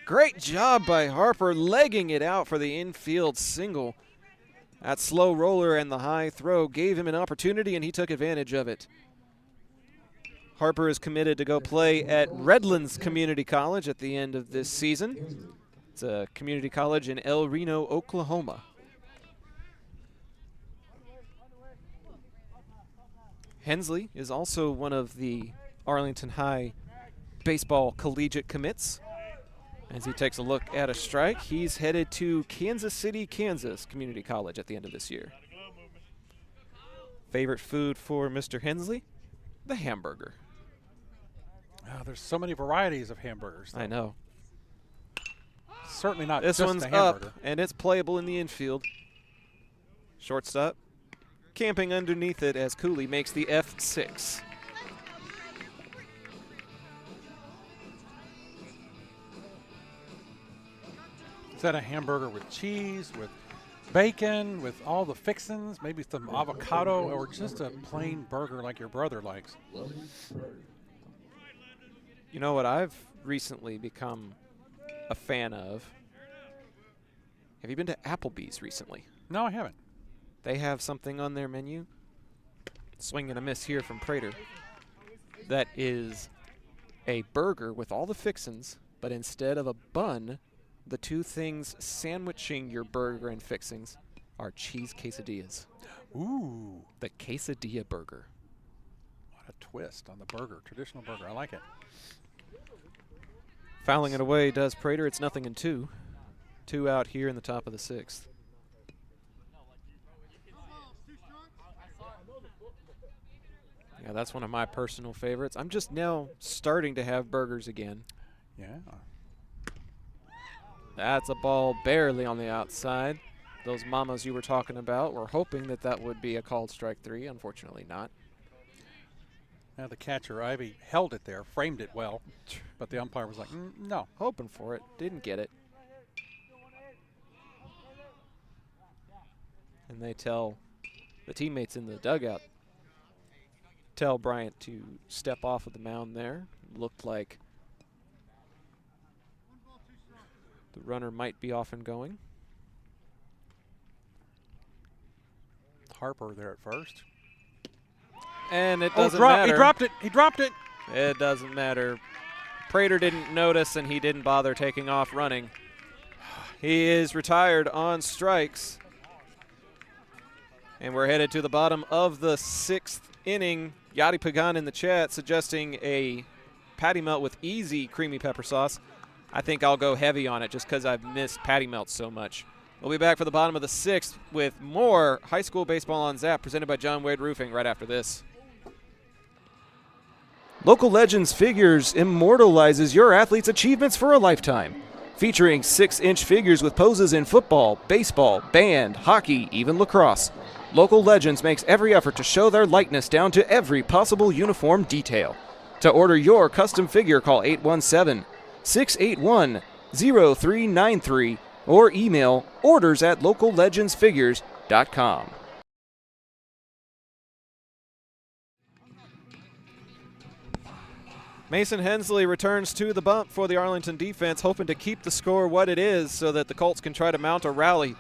Great job by Harper legging it out for the infield single. That slow roller and the high throw gave him an opportunity, and he took advantage of it. Harper is committed to go play at Redlands Community College at the end of this season. It's a community college in El Reno, Oklahoma. Hensley is also one of the Arlington High baseball collegiate commits. As he takes a look at a strike, he's headed to Kansas City, Kansas Community College at the end of this year. Favorite food for Mr. Hensley? The hamburger. Oh, there's so many varieties of hamburgers, though. I know. Certainly not This just one's the hamburger. up, and it's playable in the infield. Shortstop camping underneath it as Cooley makes the F6. Is that a hamburger with cheese, with bacon, with all the fixings, maybe some avocado, or just a plain burger like your brother likes? You know what I've recently become a fan of? Have you been to Applebee's recently? No, I haven't. They have something on their menu. Swing and a miss here from Prater. That is a burger with all the fixins, but instead of a bun, the two things sandwiching your burger and fixings are cheese quesadillas. Ooh. The quesadilla burger. What a twist on the burger. Traditional burger. I like it. Fouling it away does Prater. It's 0-2. 2 out here in the top of the 6th. Yeah, that's one of my personal favorites. I'm just now starting to have burgers again. Yeah. That's a ball barely on the outside. Those mamas you were talking about were hoping that that would be a called strike 3. Unfortunately not. Now the catcher, Ivy, held it there, framed it well, but the umpire was like, no. Hoping for it. Didn't get it. And they tell the teammates in the dugout, tell Bryant to step off of the mound there. Looked like the runner might be off and going. Harper there at first. And it doesn't matter. matter. He dropped it. He dropped it. It doesn't matter. Prater didn't notice, and he didn't bother taking off running. He is retired on strikes. And we're headed to the bottom of the 6th inning. Yadi Pagan in the chat suggesting a patty melt with easy creamy pepper sauce. I think I'll go heavy on it just because I've missed patty melts so much. We'll be back for the bottom of the 6th with more high school baseball on Zap presented by John Wade Roofing right after this. Local Legends Figures immortalizes your athlete's achievements for a lifetime. Featuring 6-inch figures with poses in football, baseball, band, hockey, even lacrosse. Local Legends makes every effort to show their likeness down to every possible uniform detail. To order your custom figure, call 817-681-0393 or email orders@locallegendsfigures.com. Mason Hensley returns to the bump for the Arlington defense, hoping to keep the score what it is so that the Colts can try to mount a rally.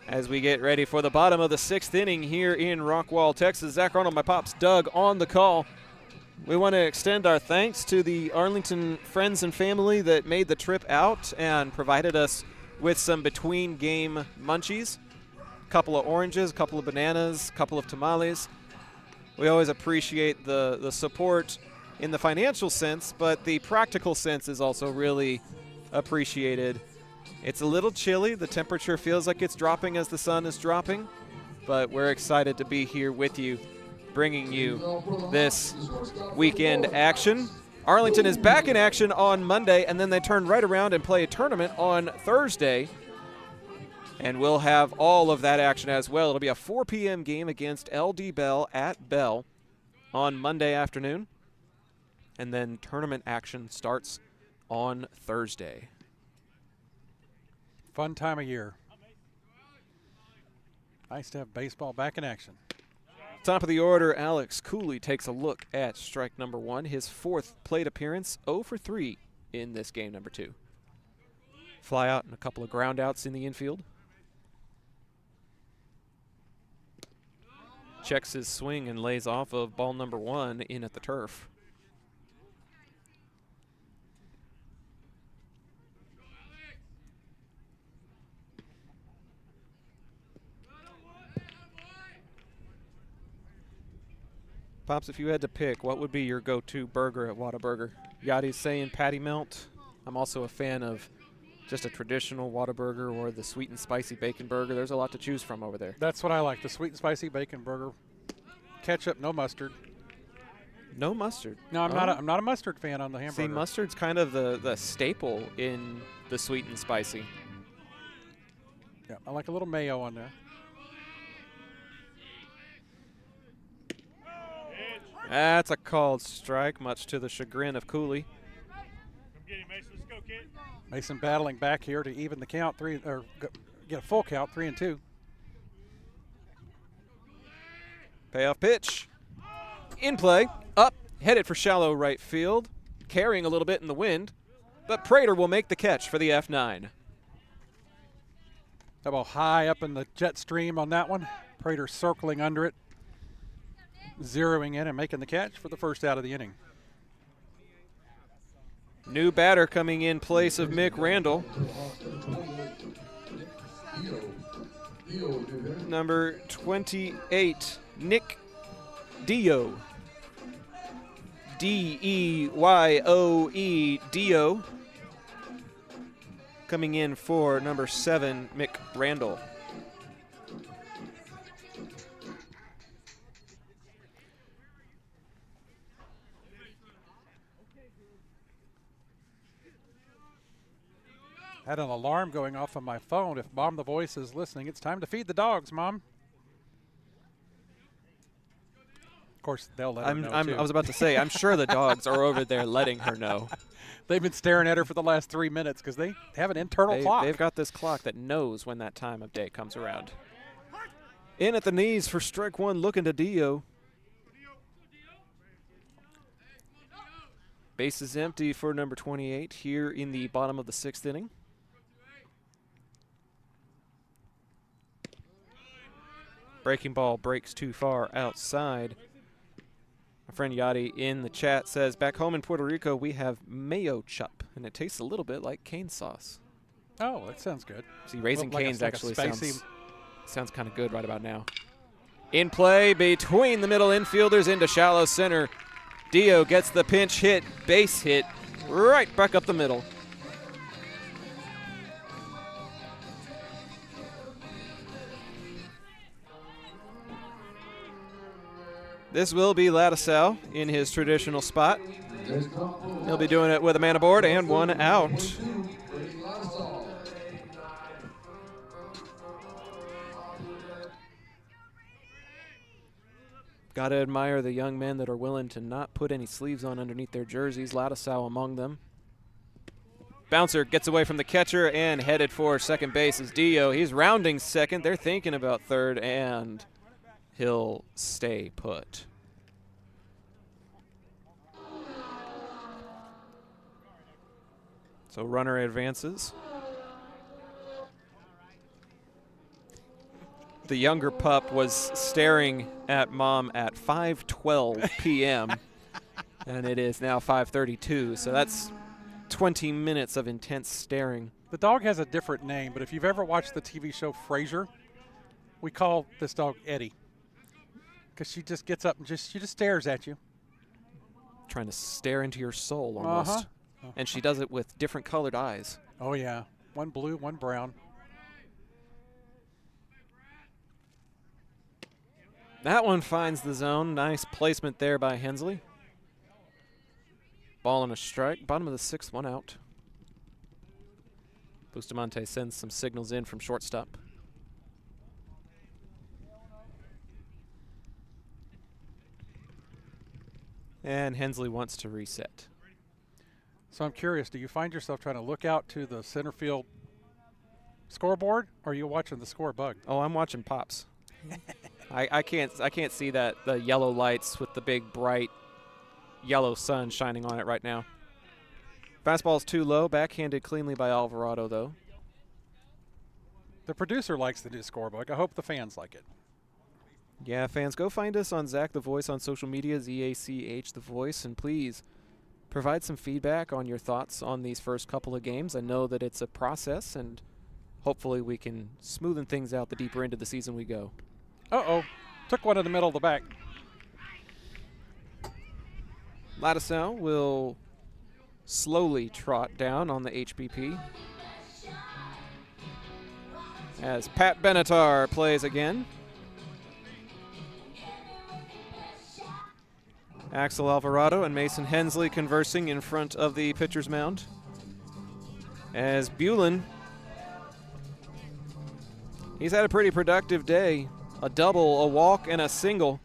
As we get ready for the bottom of the 6th inning here in Rockwall, Texas. Zach Arnold, my pops, Doug on the call. We want to extend our thanks to the Arlington friends and family that made the trip out and provided us with some between-game munchies. A couple of oranges, a couple of bananas, a couple of tamales. We always appreciate the support in the financial sense, but the practical sense is also really appreciated. It's a little chilly. The temperature feels like it's dropping as the sun is dropping, but we're excited to be here with you, bringing you this weekend action. Arlington is back in action on Monday, and then they turn right around and play a tournament on Thursday, and we'll have all of that action as well. It'll be a 4 p.m. game against LD Bell at Bell on Monday afternoon, and then tournament action starts on Thursday. Fun time of year. Nice to have baseball back in action. Top of the order, Alex Cooley takes a look at strike number 1, his 4th plate appearance, 0 for 3 in this game number 2. Fly out and a couple of ground outs in the infield. Checks his swing and lays off of ball number 1 in at the turf. Pops, if you had to pick, what would be your go-to burger at Whataburger? Yadi's saying patty melt. I'm also a fan of just a traditional Whataburger or the sweet and spicy bacon burger. There's a lot to choose from over there. That's what I like, the sweet and spicy bacon burger. Ketchup, no mustard. No mustard? No, I'm not a mustard fan on the hamburger. See, mustard's kind of the staple in the sweet and spicy. Yeah, I like a little mayo on there. That's a called strike, much to the chagrin of Cooley. Come get him, Mason. Let's go, kid. Mason battling back here to even the count, get a full count, 3-2. Payoff pitch. In play, up, headed for shallow right field, carrying a little bit in the wind, but Prater will make the catch for the F9. That ball high up in the jet stream on that one. Prater circling under it, zeroing in and making the catch for the first out of the inning. New batter coming in place of Mick Randall. Number 28, Nick Dio. D-E-Y-O-E, Dio. Coming in for number 7, Mick Randall. Had an alarm going off on my phone. If Mom the Voice is listening, it's time to feed the dogs, Mom. Of course, they'll let her know, too. I was about to say, I'm sure the dogs are over there letting her know. They've been staring at her for the last 3 minutes because they have an internal clock. They've got this clock that knows when that time of day comes around. In at the knees for strike one, looking to Dio. Base is empty for number 28 here in the bottom of the 6th inning. Breaking ball breaks too far outside. My friend Yachty in the chat says, back home in Puerto Rico, we have mayo chup, and it tastes a little bit like cane sauce. Oh, that sounds good. See, Raising Like Cane's like actually spicy. sounds kind of good right about now. In play between the middle infielders into shallow center. Dio gets the pinch hit, base hit, right back up the middle. This will be Lattisow in his traditional spot. He'll be doing it with a man aboard and one out. Gotta admire the young men that are willing to not put any sleeves on underneath their jerseys. Lattisow among them. Bouncer gets away from the catcher and headed for second base is Dio. He's rounding second. They're thinking about third, and he'll stay put. So runner advances. The younger pup was staring at Mom at 5:12 p.m. and it is now 5:32, so that's 20 minutes of intense staring. The dog has a different name, but if you've ever watched the TV show Frasier, we call this dog Eddie because she just gets up and she just stares at you. Trying to stare into your soul almost. And she does it with different colored eyes. Oh, yeah. One blue, one brown. That one finds the zone. Nice placement there by Hensley. Ball and a strike. Bottom of the 6th, one out. Bustamante sends some signals in from shortstop. And Hensley wants to reset. So I'm curious, do you find yourself trying to look out to the center field scoreboard, or are you watching the score bug? Oh, I'm watching Pops. I can't see that, the yellow lights with the big bright yellow sun shining on it right now. Fastball's too low, backhanded cleanly by Alvarado though. The producer likes the new score bug. I hope the fans like it. Yeah, fans, go find us on Zach the Voice on social media, ZACH the Voice, and please provide some feedback on your thoughts on these first couple of games. I know that it's a process, and hopefully we can smoothen things out the deeper into the season we go. Uh-oh. Took one in the middle of the back. Lattisow will slowly trot down on the HBP as Pat Benatar plays again. Axel Alvarado and Mason Hensley conversing in front of the pitcher's mound. As Bulin, he's had a pretty productive day. A double, a walk, and a single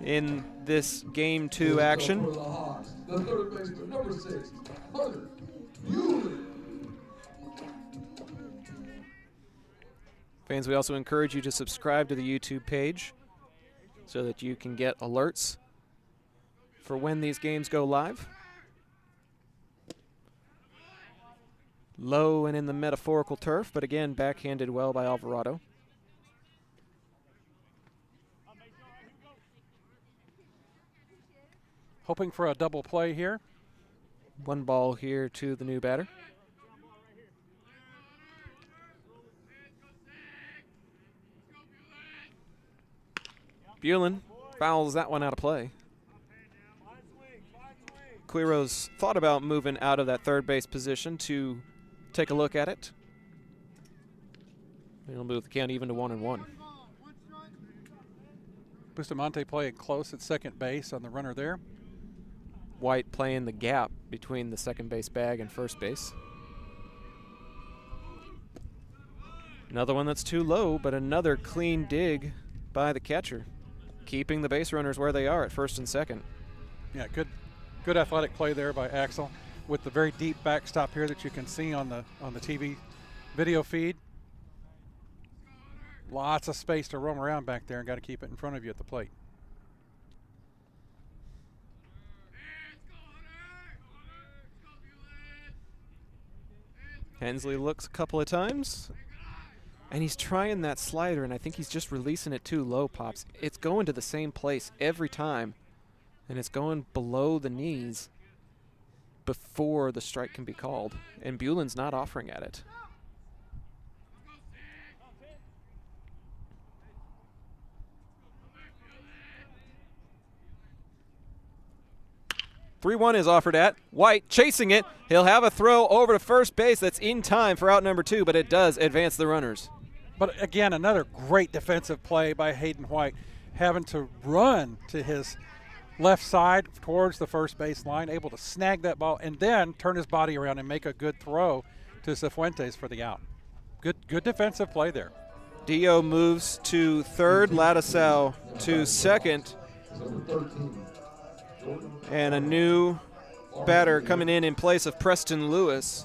in this Game 2 action. The third baseman, number 6, Hunter. Fans, we also encourage you to subscribe to the YouTube page so that you can get alerts for when these games go live. Low and in the metaphorical turf, but again, backhanded well by Alvarado. Hoping for a double play here. One ball here to the new batter. Bulin fouls that one out of play. Quiros thought about moving out of that third base position to take a look at it. It'll move the count even to 1-1. Bustamante playing close at second base on the runner there. White playing the gap between the second base bag and first base. Another one that's too low, but another clean dig by the catcher, keeping the base runners where they are at first and second. Yeah, good athletic play there by Axel with the very deep backstop here that you can see on the TV video feed. Lots of space to roam around back there, and got to keep it in front of you at the plate. Hensley looks a couple of times, and he's trying that slider, and I think he's just releasing it too low, Pops. It's going to the same place every time, and it's going below the knees before the strike can be called, and Bulin's not offering at it. 3-1 is offered at. White chasing it. He'll have a throw over to first base that's in time for out number 2, but it does advance the runners. But again, another great defensive play by Hayden White, having to run to his left side towards the first base line, able to snag that ball and then turn his body around and make a good throw to Cifuentes for the out. Good defensive play there. Dio moves to third, Ladisau to second. And a new batter coming in place of Preston Lewis.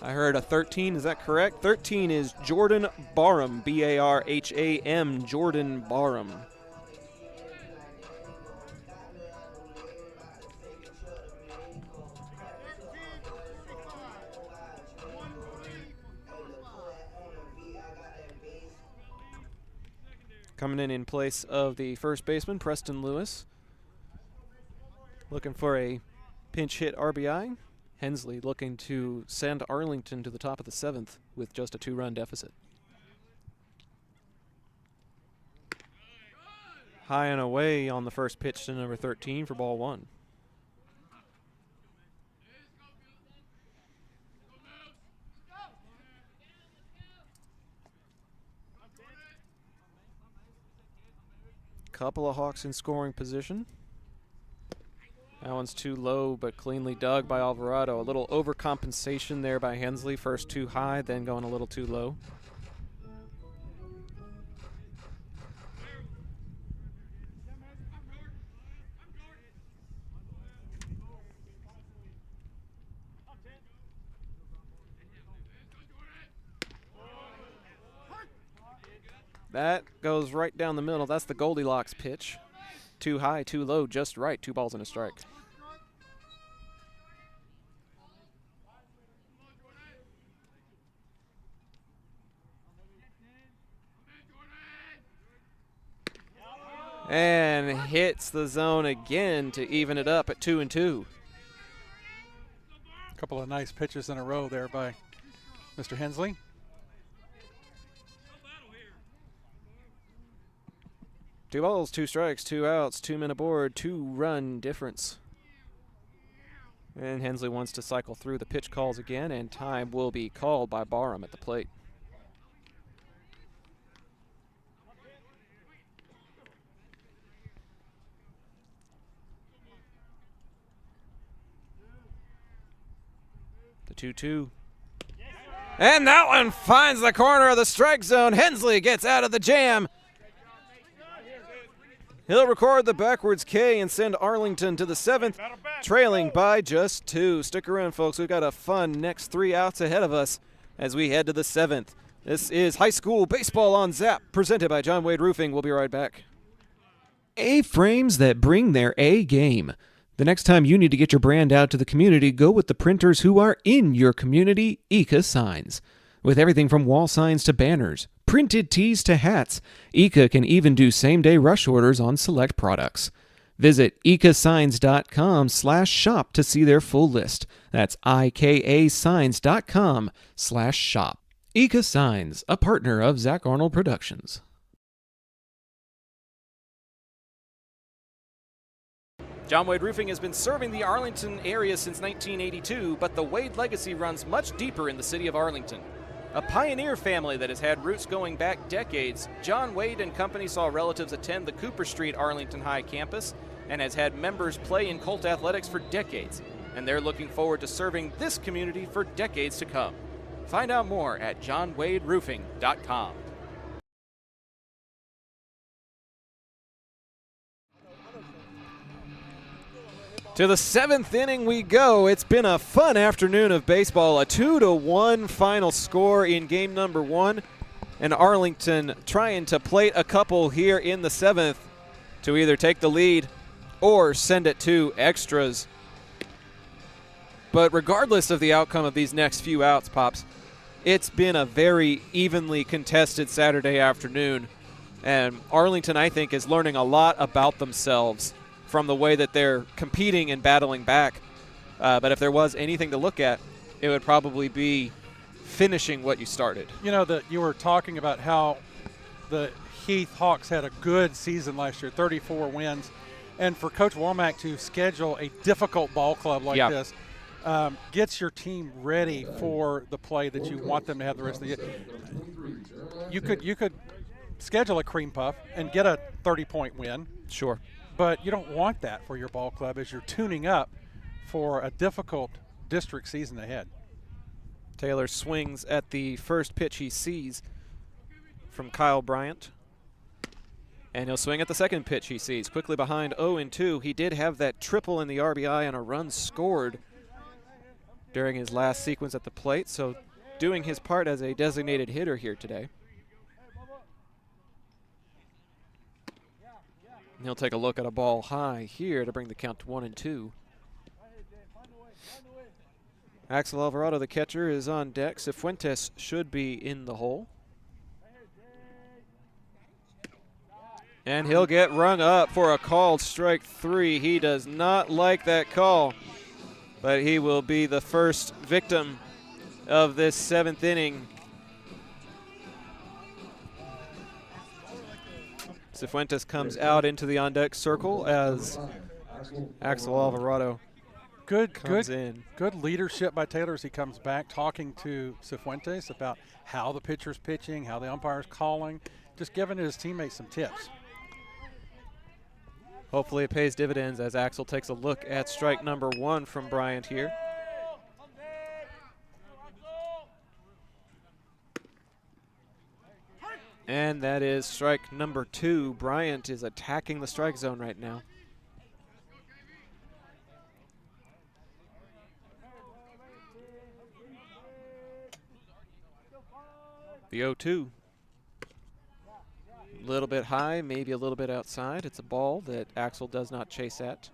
I heard a 13, is that correct? 13 is Jordan Barham, B-A-R-H-A-M, Jordan Barham. Coming in place of the first baseman, Preston Lewis. Looking for a pinch hit RBI. Hensley looking to send Arlington to the top of the 7th with just a 2-run deficit. High and away on the first pitch to number 13 for ball 1. Couple of Hawks in scoring position. That one's too low, but cleanly dug by Alvarado. A little overcompensation there by Hensley. First too high, then going a little too low. That goes right down the middle. That's the Goldilocks pitch. Too high, too low, just right. 2 balls and a strike. And hits the zone again to even it up at 2-2. A couple of nice pitches in a row there by Mr. Hensley. Two balls, 2 strikes, 2 outs, 2 men aboard, 2-run difference. And Hensley wants to cycle through the pitch calls again, and time will be called by Barham at the plate. The 2-2. And that one finds the corner of the strike zone. Hensley gets out of the jam. He'll record the backwards K and send Arlington to the 7th, trailing by just 2. Stick around, folks. We've got a fun next 3 outs ahead of us as we head to the 7th. This is High School Baseball on Zap, presented by John Wade Roofing. We'll be right back. A-frames that bring their A game. The next time you need to get your brand out to the community, go with the printers who are in your community, Ika Signs. With everything from wall signs to banners, printed tees to hats, Ika can even do same-day rush orders on select products. Visit ikasigns.com/shop to see their full list. That's ikasigns.com/shop. Ika Signs, a partner of Zach Arnold Productions. John Wade Roofing has been serving the Arlington area since 1982, but the Wade legacy runs much deeper in the city of Arlington. A pioneer family that has had roots going back decades, John Wade and Company saw relatives attend the Cooper Street Arlington High campus and has had members play in Colt athletics for decades, and they're looking forward to serving this community for decades to come. Find out more at johnwaderoofing.com. To the 7th inning we go. It's been a fun afternoon of baseball. A 2-1 final score in game number 1. And Arlington trying to plate a couple here in the 7th to either take the lead or send it to extras. But regardless of the outcome of these next few outs, Pops, it's been a very evenly contested Saturday afternoon. And Arlington, I think, is learning a lot about themselves from the way that they're competing and battling back. But if there was anything to look at, it would probably be finishing what you started. You know, you were talking about how the Heath Hawks had a good season last year, 34 wins. And for Coach Womack to schedule a difficult ball club like this gets your team ready for the play that you want them to have the rest of the year. You could schedule a cream puff and get a 30-point win. Sure. But you don't want that for your ball club as you're tuning up for a difficult district season ahead. Taylor swings at the first pitch he sees from Kyle Bryant. And he'll swing at the second pitch he sees. Quickly behind 0-2. He did have that triple in the RBI and a run scored during his last sequence at the plate. So doing his part as a designated hitter here today. And he'll take a look at a ball high here to bring the count to 1-2. Axel Alvarado, the catcher, is on deck. Cifuentes should be in the hole. And he'll get rung up for a called strike 3. He does not like that call, but he will be the first victim of this 7th inning. Cifuentes comes out into the on-deck circle as Axel Alvarado comes in. Good leadership by Taylor as he comes back, talking to Cifuentes about how the pitcher's pitching, how the umpire's calling, just giving his teammates some tips. Hopefully it pays dividends as Axel takes a look at strike number 1 from Bryant here. And that is strike number 2. Bryant is attacking the strike zone right now. The 0-2. A little bit high, maybe a little bit outside. It's a ball that Axel does not chase at.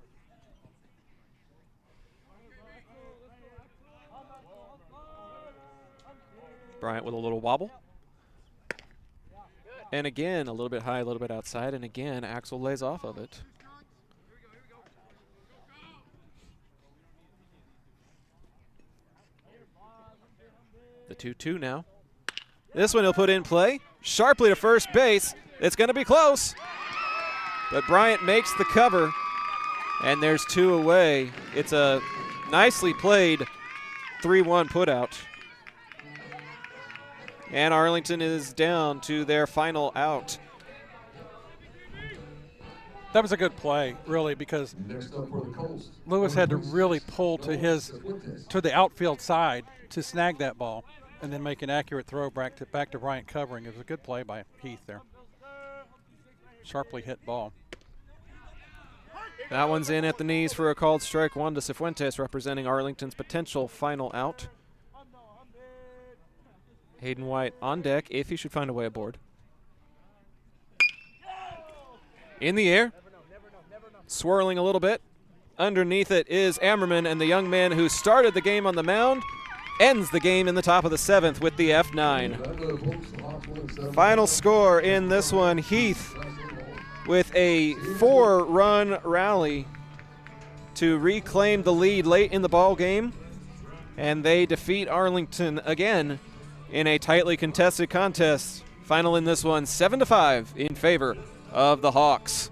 Bryant with a little wobble. And again, a little bit high, a little bit outside, and again, Axel lays off of it. The 2-2 now. This one he'll put in play. Sharply to first base. It's going to be close. But Bryant makes the cover, and there's 2 away. It's a nicely played 3-1 putout. And Arlington is down to their final out. That was a good play, really, because Lewis had to really pull to the outfield side to snag that ball and then make an accurate throw back to Bryant covering. It was a good play by Heath there. Sharply hit ball. That one's in at the knees for a called strike 1 to Cifuentes, representing Arlington's potential final out. Hayden White on deck if he should find a way aboard. In the air, swirling a little bit. Underneath it is Ammerman, and the young man who started the game on the mound ends the game in the top of the 7th with the F9. Final score in this one, Heath with a 4-run rally to reclaim the lead late in the ball game, and they defeat Arlington again in a tightly contested contest. Final in this one, 7-5 in favor of the Hawks.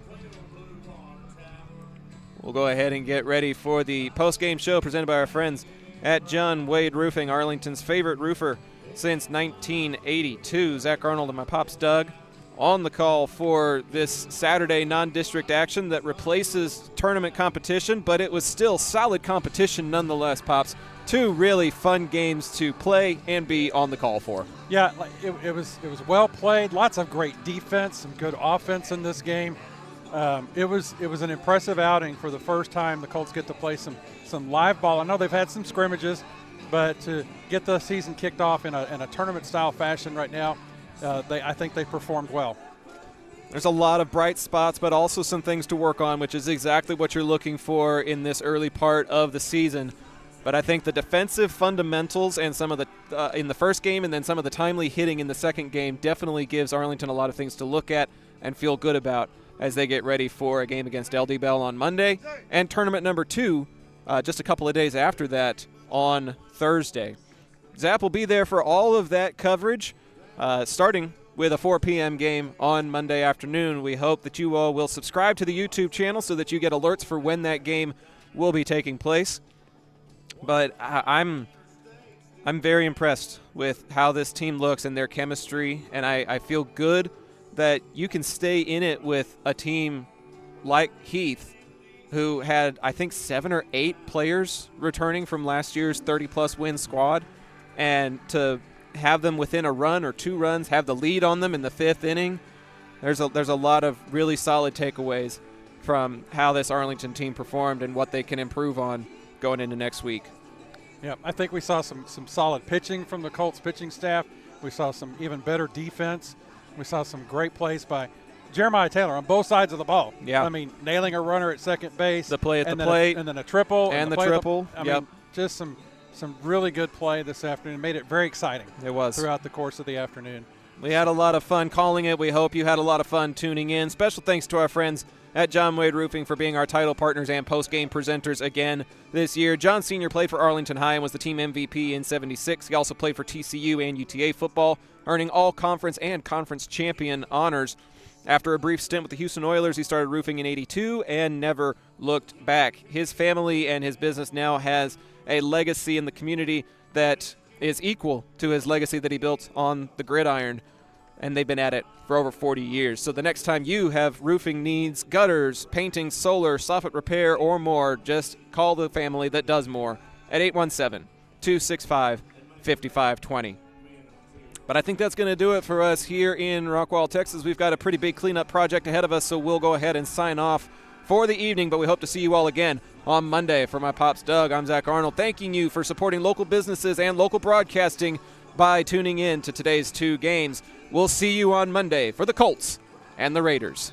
We'll go ahead and get ready for the post-game show presented by our friends at John Wade Roofing, Arlington's favorite roofer since 1982. Zach Arnold and my pops Doug on the call for this Saturday non-district action that replaces tournament competition, but it was still solid competition nonetheless, Pops. 2 really fun games to play and be on the call for. Yeah, it was well played. Lots of great defense, some good offense in this game. It was an impressive outing for the first time the Colts get to play some live ball. I know they've had some scrimmages, but to get the season kicked off in a tournament-style fashion right now, I think they performed well. There's a lot of bright spots, but also some things to work on, which is exactly what you're looking for in this early part of the season. But I think the defensive fundamentals and some of the in the first game and then some of the timely hitting in the second game definitely gives Arlington a lot of things to look at and feel good about as they get ready for a game against LD Bell on Monday and tournament number 2 just a couple of days after that on Thursday. Zap will be there for all of that coverage, starting with a 4 p.m. game on Monday afternoon. We hope that you all will subscribe to the YouTube channel so that you get alerts for when that game will be taking place. But I'm very impressed with how this team looks and their chemistry, and I feel good that you can stay in it with a team like Heath, who had, I think, 7 or 8 players returning from last year's 30-plus win squad, and to have them within a run or 2 runs, have the lead on them in the 5th inning. There's a lot of really solid takeaways from how this Arlington team performed and what they can improve on going into next week. Yeah, I think we saw some solid pitching from the Colts pitching staff. We saw some even better defense. We saw some great plays by Jeremiah Taylor on both sides of the ball. Yeah. I mean, nailing a runner at second base. The play at and the then plate. and then a triple. And the triple. I mean, just some really good play this afternoon. Made it very exciting. It was. Throughout the course of the afternoon. We had a lot of fun calling it. We hope you had a lot of fun tuning in. Special thanks to our friends at John Wade Roofing for being our title partners and post-game presenters again this year. John Sr. played for Arlington High and was the team MVP in '76. He also played for TCU and UTA football, earning all conference and conference champion honors. After a brief stint with the Houston Oilers, he started roofing in '82 and never looked back. His family and his business now has a legacy in the community that is equal to his legacy that he built on the gridiron, and they've been at it for over 40 years. So the next time you have roofing needs, gutters, painting, solar, soffit repair, or more, just call the family that does more at 817-265-5520. But I think that's going to do it for us here in Rockwall, Texas. We've got a pretty big cleanup project ahead of us, so we'll go ahead and sign off for the evening, but we hope to see you all again on Monday. For my pops Doug, I'm Zach Arnold, thanking you for supporting local businesses and local broadcasting by tuning in to today's 2 games. We'll see you on Monday for the Colts and the Raiders.